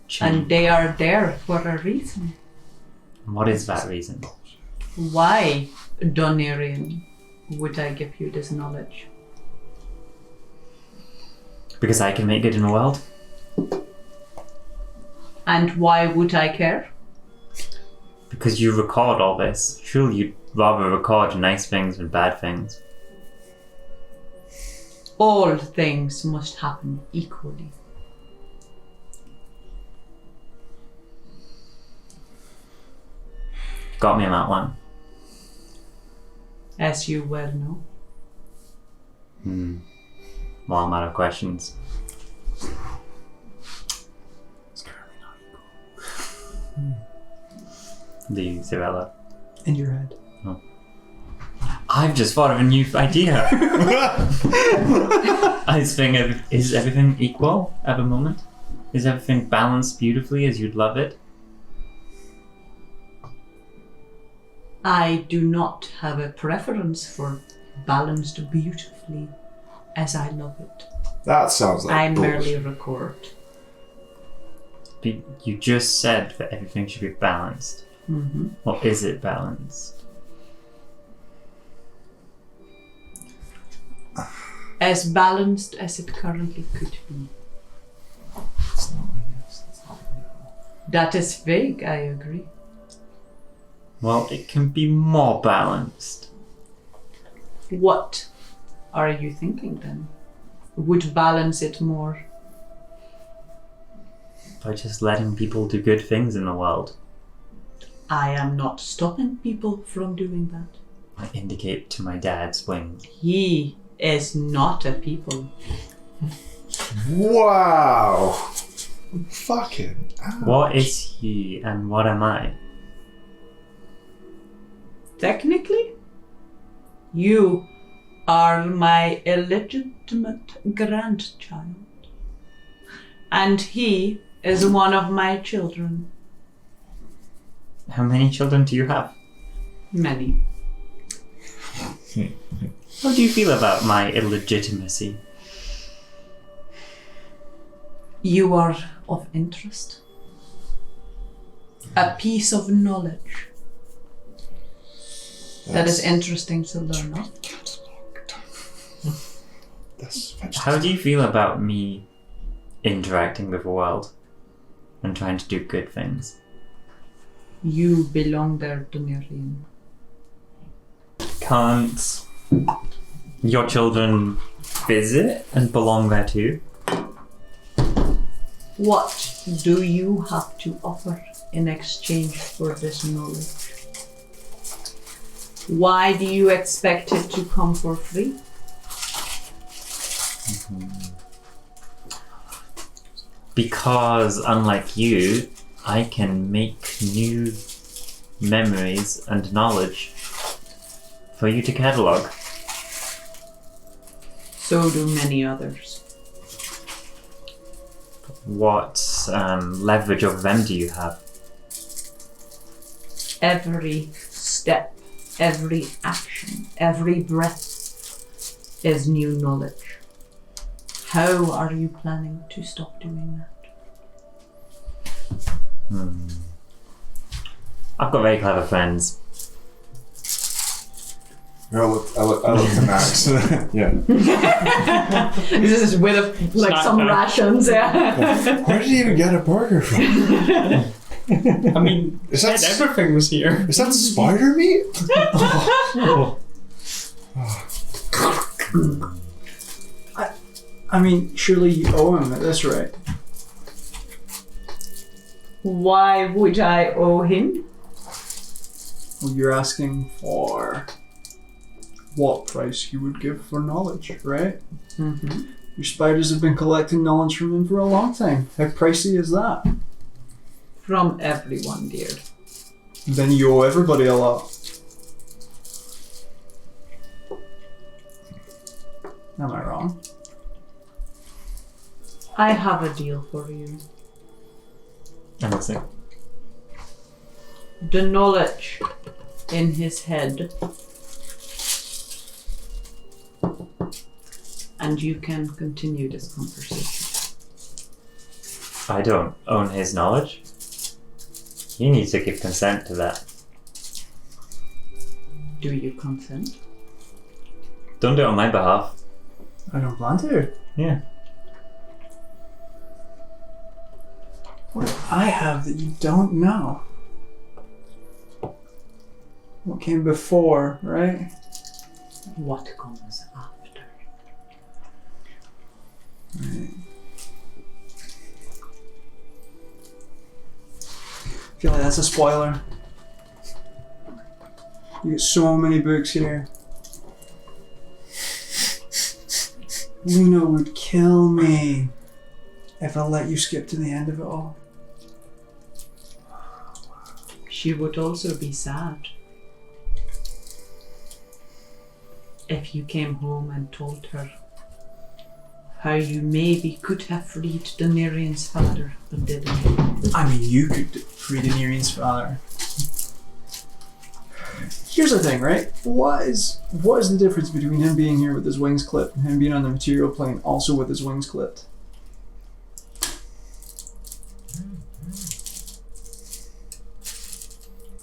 Cheat. And they are there for a reason. What is that reason? Why, Doniirion, would I give you this knowledge? Because I can make good in the world? And why would I care? Because you record all this. Surely you'd rather record nice things than bad things. All things must happen equally. Got me on that one. As you well know. Well, I'm out of questions. The Zirella. In your head. I've just thought of a new idea. I was thinking, is everything equal at the moment? Is everything balanced beautifully as you'd love it? I do not have a preference for balanced beautifully as I love it. That sounds like I bullshit. merely record. But you just said that everything should be balanced. Mm-hmm. Or is it balanced? As balanced as it currently could be. That's not a yes, that's not a no. That is vague, I agree. Well, it can be more balanced. What are you thinking then? Would balance it more? By just letting people do good things in the world. I am not stopping people from doing that. I indicate to my dad's wing. He is not a people. Wow! Fucking hell. What is he and what am I? Technically, you are my illegitimate grandchild. And he is one of my children. How many children do you have? Many. How do you feel about my illegitimacy? You are of interest. A piece of knowledge that is interesting to learn of. How do you feel about me interacting with the world and trying to do good things? You belong there, Doniirion. Can't your children visit and belong there too? What do you have to offer in exchange for this knowledge? Why do you expect it to come for free? Because, unlike you, I can make new memories and knowledge for you to catalogue. So do many others. What leverage over them do you have? Every step, every action, every breath is new knowledge. How are you planning to stop doing that? I've got very clever friends. I look to Max. Yeah. This is with like some rations, yeah. Where did you even get a burger from? I mean, Is that everything was here. Is that spider meat? I mean, surely you owe him at this rate. Why would I owe him? Well, you're asking for what price he would give for knowledge, right? Mm-hmm. Your spiders have been collecting knowledge from him for a long time. How pricey is that? From everyone, dear. Then you owe everybody a lot. Am I wrong? I have a deal for you. And what's it? The knowledge in his head. And you can continue this conversation. I don't own his knowledge. You need to give consent to that. Do you consent? Don't do it on my behalf. I don't plan to. Yeah. What do I have that you don't know? What came before, right? What comes after? Right. I feel like that's a spoiler. You get so many books here. Luna would kill me if I let you skip to the end of it all. She would also be sad if you came home and told her how you maybe could have freed Doniirion's father, but didn't. I mean, you could free Doniirion's father. Here's the thing, right? What is the difference between him being here with his wings clipped and him being on the material plane also with his wings clipped?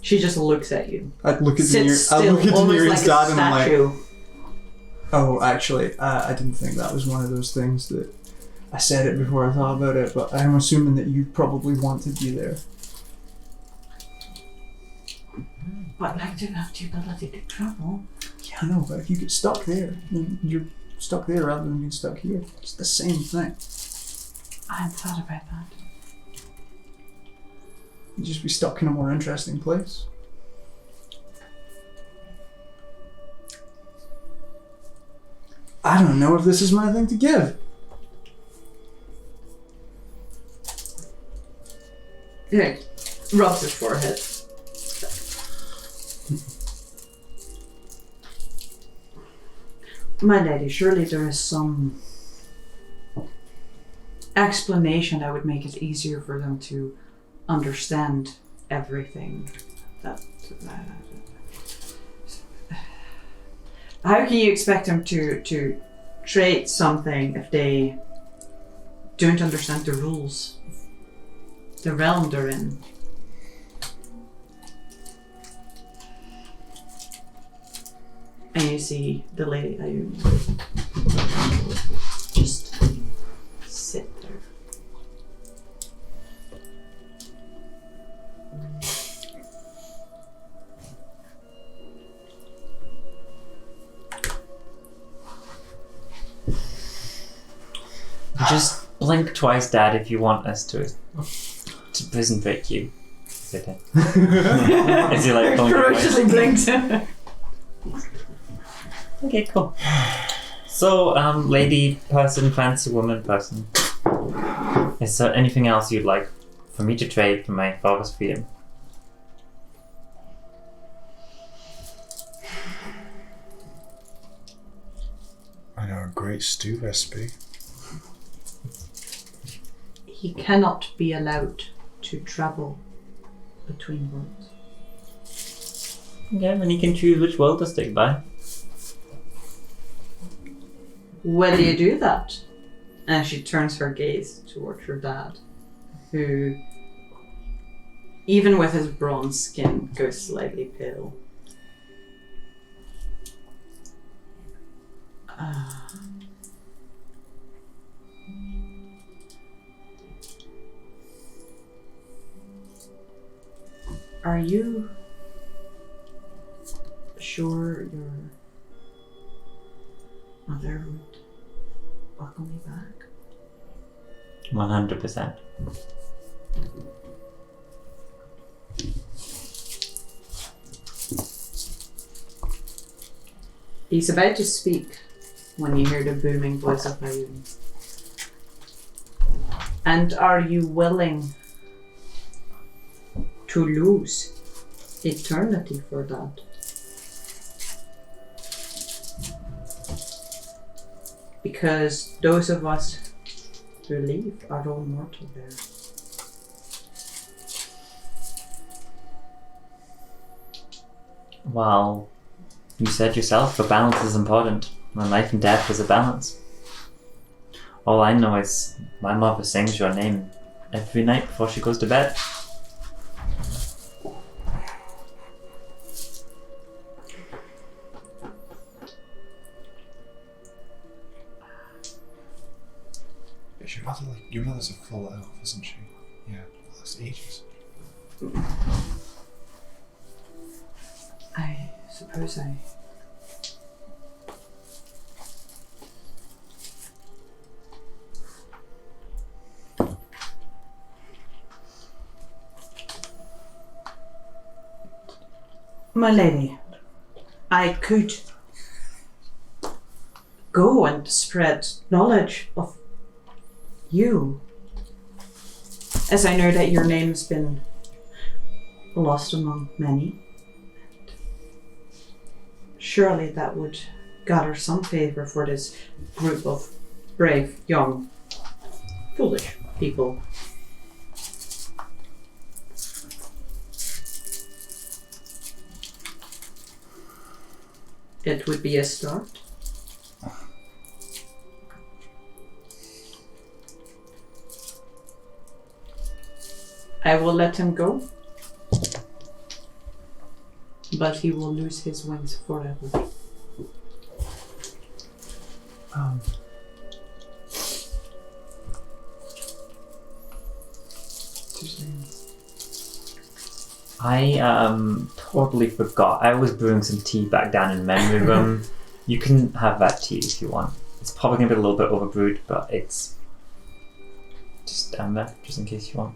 She just looks at you. I'd look at Sits still, almost Doniirion's like a dad and I'm like, statue. oh, actually, I didn't think that was one of those things that I said it before I thought about it, but I'm assuming that you probably want to be there. But like to have the ability to travel. Yeah, I know, but if you get stuck there, then you're stuck there rather than being stuck here. It's the same thing. I hadn't thought about that. You'd just be stuck in a more interesting place. I don't know if this is my thing to give. Yeah, rubs his forehead. My lady, surely there is some explanation that would make it easier for them to understand everything. How can you expect them to trade something if they don't understand the rules, the realm they're in? And you see the lady Ioun just sit there. Just blink twice, Dad, if you want us to prison break you. Is he like blinking twice? Ferociously blinks. Okay, cool. So, lady person, fancy woman person. Is there anything else you'd like for me to trade for my father's freedom? I know a great stew recipe. he cannot be allowed to travel between worlds. Yeah, then he can choose which world to stick by. Will you do that? And she turns her gaze towards her dad, who, even with his bronze skin, goes slightly pale. Are you sure your mother would welcome me back? 100%. He's about to speak when you hear the booming voice of Ioun. And are you willing to lose eternity for that? Because those of us who leave are all mortal there. Well, you said yourself, the balance is important. When life and death is a balance. All I know is my mother sings your name every night before she goes to bed. Is your mother's a full elf, isn't she? Yeah, well, that's ages. I suppose I... My lady, I could go and spread knowledge of you, as I know that your name's been lost among many. Surely that would gather some favor for this group of brave, young, foolish people. It would be a start. I will let him go, but he will lose his wings forever. I totally forgot. I was brewing some tea back down in memory room. You can have that tea if you want. It's probably gonna be a little bit overbrewed, but it's just down there, just in case you want.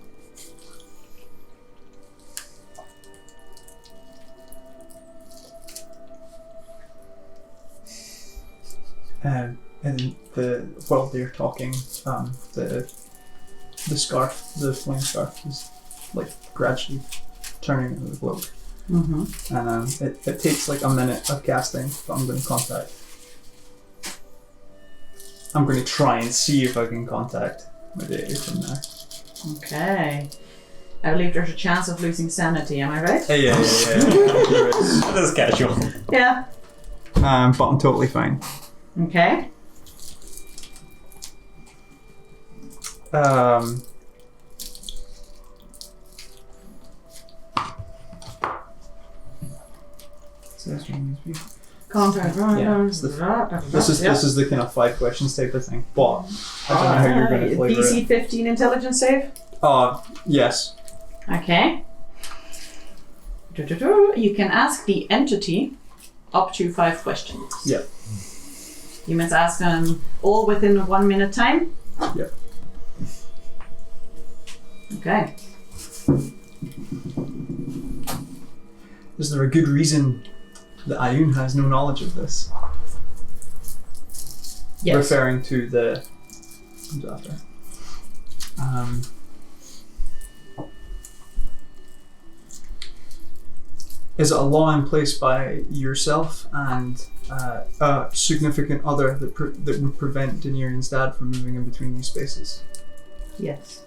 And while they're talking, the scarf, the flame scarf, is like gradually turning into the cloak. Mm-hmm. And it takes like a minute of casting, but I'm going to contact. I'm going to try and see if I can contact my deity from there. Okay. I believe there's a chance of losing sanity, am I right? Yeah. There is. That is casual. Yeah. But I'm totally fine. Okay. Contact. Yeah. This is the kind of 5 questions type of thing, but I don't know how you're going to flavor DC it. 15 intelligence save. Yes. Okay. You can ask the entity up to 5 questions. Yep. You must ask them all within 1 minute time? Yep. Okay. Is there a good reason that Ioun has no knowledge of this? Yes. Referring to the... comes after. Is it a law in place by yourself and a significant other that would prevent Doniirion's dad from moving in between these spaces? Yes.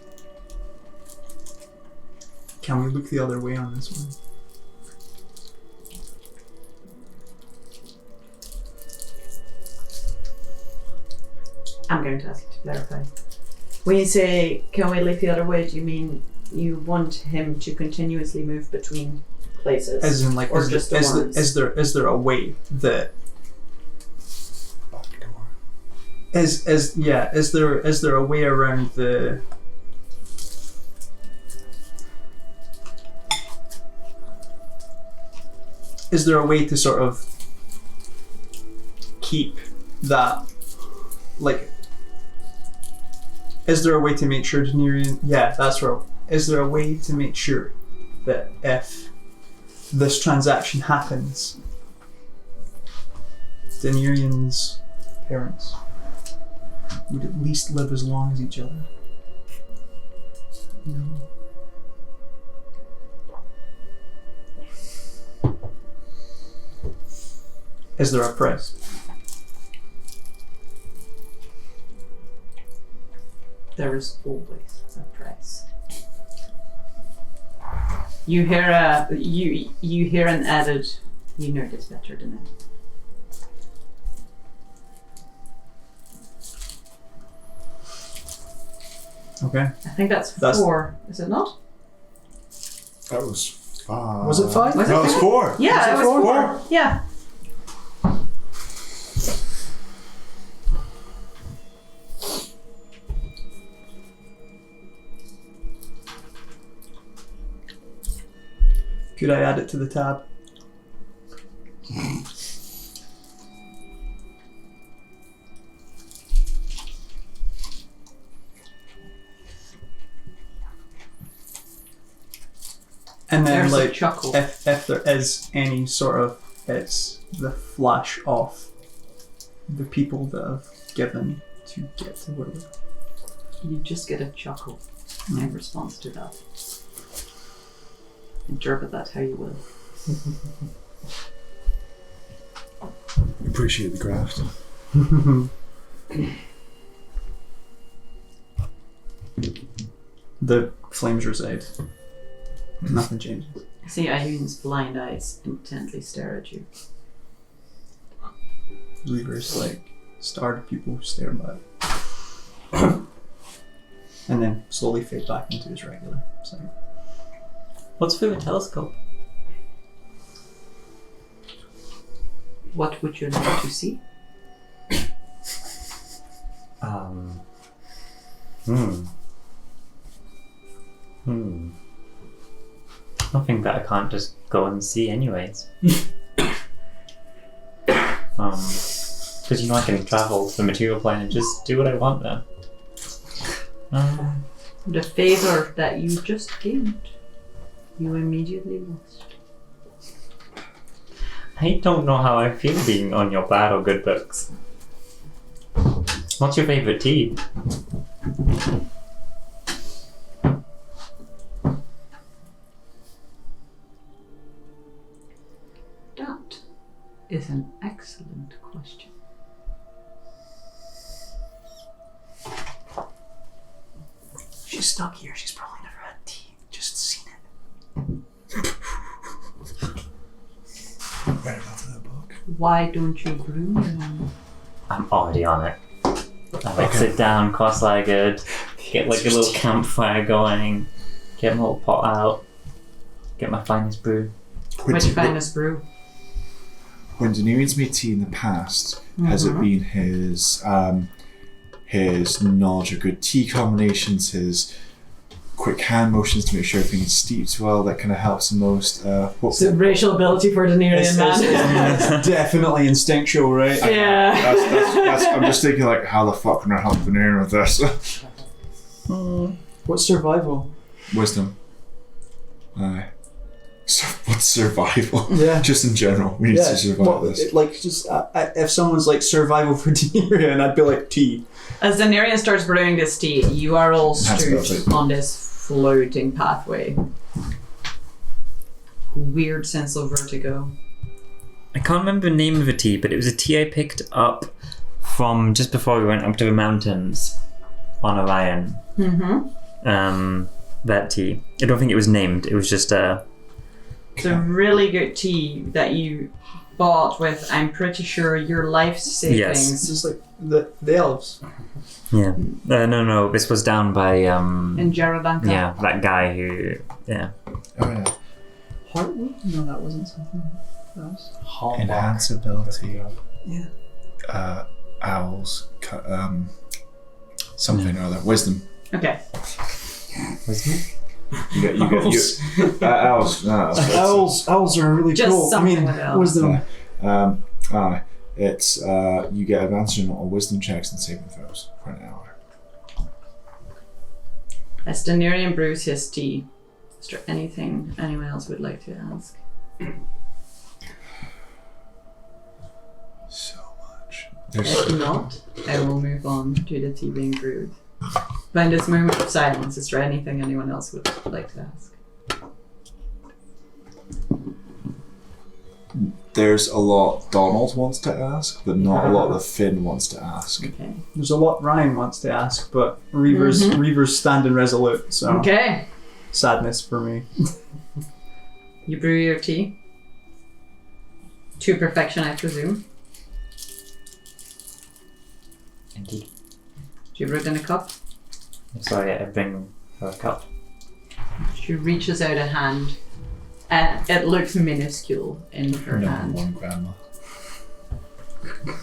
Can we look the other way on this one? I'm going to ask you to clarify. When you say, can we look the other way, do you mean you want him to continuously move between places? As in, like, or is, just there, the ones? is there a way that is there a way around the is there a way to sort of keep that, like, is there a way to make sure Doniirion, that's right, is there a way to make sure that if this transaction happens, Doniirion's parents would at least live as long as each other? No. Is there a price? There is always a price. You hear an added. You know this better than I. Okay. I think that's 4. Is it not? That was 5. Was it 5? Was No, it it was 5? 4. Yeah, it was 4. 4. Yeah. Could I add it to the tab? And then, There's a like, chuckle. if there is any sort of, it's the flash of the people that have given to get to where we're. You just get a chuckle in response to that. Interpret that how you will. Appreciate the graft. The flames reside. Nothing changes. See Ioun's blind eyes intently stare at you. Reavers, like, starred people stare back. And then slowly fade back into his regular sight. What's through a telescope? What would you like to see? Nothing that I can't just go and see anyways. Because I can travel to the material plane and just do what I want there. The favor that you just gained, you immediately lost. I don't know how I feel being on your bad or good books. What's your favourite tea? That is an excellent question. She's stuck here. She's probably never had tea. Just seen it. Right about that book. Why don't you brew your own? I'm already on it. I sit down cross-legged, get like a little campfire going, get my little pot out, get my finest brew. Which finest brew? When Doniirion's made tea in the past, has it been his knowledge of good tea combinations, his quick hand motions to make sure everything is steeped well, that kind of helps the most? It's a racial ability for Doniirion, man. It's definitely instinctual, right? Yeah. That's, I'm just thinking, like, how the fuck can I help Doniirion with this? What's survival? Wisdom. Aye. So, what's survival? Yeah. Just in general, we need to survive this. If someone's like survival for Doniirion, I'd be like tea. As Doniirion starts brewing this tea, you are all That's stood perfect. on this floating pathway. Weird sense of vertigo. I can't remember the name of the tea, but it was a tea I picked up from just before we went up to the mountains on Orion. Mm-hmm. that tea. I don't think it was named. It was just It's a really good tea that you bought with, I'm pretty sure, your life savings. Yes. This is like the elves. yeah. No. This was down by In Jaradanka. yeah, that guy who yeah. Oh yeah. Heartwood? No, that wasn't something else. Enhance ability. Yeah. Owls. Something or other. Wisdom. Okay. You get owls. No, Owls are really Just cool. something with owls. Wisdom. It's you get advantage on all wisdom checks and saving throws for an hour. As Doniirion brews his tea, is there anything anyone else would like to ask? So much. If not, I will move on to the tea being brewed. But in this moment of silence, is there anything anyone else would like to ask? There's a lot Donald wants to ask, but not a lot that Finn wants to ask. Okay. There's a lot Ryan wants to ask, but Reaver's standing resolute, so Okay. sadness for me. You brew your tea. To perfection, I presume. Indeed. Do you brew it in a cup? Sorry, I bring her a cup. She reaches out a hand, and it looks minuscule in her hand. One grandma.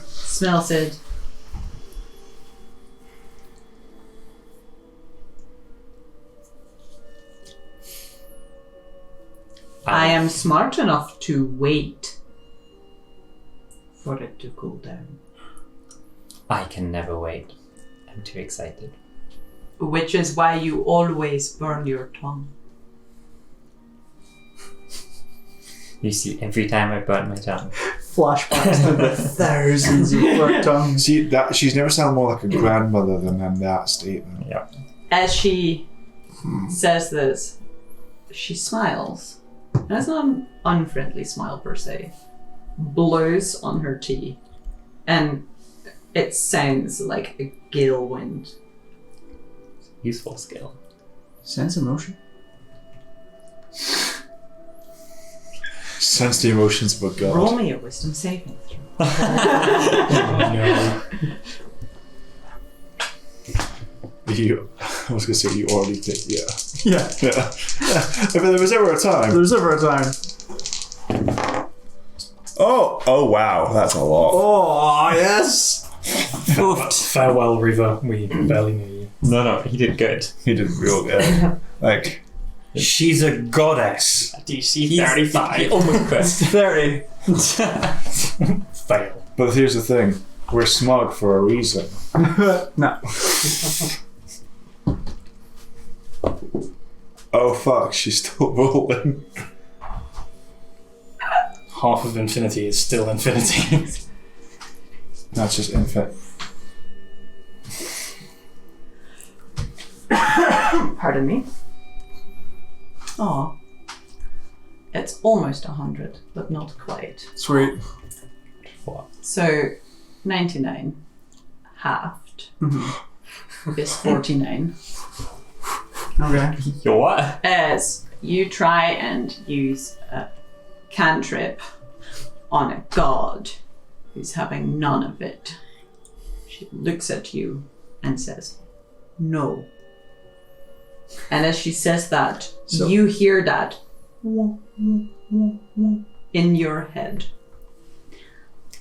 Smells it. I am smart enough to wait for it to cool down. I can never wait. I'm too excited. Which is why you always burn your tongue. You see, every time I burn my tongue. Flashbacks to the thousands of burnt tongues. See that she's never sounded more like a grandmother than in that statement. Yeah. As she says this, she smiles. And it's not an unfriendly smile per se. Blows on her tea. And it sounds like a gale wind. Useful skill. Sense emotion. Sense the emotions of a god. Roll me a wisdom saving throw. I was gonna say you already did, yeah. Yeah. If there was ever a time. There's ever a time. Oh wow, that's a lot. Oh, yes! Farewell, River. We barely knew you. No, he did good. He did real good. Like, She's a goddess. DC 35. He almost quit. 30. Fail. but here's the thing: we're smug for a reason. No. Oh fuck, she's still rolling. Half of infinity is still infinity. That's just infinite. Pardon me. Oh. It's almost 100, but not quite. Sweet. So, 99 halved is 49. Okay. Yo, what? As you try and use a cantrip on a god who's having none of it, she looks at you and says, "No." And as she says that, So- you hear that in your head.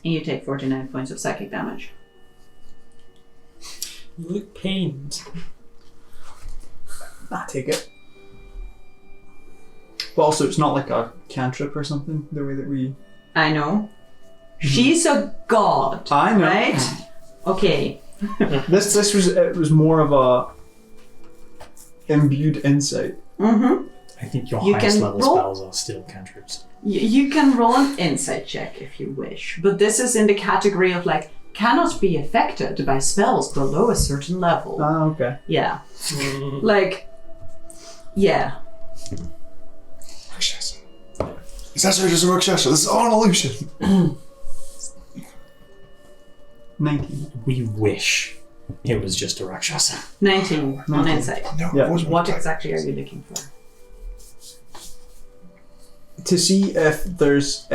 And you take 49 points of psychic damage. You look pained. I take it. But also, it's not like a cantrip or something, the way that we... I know. She's a god, I know. right? Okay. This was more of a imbued insight. Mm-hmm. I think your You highest can level roll- spells are still cantrips. You can roll an insight check if you wish, but this is in the category of like, cannot be affected by spells below a certain level. Ah, okay. Yeah. Like, yeah. Is that just a Rakshasa? This is all an illusion. 19. We wish It was just a Rakshasa. 19 on insight. No, Yeah. it wasn't What like- exactly are you looking for? To see if there's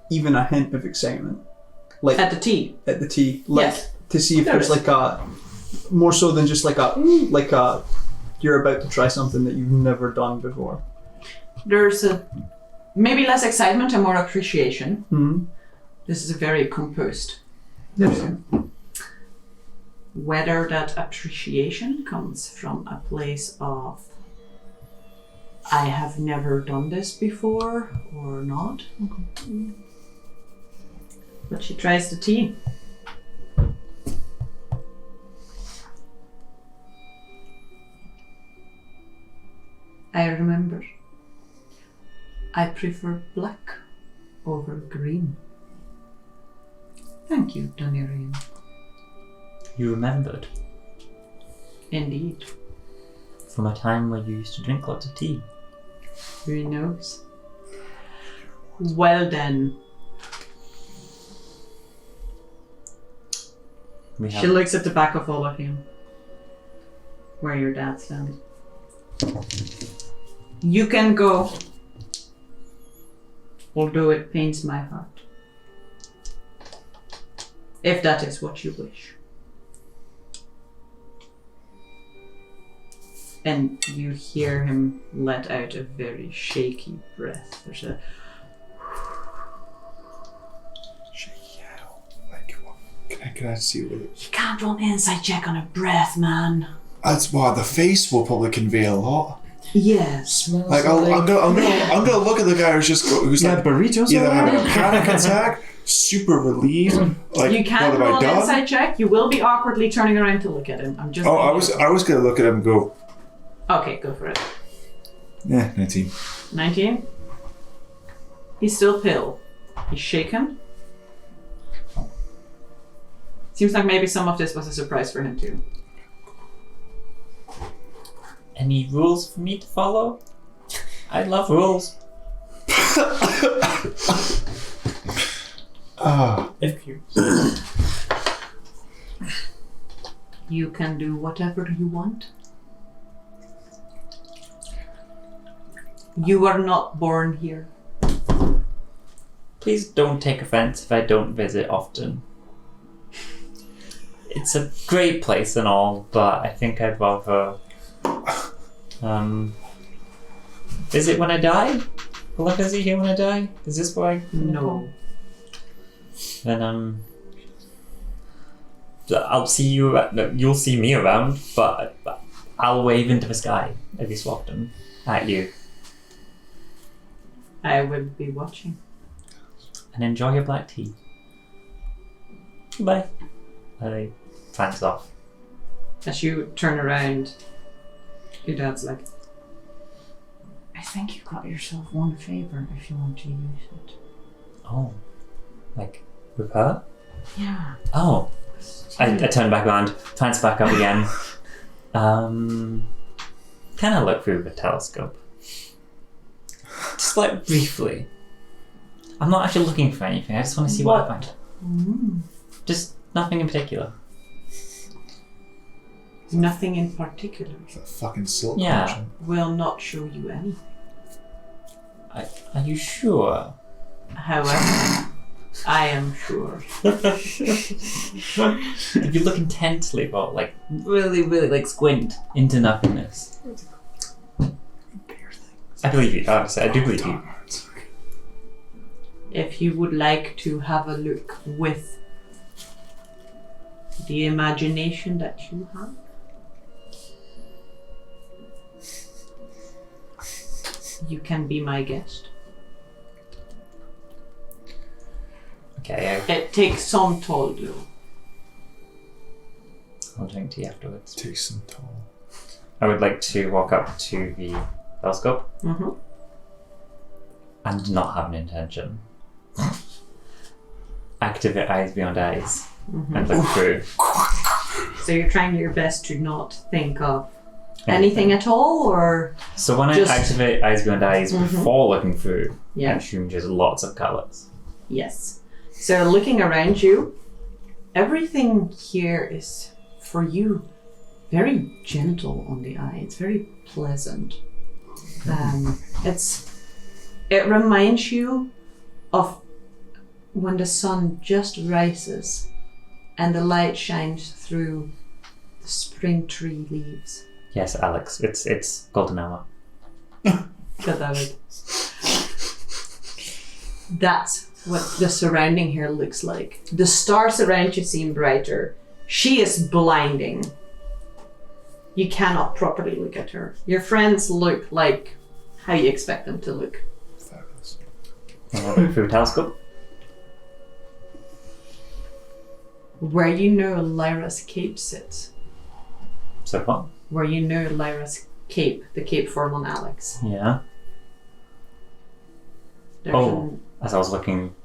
even a hint of excitement, like At the T. at the tea, like Yes. to see if there's like a more so than just like a you're about to try something that you've never done before. There's a maybe less excitement and more appreciation. Mm-hmm. This is a very composed. Yes. Whether that appreciation comes from a place of I have never done this before or not. But she tries the tea. I remember. I prefer black over green. Thank you, Doniirion. You remembered Indeed. from a time where you used to drink lots of tea. Who knows? Well then. We She have looks at the back of all of you. Where your dad stands. You can go. Although it pains my heart. If that is what you wish. And you hear him let out a very shaky breath. There's a Like, what? Can I see what it? you can't roll an insight check on a breath, man. That's why the face will probably convey a lot. Yes. Smells Like, I'm gonna look at the guy who's like burritos. either having a panic attack, super relieved. Like, You can't what have roll I an done? insight check. You will be awkwardly turning around to look at him. I'm just. Oh, I was gonna look at him and go, Okay, go for it. 19. 19. He's still pale. He's shaken. Seems like maybe some of this was a surprise for him too. any rules for me to follow? I love rules. If you You can do whatever you want. You are not born here. Please don't take offense if I don't visit often. It's a great place and all, but I think I'd rather visit when I die. Will I visit here when I die? Is this where I No. Then I'll see you. You'll see me around, but I'll wave into the sky every so often at you I will be watching. and enjoy your black tea. Goodbye. I glance off. As you turn around, your dad's like, I think you got yourself one favor if you want to use it. Oh, like with her? Yeah. Oh, I turn back around, glance back up again. Kind of look through the telescope. Just like briefly. I'm not actually looking for anything. I just want to see what I find. Mm. Just nothing in particular. Nothing in particular. That fucking silk Yeah. potion. Will not show you anything. Are you sure? However, I am sure. If you look intently, but like really, really like squint into nothingness. I believe you. Honestly, I do believe you. If you would like to have a look with the imagination that you have, you can be my guest. Okay, It takes some toll, though. I'll drink tea afterwards. Take some toll. I would like to walk up to the telescope Mm-hmm. and not have an intention. Activate eyes beyond eyes and look through. So you're trying your best to not think of anything at all, or So when Just- I activate eyes beyond eyes Mhm. before looking through, I yeah, assume just lots of colours. yes. So looking around you, everything here is for you, very gentle on the eye. It's very pleasant. It reminds you of when the sun just rises and the light shines through the spring tree leaves. Yes, Alex, it's golden hour. Cut that out. That's what the surrounding here looks like. The stars around you seem brighter. She is blinding. You cannot properly look at her. Your friends look like how you expect them to look. Fabulous. Through a telescope. Where you know Lyra's cape sits. So what? Where you know Lyra's cape, the cape form on Alex. Yeah. There's As I was looking.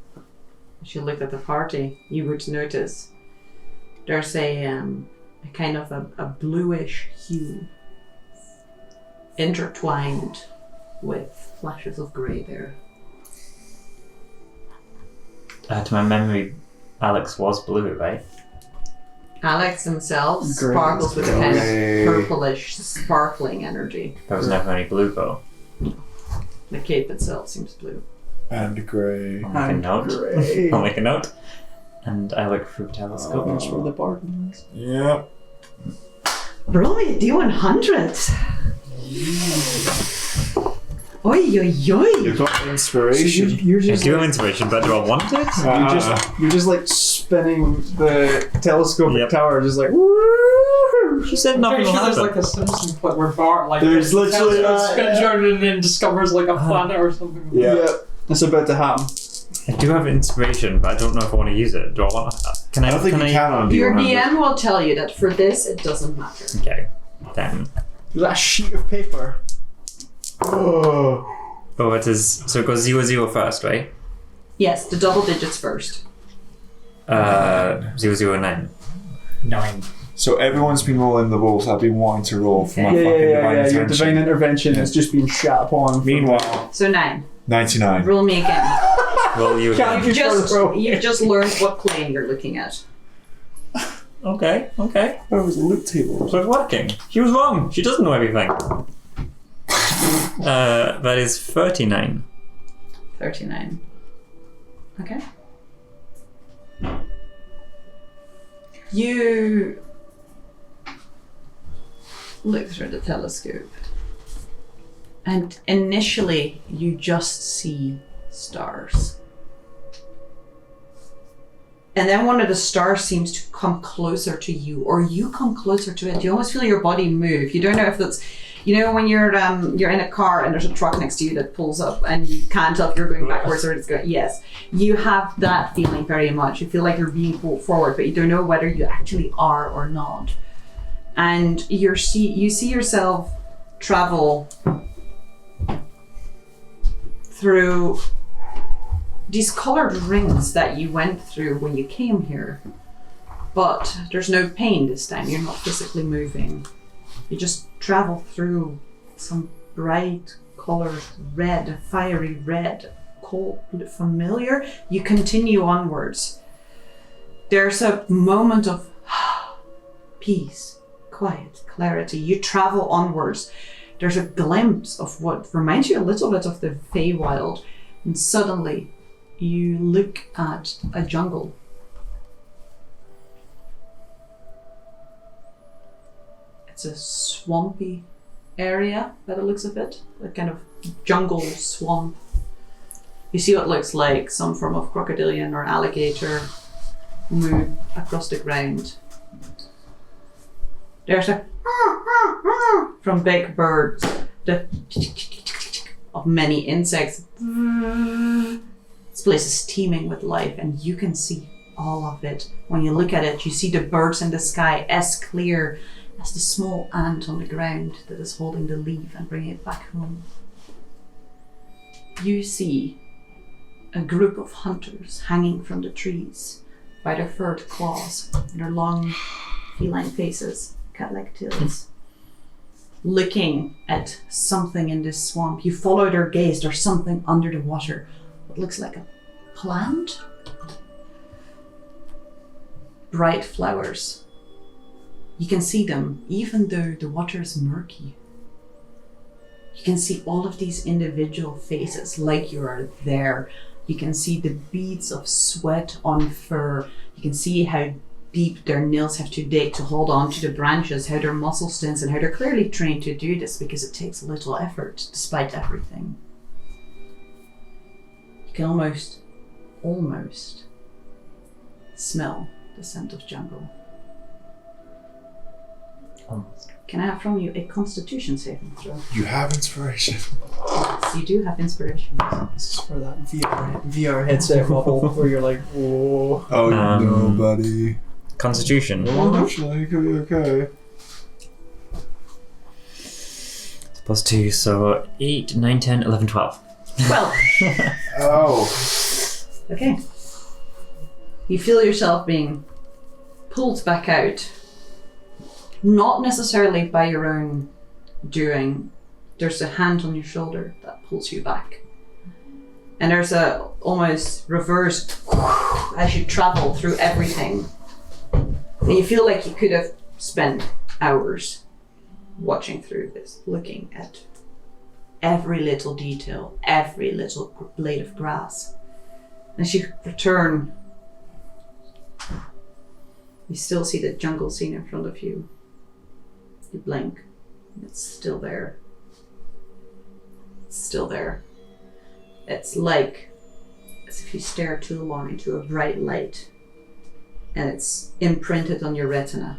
If you looked at the party, you would notice there's a kind of a bluish hue intertwined with flashes of grey there. To my memory, Alex was blue, right? Alex himself Grey. sparkles with a kind of Grey. purplish, sparkling energy. There was never any blue though. The cape itself seems blue. And grey. I'll make a note. Great. I'll make a note. And I look through a telescope. That's where the bargain is. Yeah. Roll me a D100. Oi, oi, oi. You've got So inspiration. you're I just do have inspiration, but do I want it? you're just like spinning the telescopic Yep. tower, just like woo. She said I'm nothing pretty will sure there's happen. like a Simpsons clip where Bart like There's literally spins around and then discovers like a planet or something. Yeah. It's about to happen. I do have inspiration, but I don't know if I want to use it. Do I want to? Can I? I don't think can you can on D100. Your DM will tell you that for this, it doesn't matter. Okay. Then. Is that a sheet of paper? Oh. Oh, it is. So it goes 0 first, right? Yes, the double digits first. 009. 9. So everyone's been rolling the rolls I've been wanting to roll for my Yeah, fucking divine Your attention. divine intervention has just been shat upon. Meanwhile, So 9. 99. Roll me again. Roll you Can't again. you- You've just learned what plane you're looking at. Okay. Where was the loot table? So it's working. She was wrong. She doesn't know everything. That is 39. 39. Okay. You look through the telescope, and initially you just see stars. And then one of the stars seems to come closer to you, or you come closer to it. You almost feel your body move. You don't know if that's, you know, when you're in a car and there's a truck next to you that pulls up and you can't tell if you're going backwards or it's going. Yes, you have that feeling very much. You feel like you're being pulled forward, but you don't know whether you actually are or not. And you see yourself travel through these colored rings that you went through when you came here. But there's no pain this time. You're not physically moving. You just travel through some bright colored red, fiery red, cold, familiar. You continue onwards. There's a moment of peace, quiet, clarity. You travel onwards. There's a glimpse of what reminds you a little bit of the Feywild, and suddenly you look at a jungle. It's a swampy area by the looks of it, a kind of jungle swamp. You see what looks like some form of crocodilian or alligator move across the ground. There's a from big birds, the of many insects. This place is teeming with life, and you can see all of it. When you look at it, you see the birds in the sky as clear as the small ant on the ground that is holding the leaf and bringing it back home. You see a group of hunters hanging from the trees by their furred claws and their long feline faces, cat-like tails, looking at something in this swamp. You follow their gaze. There's something under the water. What looks like a plant? Bright flowers. You can see them, even though the water is murky. You can see all of these individual faces like you are there. You can see the beads of sweat on fur. You can see how deep their nails have to dig to hold on to the branches, how their muscles tense, and how they're clearly trained to do this because it takes little effort despite everything. You can almost smell the scent of jungle. Can I have from you a Constitution saving throw? You have inspiration. Yes, you do have inspiration. This is for that VR headset bubble where you're like, whoa. Oh no, buddy. Constitution. Oh, actually, it could be okay. Plus 2, so 8, 9, 10, 11, 12. 12. Oh. Okay. You feel yourself being pulled back out. Not necessarily by your own doing. There's a hand on your shoulder that pulls you back. And there's a almost reverse as you travel through everything. And you feel like you could have spent hours watching through this, looking at every little detail, every little blade of grass. As you return, you still see the jungle scene in front of you. You blink, and it's still there. It's still there. It's like as if you stare too long into a bright light, and it's imprinted on your retina.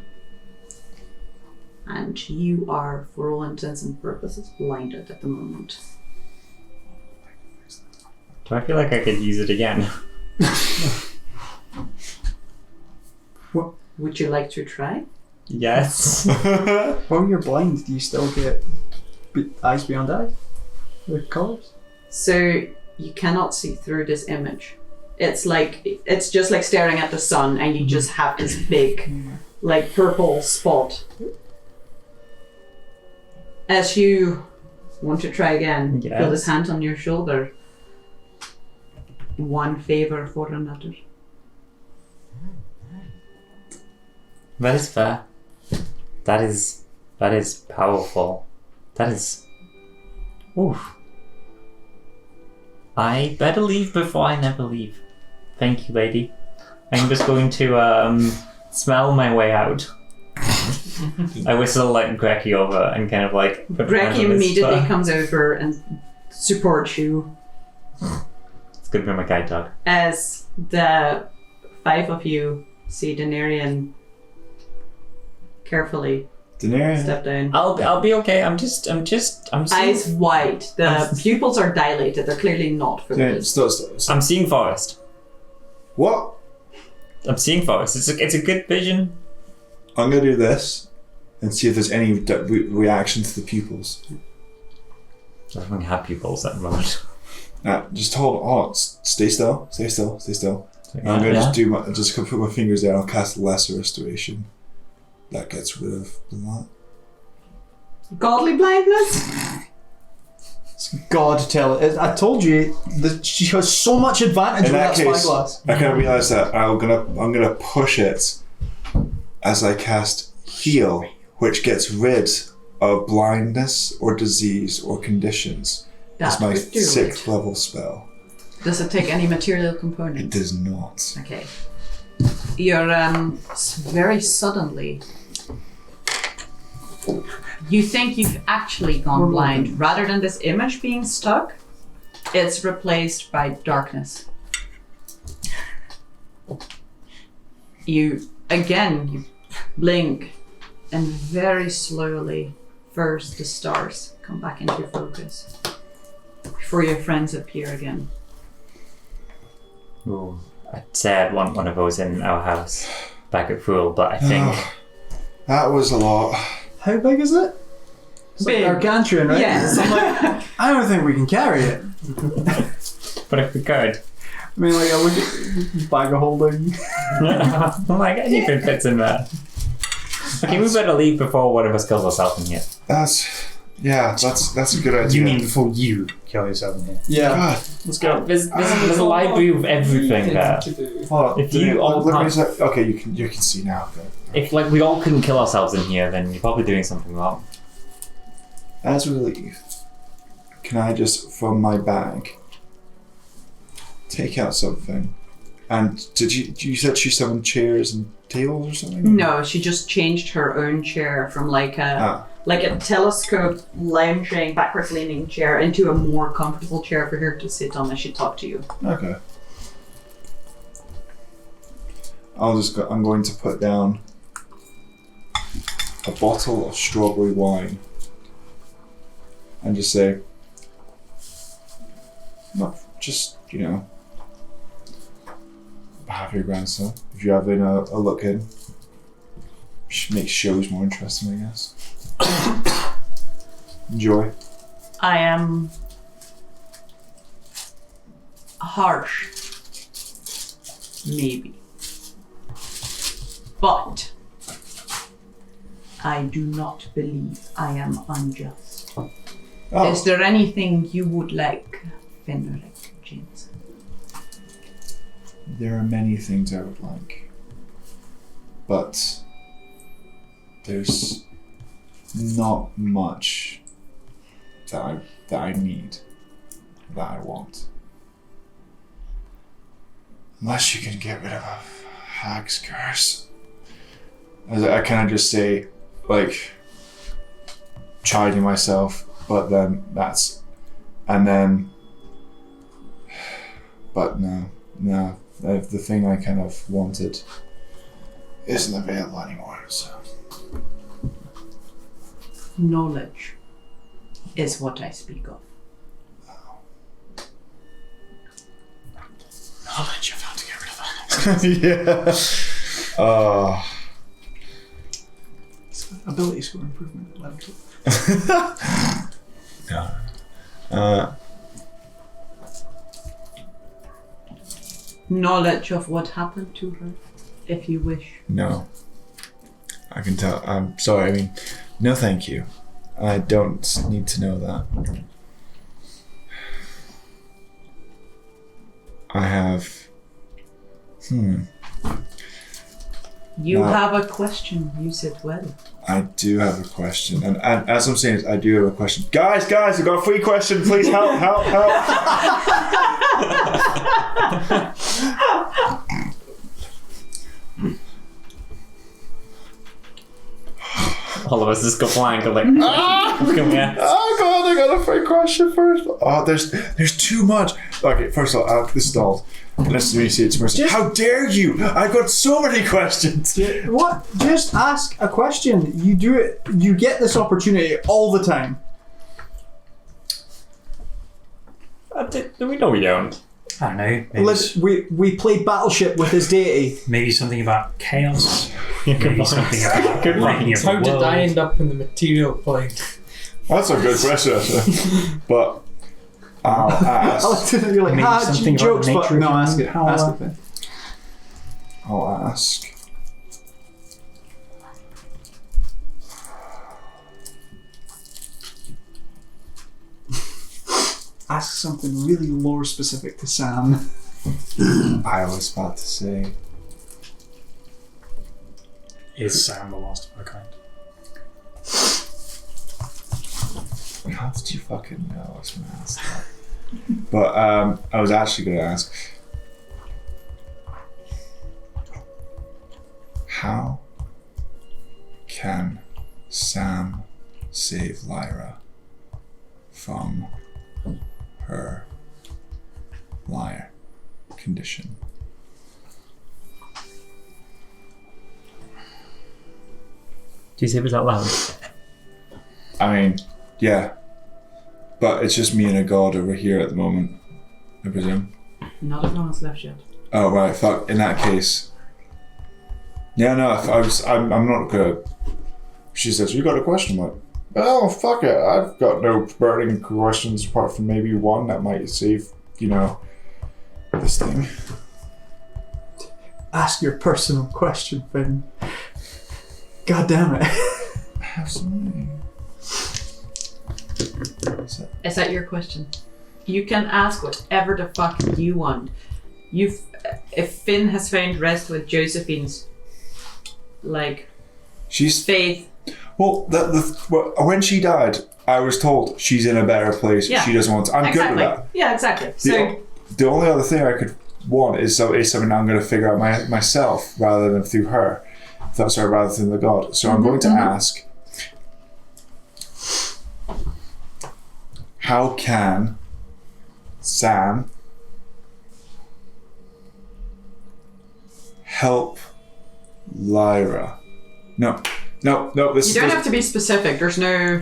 And you are, for all intents and purposes, blinded at the moment. Do I feel like I could use it again? Would you like to try? Yes. While you're blind, do you still get eyes beyond eyes? The colours? So you cannot see through this image. It's just like staring at the sun, and you just have this big, like, purple spot. As you want to try again, Yes. feel this hand on your shoulder. One favor for another. That is fair. That is powerful. That is... Oof. I better leave before I never leave. Thank you, lady. I'm just going to smell my way out. I whistle like Grecki over and kind of like... put my hand Grecki on his immediately spur. comes over and supports you It's good for my guide dog. as the 5 of you see Doniirion carefully Doniirion. step down. I'll be okay. I'm seeing... Eyes wide. The pupils are dilated. They're clearly not Doniirion, focused. stop. I'm seeing forest. What? I'm seeing forest. It's a good vision. I'm gonna do this and see if there's any reaction to the pupils. I don't think I have pupils at the moment. Just hold on. Stay still. Stay still. Stay still. And I'm gonna just put my fingers there. I'll cast lesser restoration. That gets rid of that. Godly blindness? God tell it. I told you that she has so much advantage In with that that case, spyglass. I kind of realised that I'm gonna push it as I cast heal, which gets rid of blindness or disease or conditions. That It's my would do 6th it. level spell. Does it take any material It component? does not. Okay. You're very suddenly. You think you've actually gone blind. Rather than this image being stuck, it's replaced by darkness. You blink, and very slowly, first the stars come back into focus before your friends appear again. Ooh, I'd say I'd want one of those in our house back at Fool, but I think... That was a lot. How big is it? It's like Big. gargantuan, right? Yes. I'm like, I don't think we can carry it. But if we could... I mean, like, I look at bag of holding. Oh my god, anything fits in there. Okay, we better leave before one of us kills ourselves in here. Yeah, that's a good idea. You mean before you kill yourself in here? Yeah. God. Let's go. There's a library of everything there. Hold on. If you all can't, okay, you can see now. Okay. if like we all couldn't kill ourselves in here, then you're probably doing something wrong. As we leave, can I just from my bag take out something? And did you said she summoned chairs and tables or something? No, she just changed her own chair from like a telescope lounging backwards leaning chair into a more comfortable chair for her to sit on as she talked to you. Okay. I'm going to put down a bottle of strawberry wine and just say, just, have your grandson. If you're having a look in, make shows more interesting, I guess. Enjoy. I am harsh, maybe, but I do not believe I am unjust. Oh. Is there anything you would like, Fenric Jameson? There are many things I would like, but there's not much that I need, that I want. Unless you can get rid of a hag's curse. I kind of just say, like, chiding myself, but no. The thing I kind of wanted isn't available anymore, so. Knowledge is what I speak of. Knowledge of how to get rid of that. Yeah. Ability score improvement at level 2. No. Knowledge of what happened to her, if you wish. No. I can tell. I'm sorry. No thank you. I don't need to know that. I have... You have a question, you said well. I do have a question. And as I'm saying, I do have a question. Guys, I've got a free question. Please help. All of us just go blank. I'm like, come here. Oh god, I got a free question first. Oh, there's too much. Okay, first of all, this is all. Listen to me say it to myself. How dare you? I've got so many questions. What? Just ask a question. You do it. You get this opportunity all the time. We know we don't. I don't know. Maybe, We played Battleship with his deity. maybe something about chaos. Maybe something about breaking of the How did world. I end up in the material plane? That's a good question, actually. But I'll ask. You're like, Maybe something about jokes, the but nature of no, human ask it. power. Ask it then. I'll ask. Ask something really lore specific to Sam. I was about to say. Is Sam the last of her kind? How did you fucking know I was going to ask that? But I was actually going to ask, how can Sam save Lyra from her liar condition? Do you say this out loud? I mean, yeah. But it's just me and a god over here at the moment, I presume. Not if no one's left yet. Oh, right, fuck. In that case. Yeah, no, I'm not gonna... She says, you got a question? I'm like, oh, fuck it. I've got no burning questions apart from maybe one that might save, this thing. Ask your personal question, Finn. God damn it. I have so many. is it? Is that your question? You can ask whatever the fuck you want. If Finn has found rest with Josephine's, like, She's faith. well. When she died, I was told she's in a better place. Yeah. She doesn't want to. I'm Exactly. good with that. Yeah, exactly. So The only other thing I could want is something I'm going to figure out myself rather than through her. Rather than the god. So I'm going to ask, how can Sam help Lyra? No. This you don't have to be specific. There's no.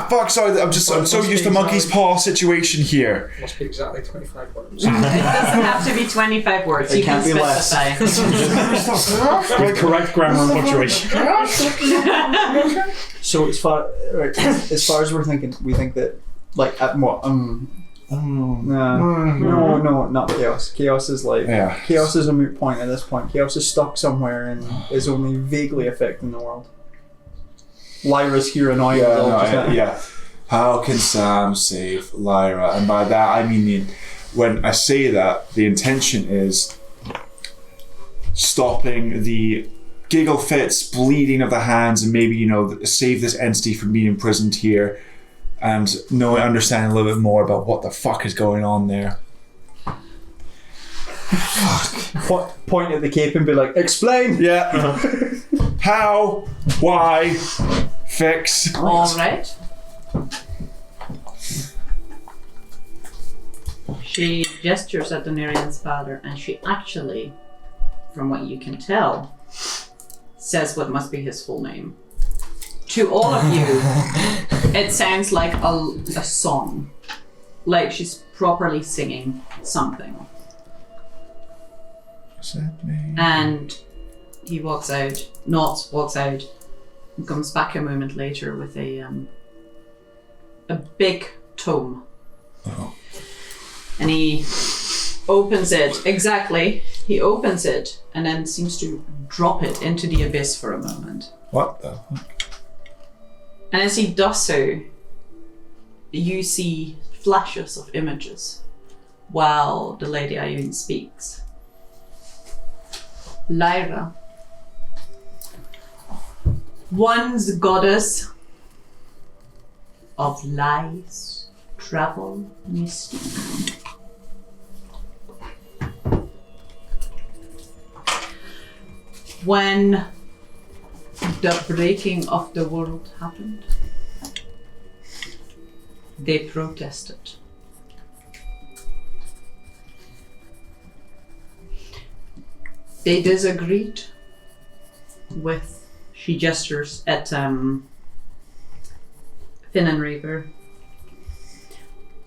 Fuck! Sorry, I'm so used to monkey's paw situation here. Must be exactly 25 words. It doesn't have to be 25 words. It You can can't be less. specify. With correct grammar and punctuation. So as far as we're thinking, we think that like at what no, not chaos. Chaos is like chaos is a moot point at this point. Chaos is stuck somewhere and is only vaguely affecting the world. Lyra's here and Yeah. How can Sam save Lyra? And by that I mean when I say that, the intention is stopping the giggle fits, bleeding of the hands, and maybe save this entity from being imprisoned here, and understanding a little bit more about what the fuck is going on there. Point at the cape and be like, explain. Yeah. How? Why? Fix. All right. She gestures at Doniirion's father, and she actually, from what you can tell, says what must be his full name. To all of you, it sounds like a song. Like she's properly singing something. Is that me? And he walks out, and comes back a moment later with a big tome. Oh. And he opens it, he opens it and then seems to drop it into the abyss for a moment. What the fuck? And as he does so, you see flashes of images while the Lady Ioun speaks. Lyra, once goddess of lies, travel, mystique. When the breaking of the world happened, they protested. They disagreed with, she gestures at Finn and Reaver,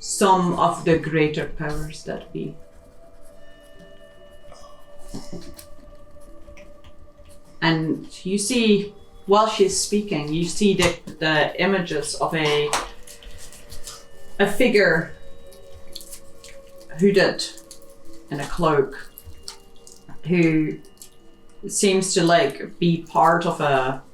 some of the greater powers that be. And you see, while she's speaking, you see the images of a figure hooded in a cloak, who seems to be part of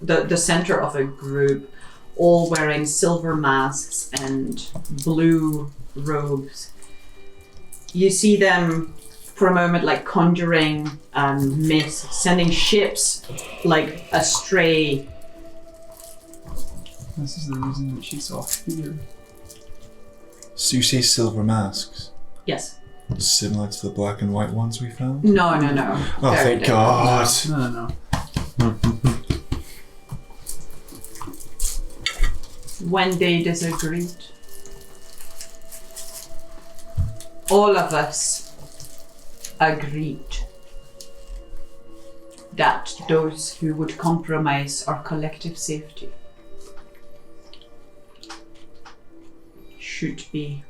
the center of a group, all wearing silver masks and blue robes. You see them for a moment conjuring mist, sending ships astray. This is the reason that she saw fear. So you say silver masks? Yes. Similar to the black and white ones we found? No. Oh, Very thank different. God. No. When they disagreed, all of us agreed that those who would compromise our collective safety should be,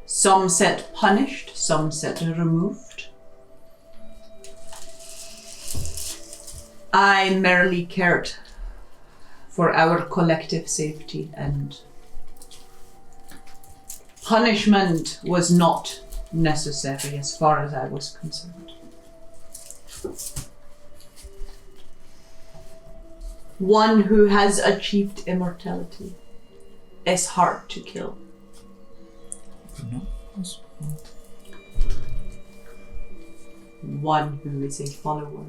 some said punished, some said removed. I merely cared for our collective safety, and punishment was not necessary as far as I was concerned. One who has achieved immortality is hard to kill. One who is a follower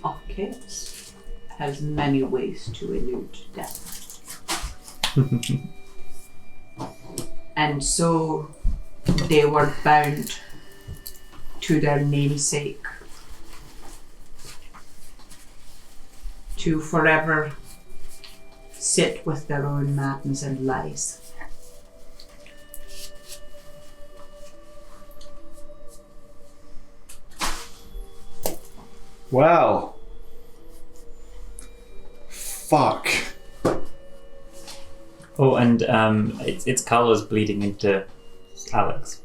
of chaos has many ways to elude death. And so they were bound to their namesake, to forever sit with their own madness and lies. Well. Fuck. Oh, and its colour's bleeding into Alex.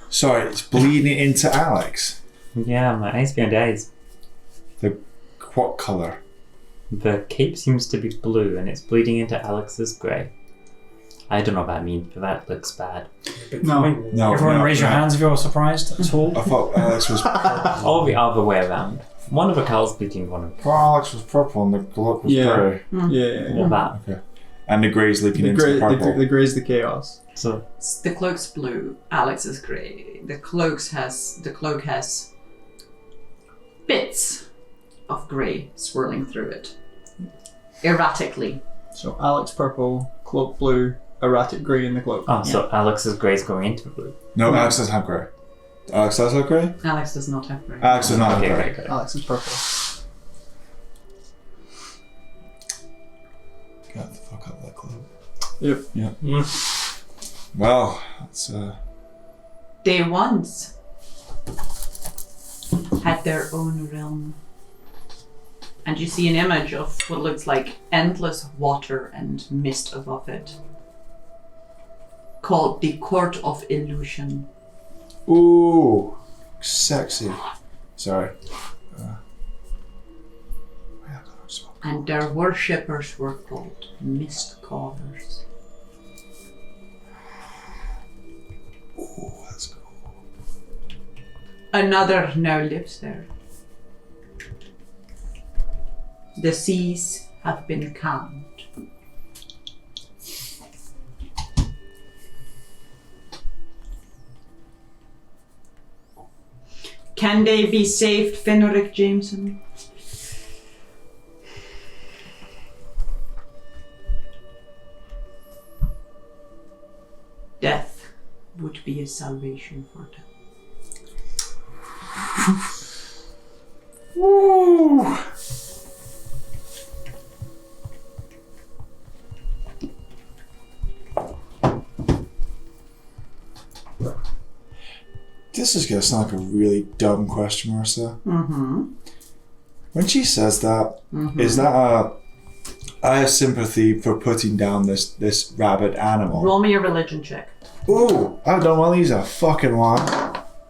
Sorry, it's bleeding into Alex. Yeah, my eyes behind eyes. What colour? The cape seems to be blue and it's bleeding into Alex's grey. I don't know what that means, but that looks bad. No. Everyone raise your hands if you're surprised at all. I thought Alex was purple. Or the other way around. One of the colours bleeding, one of the... Alex was purple and the cloak was grey. Yeah. Well, that. Okay. And the grey's leaking into the purple. The grey's the chaos. So The cloak's blue, Alex is grey. The cloak has bits of grey swirling through it. Erratically. So Alex purple, cloak blue, erratic grey in the cloak. so Alex's grey's going into blue. No, Alex doesn't have grey. Alex does have grey? Alex does not have grey. Alex does not have grey. Okay. Alex is purple. Get the fuck out of that cloak. Yep. Yeah. Well, that's They once had their own realm. And you see an image of what looks like endless water and mist above it, called the Court of Illusion. ooh, sexy. Sorry. And their worshippers were called Mist Callers. Ooh, that's cool. Another now lives there. The seas have been calmed. Can they be saved, Fenric Jameson? Death would be a salvation for them. Woo! This is gonna sound like a really dumb question, Marissa. Mm-hmm. When she says that, is that I have sympathy for putting down this rabid animal. Roll me a religion check. Ooh, I've done one of these a fucking one.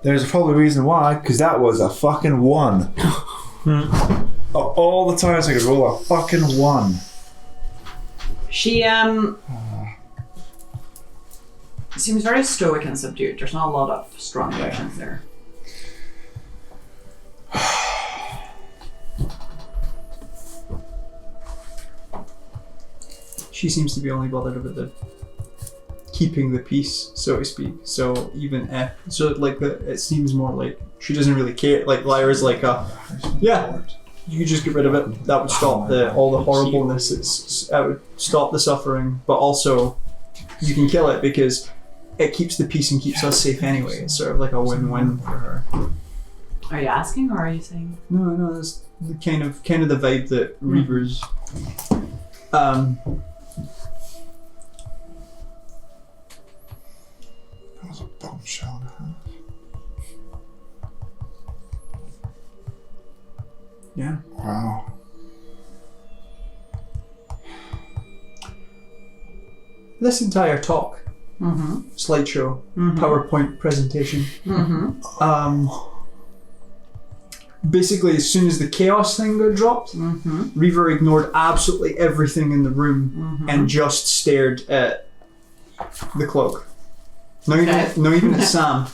There's probably a reason why, because that was a fucking 1. Of all the times I could roll a fucking 1. She seems very stoic and subdued. There's not a lot of strong emotions there. She seems to be only bothered about the keeping the peace, so to speak. So even if it seems more like she doesn't really care. Like Lyra's like yeah, you could just get rid of it. That would stop all the horribleness. It would stop the suffering, but also you can kill it because it keeps the peace and keeps us safe anyway. It's sort of like a win-win for her. Are you asking or are you saying? No, that's the kind of the vibe that Reavers. That was a bombshell and a half. Yeah. Wow. This entire talk, slideshow, PowerPoint presentation. Basically, as soon as the chaos thing got dropped, Reaver ignored absolutely everything in the room and just stared at the cloak. Not even at Sam.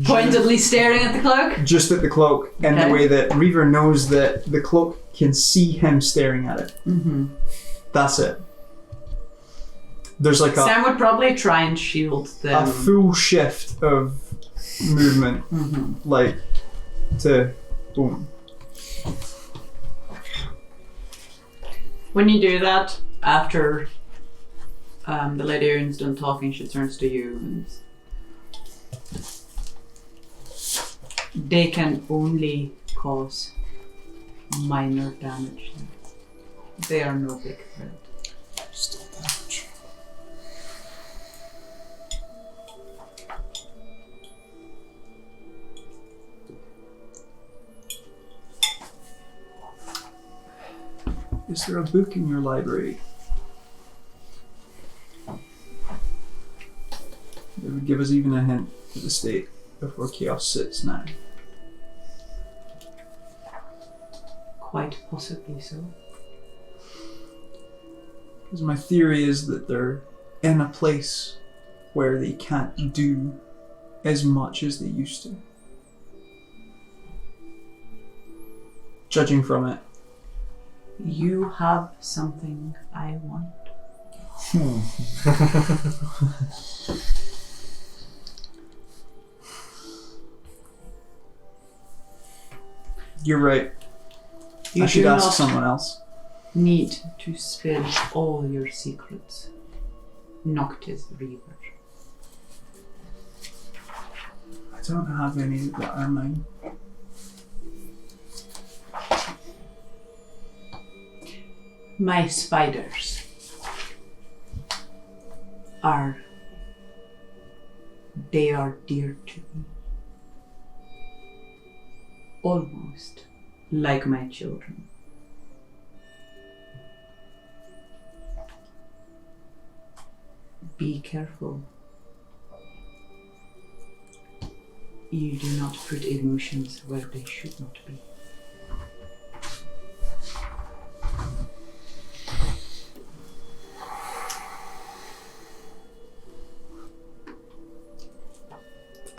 Pointedly staring at the cloak? Just at the cloak, and the way that Reaver knows that the cloak can see him staring at it. That's it. There's like Sam would probably try and shield a them. full shift of movement, like to boom. When you do that, after the Lady Ioun's done talking, she turns to you and they can only cause minor damage. They are no big threat. Still damage. Is there a book in your library that would give us even a hint of the state of where chaos sits now? Quite possibly so. Because my theory is that they're in a place where they can't do as much as they used to. Judging from it. You have something I want. You're right. You I should do ask not someone else. need to spill all your secrets. Noctis Reaver. I don't have any that are mine. My spiders are dear to me. Almost like my children. Be careful. You do not put emotions where they should not be.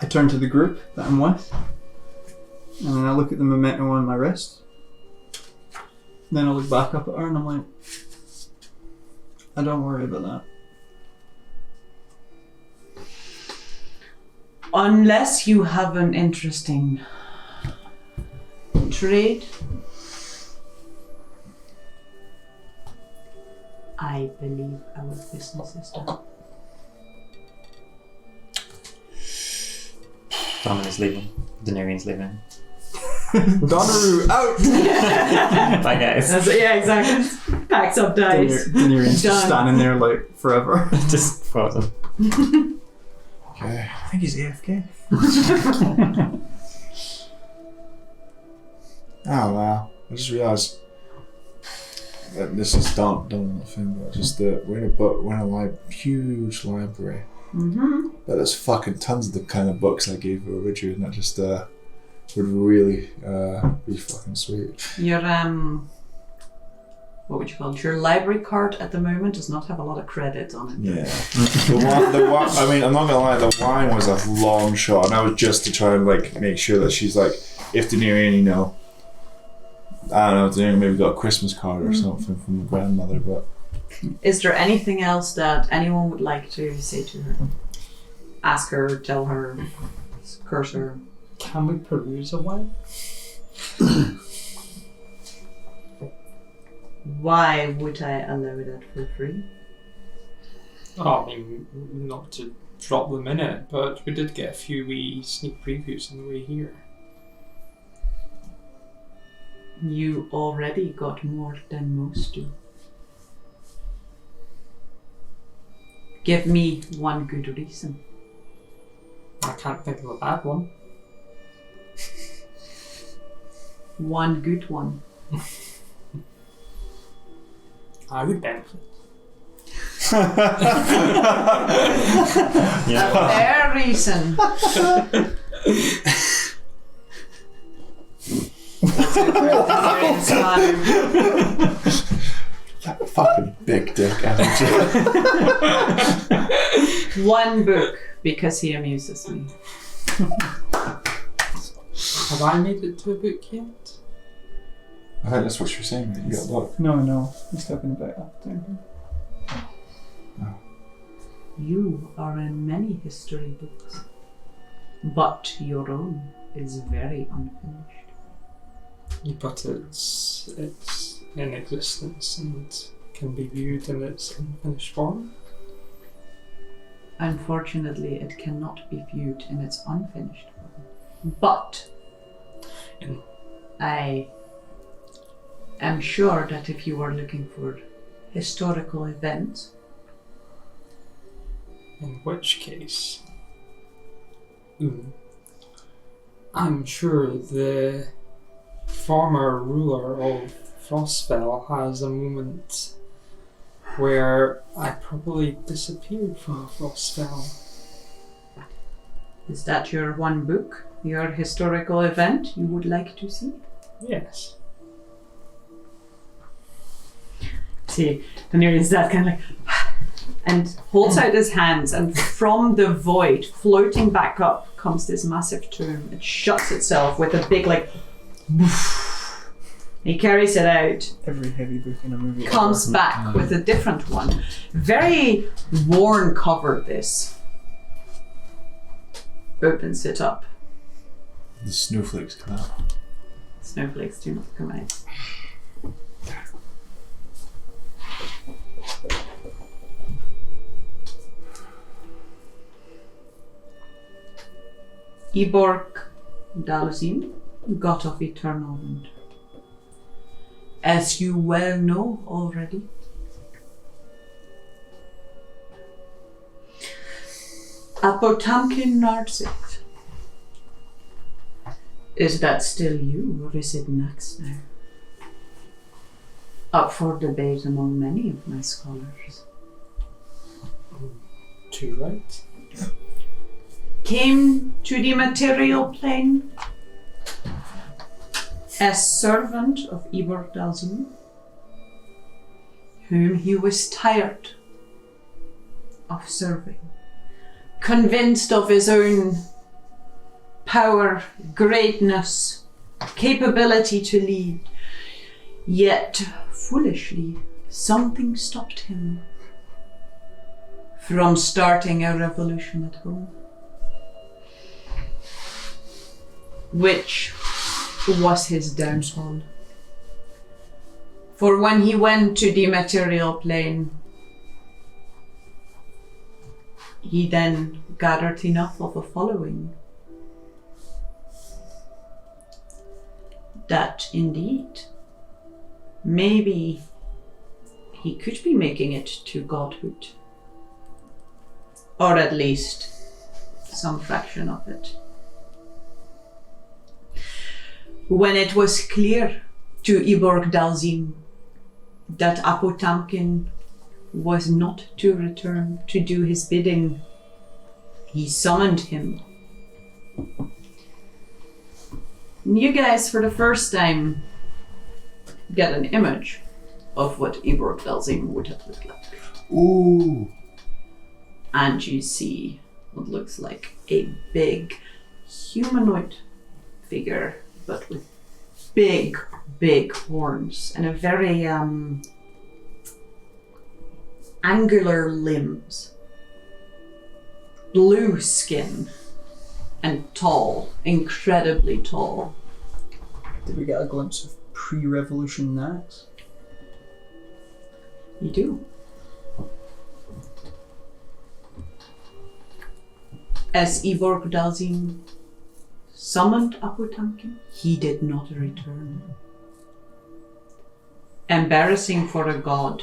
I turn to the group that I'm with, and then I look at the memento on my wrist. Then I look back up at her and I'm like, I don't worry about that. Unless you have an interesting trade, I believe our business is done. Dominion's leaving. Doniirion's leaving. Doniru out! Bye guys. Yeah, exactly. Packs up dice. Doniirion's just Done. standing there like forever. Just frozen. Okay. I think he's AFK. Oh wow. I just realised that this is done thing, but just that we're in a huge library. Mm-hmm. But there's fucking tons of the kind of books I gave her originally, and that just would really be fucking sweet. Your what would you call it? Your library card at the moment does not have a lot of credit on it. Yeah. the wine, I mean, I'm not gonna lie, the wine was a long shot, and that was just to try and like make sure that she's like, if Doniirion, you know, I don't know, Doniirion maybe got a Christmas card or something from the grandmother, but. Is there anything else that anyone would like to say to her? Ask her, tell her, curse her. Can we peruse a wine? Why would I allow that for free? Oh, I mean, not to drop them in it, but we did get a few wee sneak previews on the way here. You already got more than most do. Give me one good reason. I can't think of a bad one. One good one. I would benefit. A fair reason. That fucking big dick energy. One book, because he amuses me. Have I made it to a book yet? I think that's what you're saying, mate. You got a book. No, he's talking about after. You are in many history books, but your own is very unfinished. But it's in existence and can be viewed in its unfinished form. Unfortunately, it cannot be viewed in its unfinished form. But I am sure that if you are looking for historical events, In which case, I'm sure the former ruler of Frostfell has a moment where I probably disappeared from Frostfell. is that your one book, your historical event you would like to see? Yes. See, Doniirion's dad kind of like, and holds out his hands, and from the void, floating back up, comes this massive tomb. It shuts itself with a big, like, woof. He carries it out, Every heavy book in a movie. comes back with a different one. Very worn cover, this. Opens it up. The snowflakes come out. Snowflakes do not come out. Eborg Dalzim, god of eternal winter. As you well know already, Apotamkin Narzik. Is that still you, or is it Nax now? Up for debate among many of my scholars. Too right. Came to the material plane as servant of Eborg Dalzim, whom he was tired of serving, convinced of his own power, greatness, capability to lead, yet foolishly something stopped him from starting a revolution at home, which was his downfall. For when he went to the material plane, he then gathered enough of a following that indeed, maybe he could be making it to godhood, or at least some fraction of it. When it was clear to Eborg Dalzim that Apotamkin was not to return to do his bidding, he summoned him. And you guys, for the first time, get an image of what Eborg Dalzim would have looked like. Ooh. And you see what looks like a big humanoid figure, but with big, big horns and a very angular limbs, blue skin, and tall, incredibly tall. Did we get a glimpse of pre-revolution Nax? You do. As Eborg Dalzim summoned Apotamkin, he did not return. Embarrassing for a god.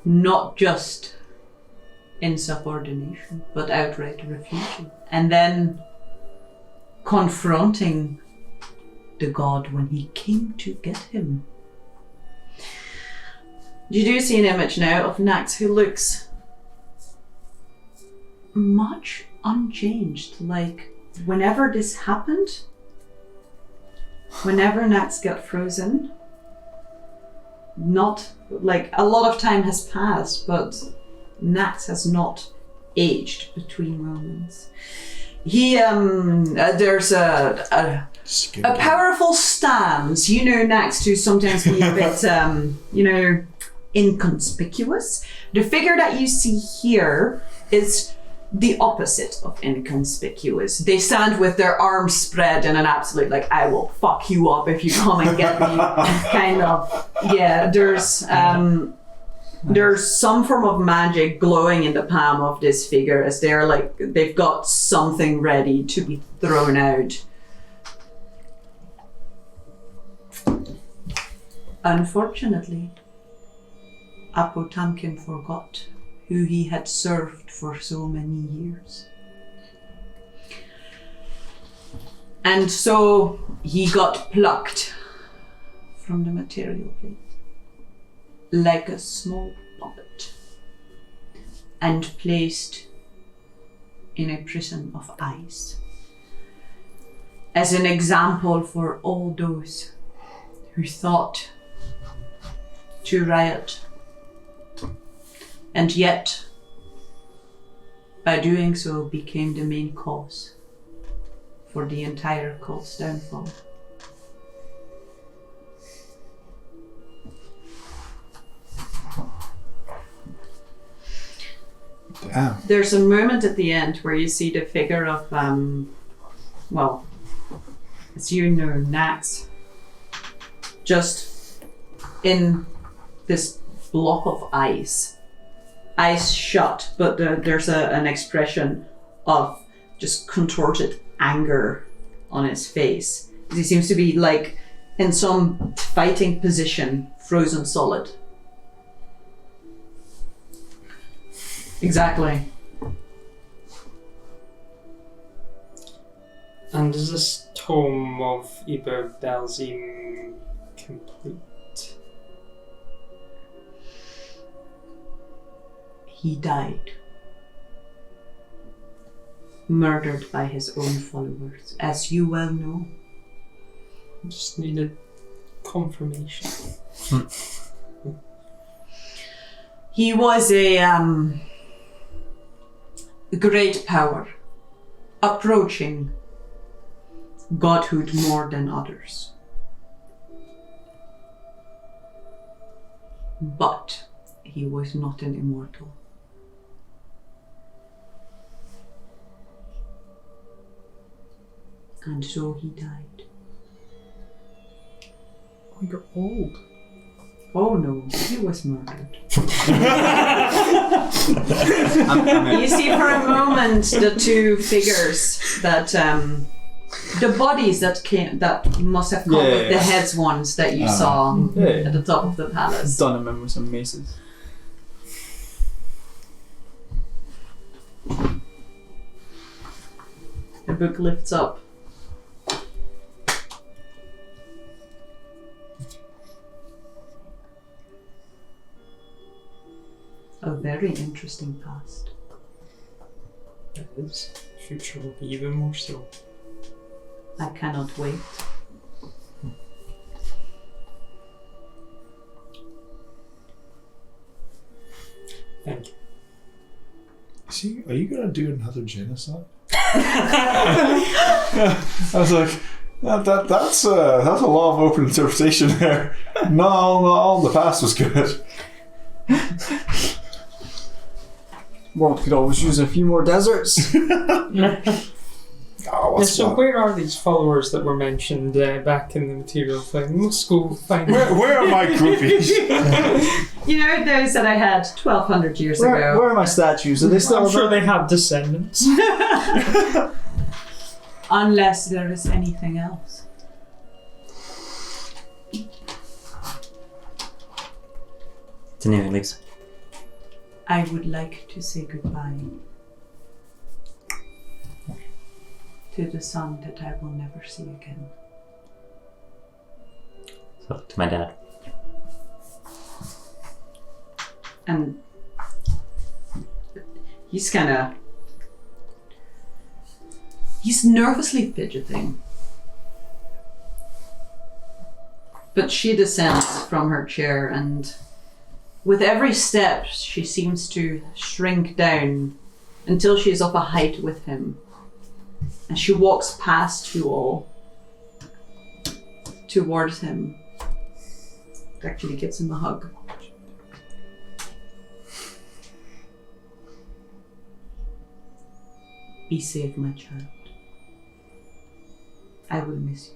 Not just insubordination, but outright refusal. And then confronting the god when he came to get him. You do see an image now of Nax who looks much unchanged. Like, whenever this happened, whenever Nax got frozen, not like a lot of time has passed, but Nax has not aged between moments. He there's a powerful stance. You know Nax to sometimes be a bit inconspicuous. The figure that you see here is the opposite of inconspicuous. They stand with their arms spread in an absolute, like, I will fuck you up if you come and get me kind of. Yeah, there's some form of magic glowing in the palm of this figure as they're like, they've got something ready to be thrown out. Unfortunately, Apotamkin forgot who he had served for so many years. And so he got plucked from the material plane like a small puppet and placed in a prison of ice as an example for all those who thought to riot, and yet by doing so became the main cause for the entire cult's downfall. Damn. There's a moment at the end where you see the figure of, well, as you know, Nax, just in this block of ice shut, but there's an expression of just contorted anger on his face. He seems to be like in some fighting position, frozen solid. Exactly. And is this tome of Iber Belzim complete? He died. Murdered by his own followers, as you well know. Just needed confirmation. He was a great power, approaching godhood more than others. But he was not an immortal. And so he died. Oh, you're old. Oh no, he was murdered. I'm You see for a moment the two figures that the bodies that must have come with the heads ones that you saw at the top of the palace. done him with some maces. The book lifts up. A very interesting past. It is. Future will be even more so. I cannot wait. Thank you. See, are you gonna do another genocide? I was like, that's a lot of open interpretation there. No, the past was good. World could always use a few more deserts. Oh, what's So that? where are these followers that were mentioned back in the material thing? Let's go find Where are my groupies? You know those that I had 1,200 years ago. Where are my statues? Are they still I'm sure there? they have descendants. Unless there is anything else. Doniirion leaves. I would like to say goodbye to the son that I will never see again. So to my dad. And he's nervously fidgeting. But she descends from her chair, and with every step she seems to shrink down until she is of a height with him. And she walks past you all towards him. Actually gives him a hug. Be safe, my child. I will miss you.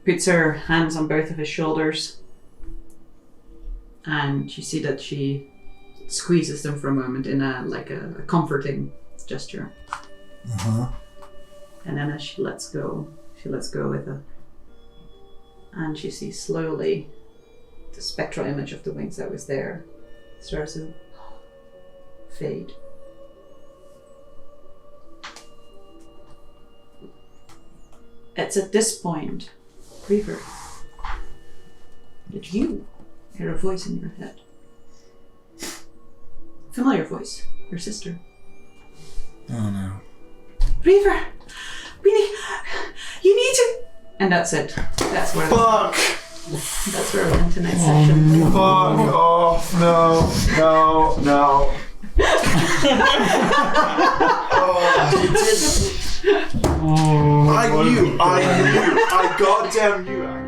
Puts her hands on both of his shoulders, and you see that she squeezes them for a moment in a comforting gesture. Uh-huh. And then as she lets go with it. And she sees slowly the spectral image of the wings that was there starts to fade. It's at this point, Reaver, that you hear a voice in your head. Familiar voice, your sister. Oh no. Reaver, you need to. And that's it. That's where. Fuck! That's where we end tonight's session. Fuck off! No. I knew. I goddamn knew.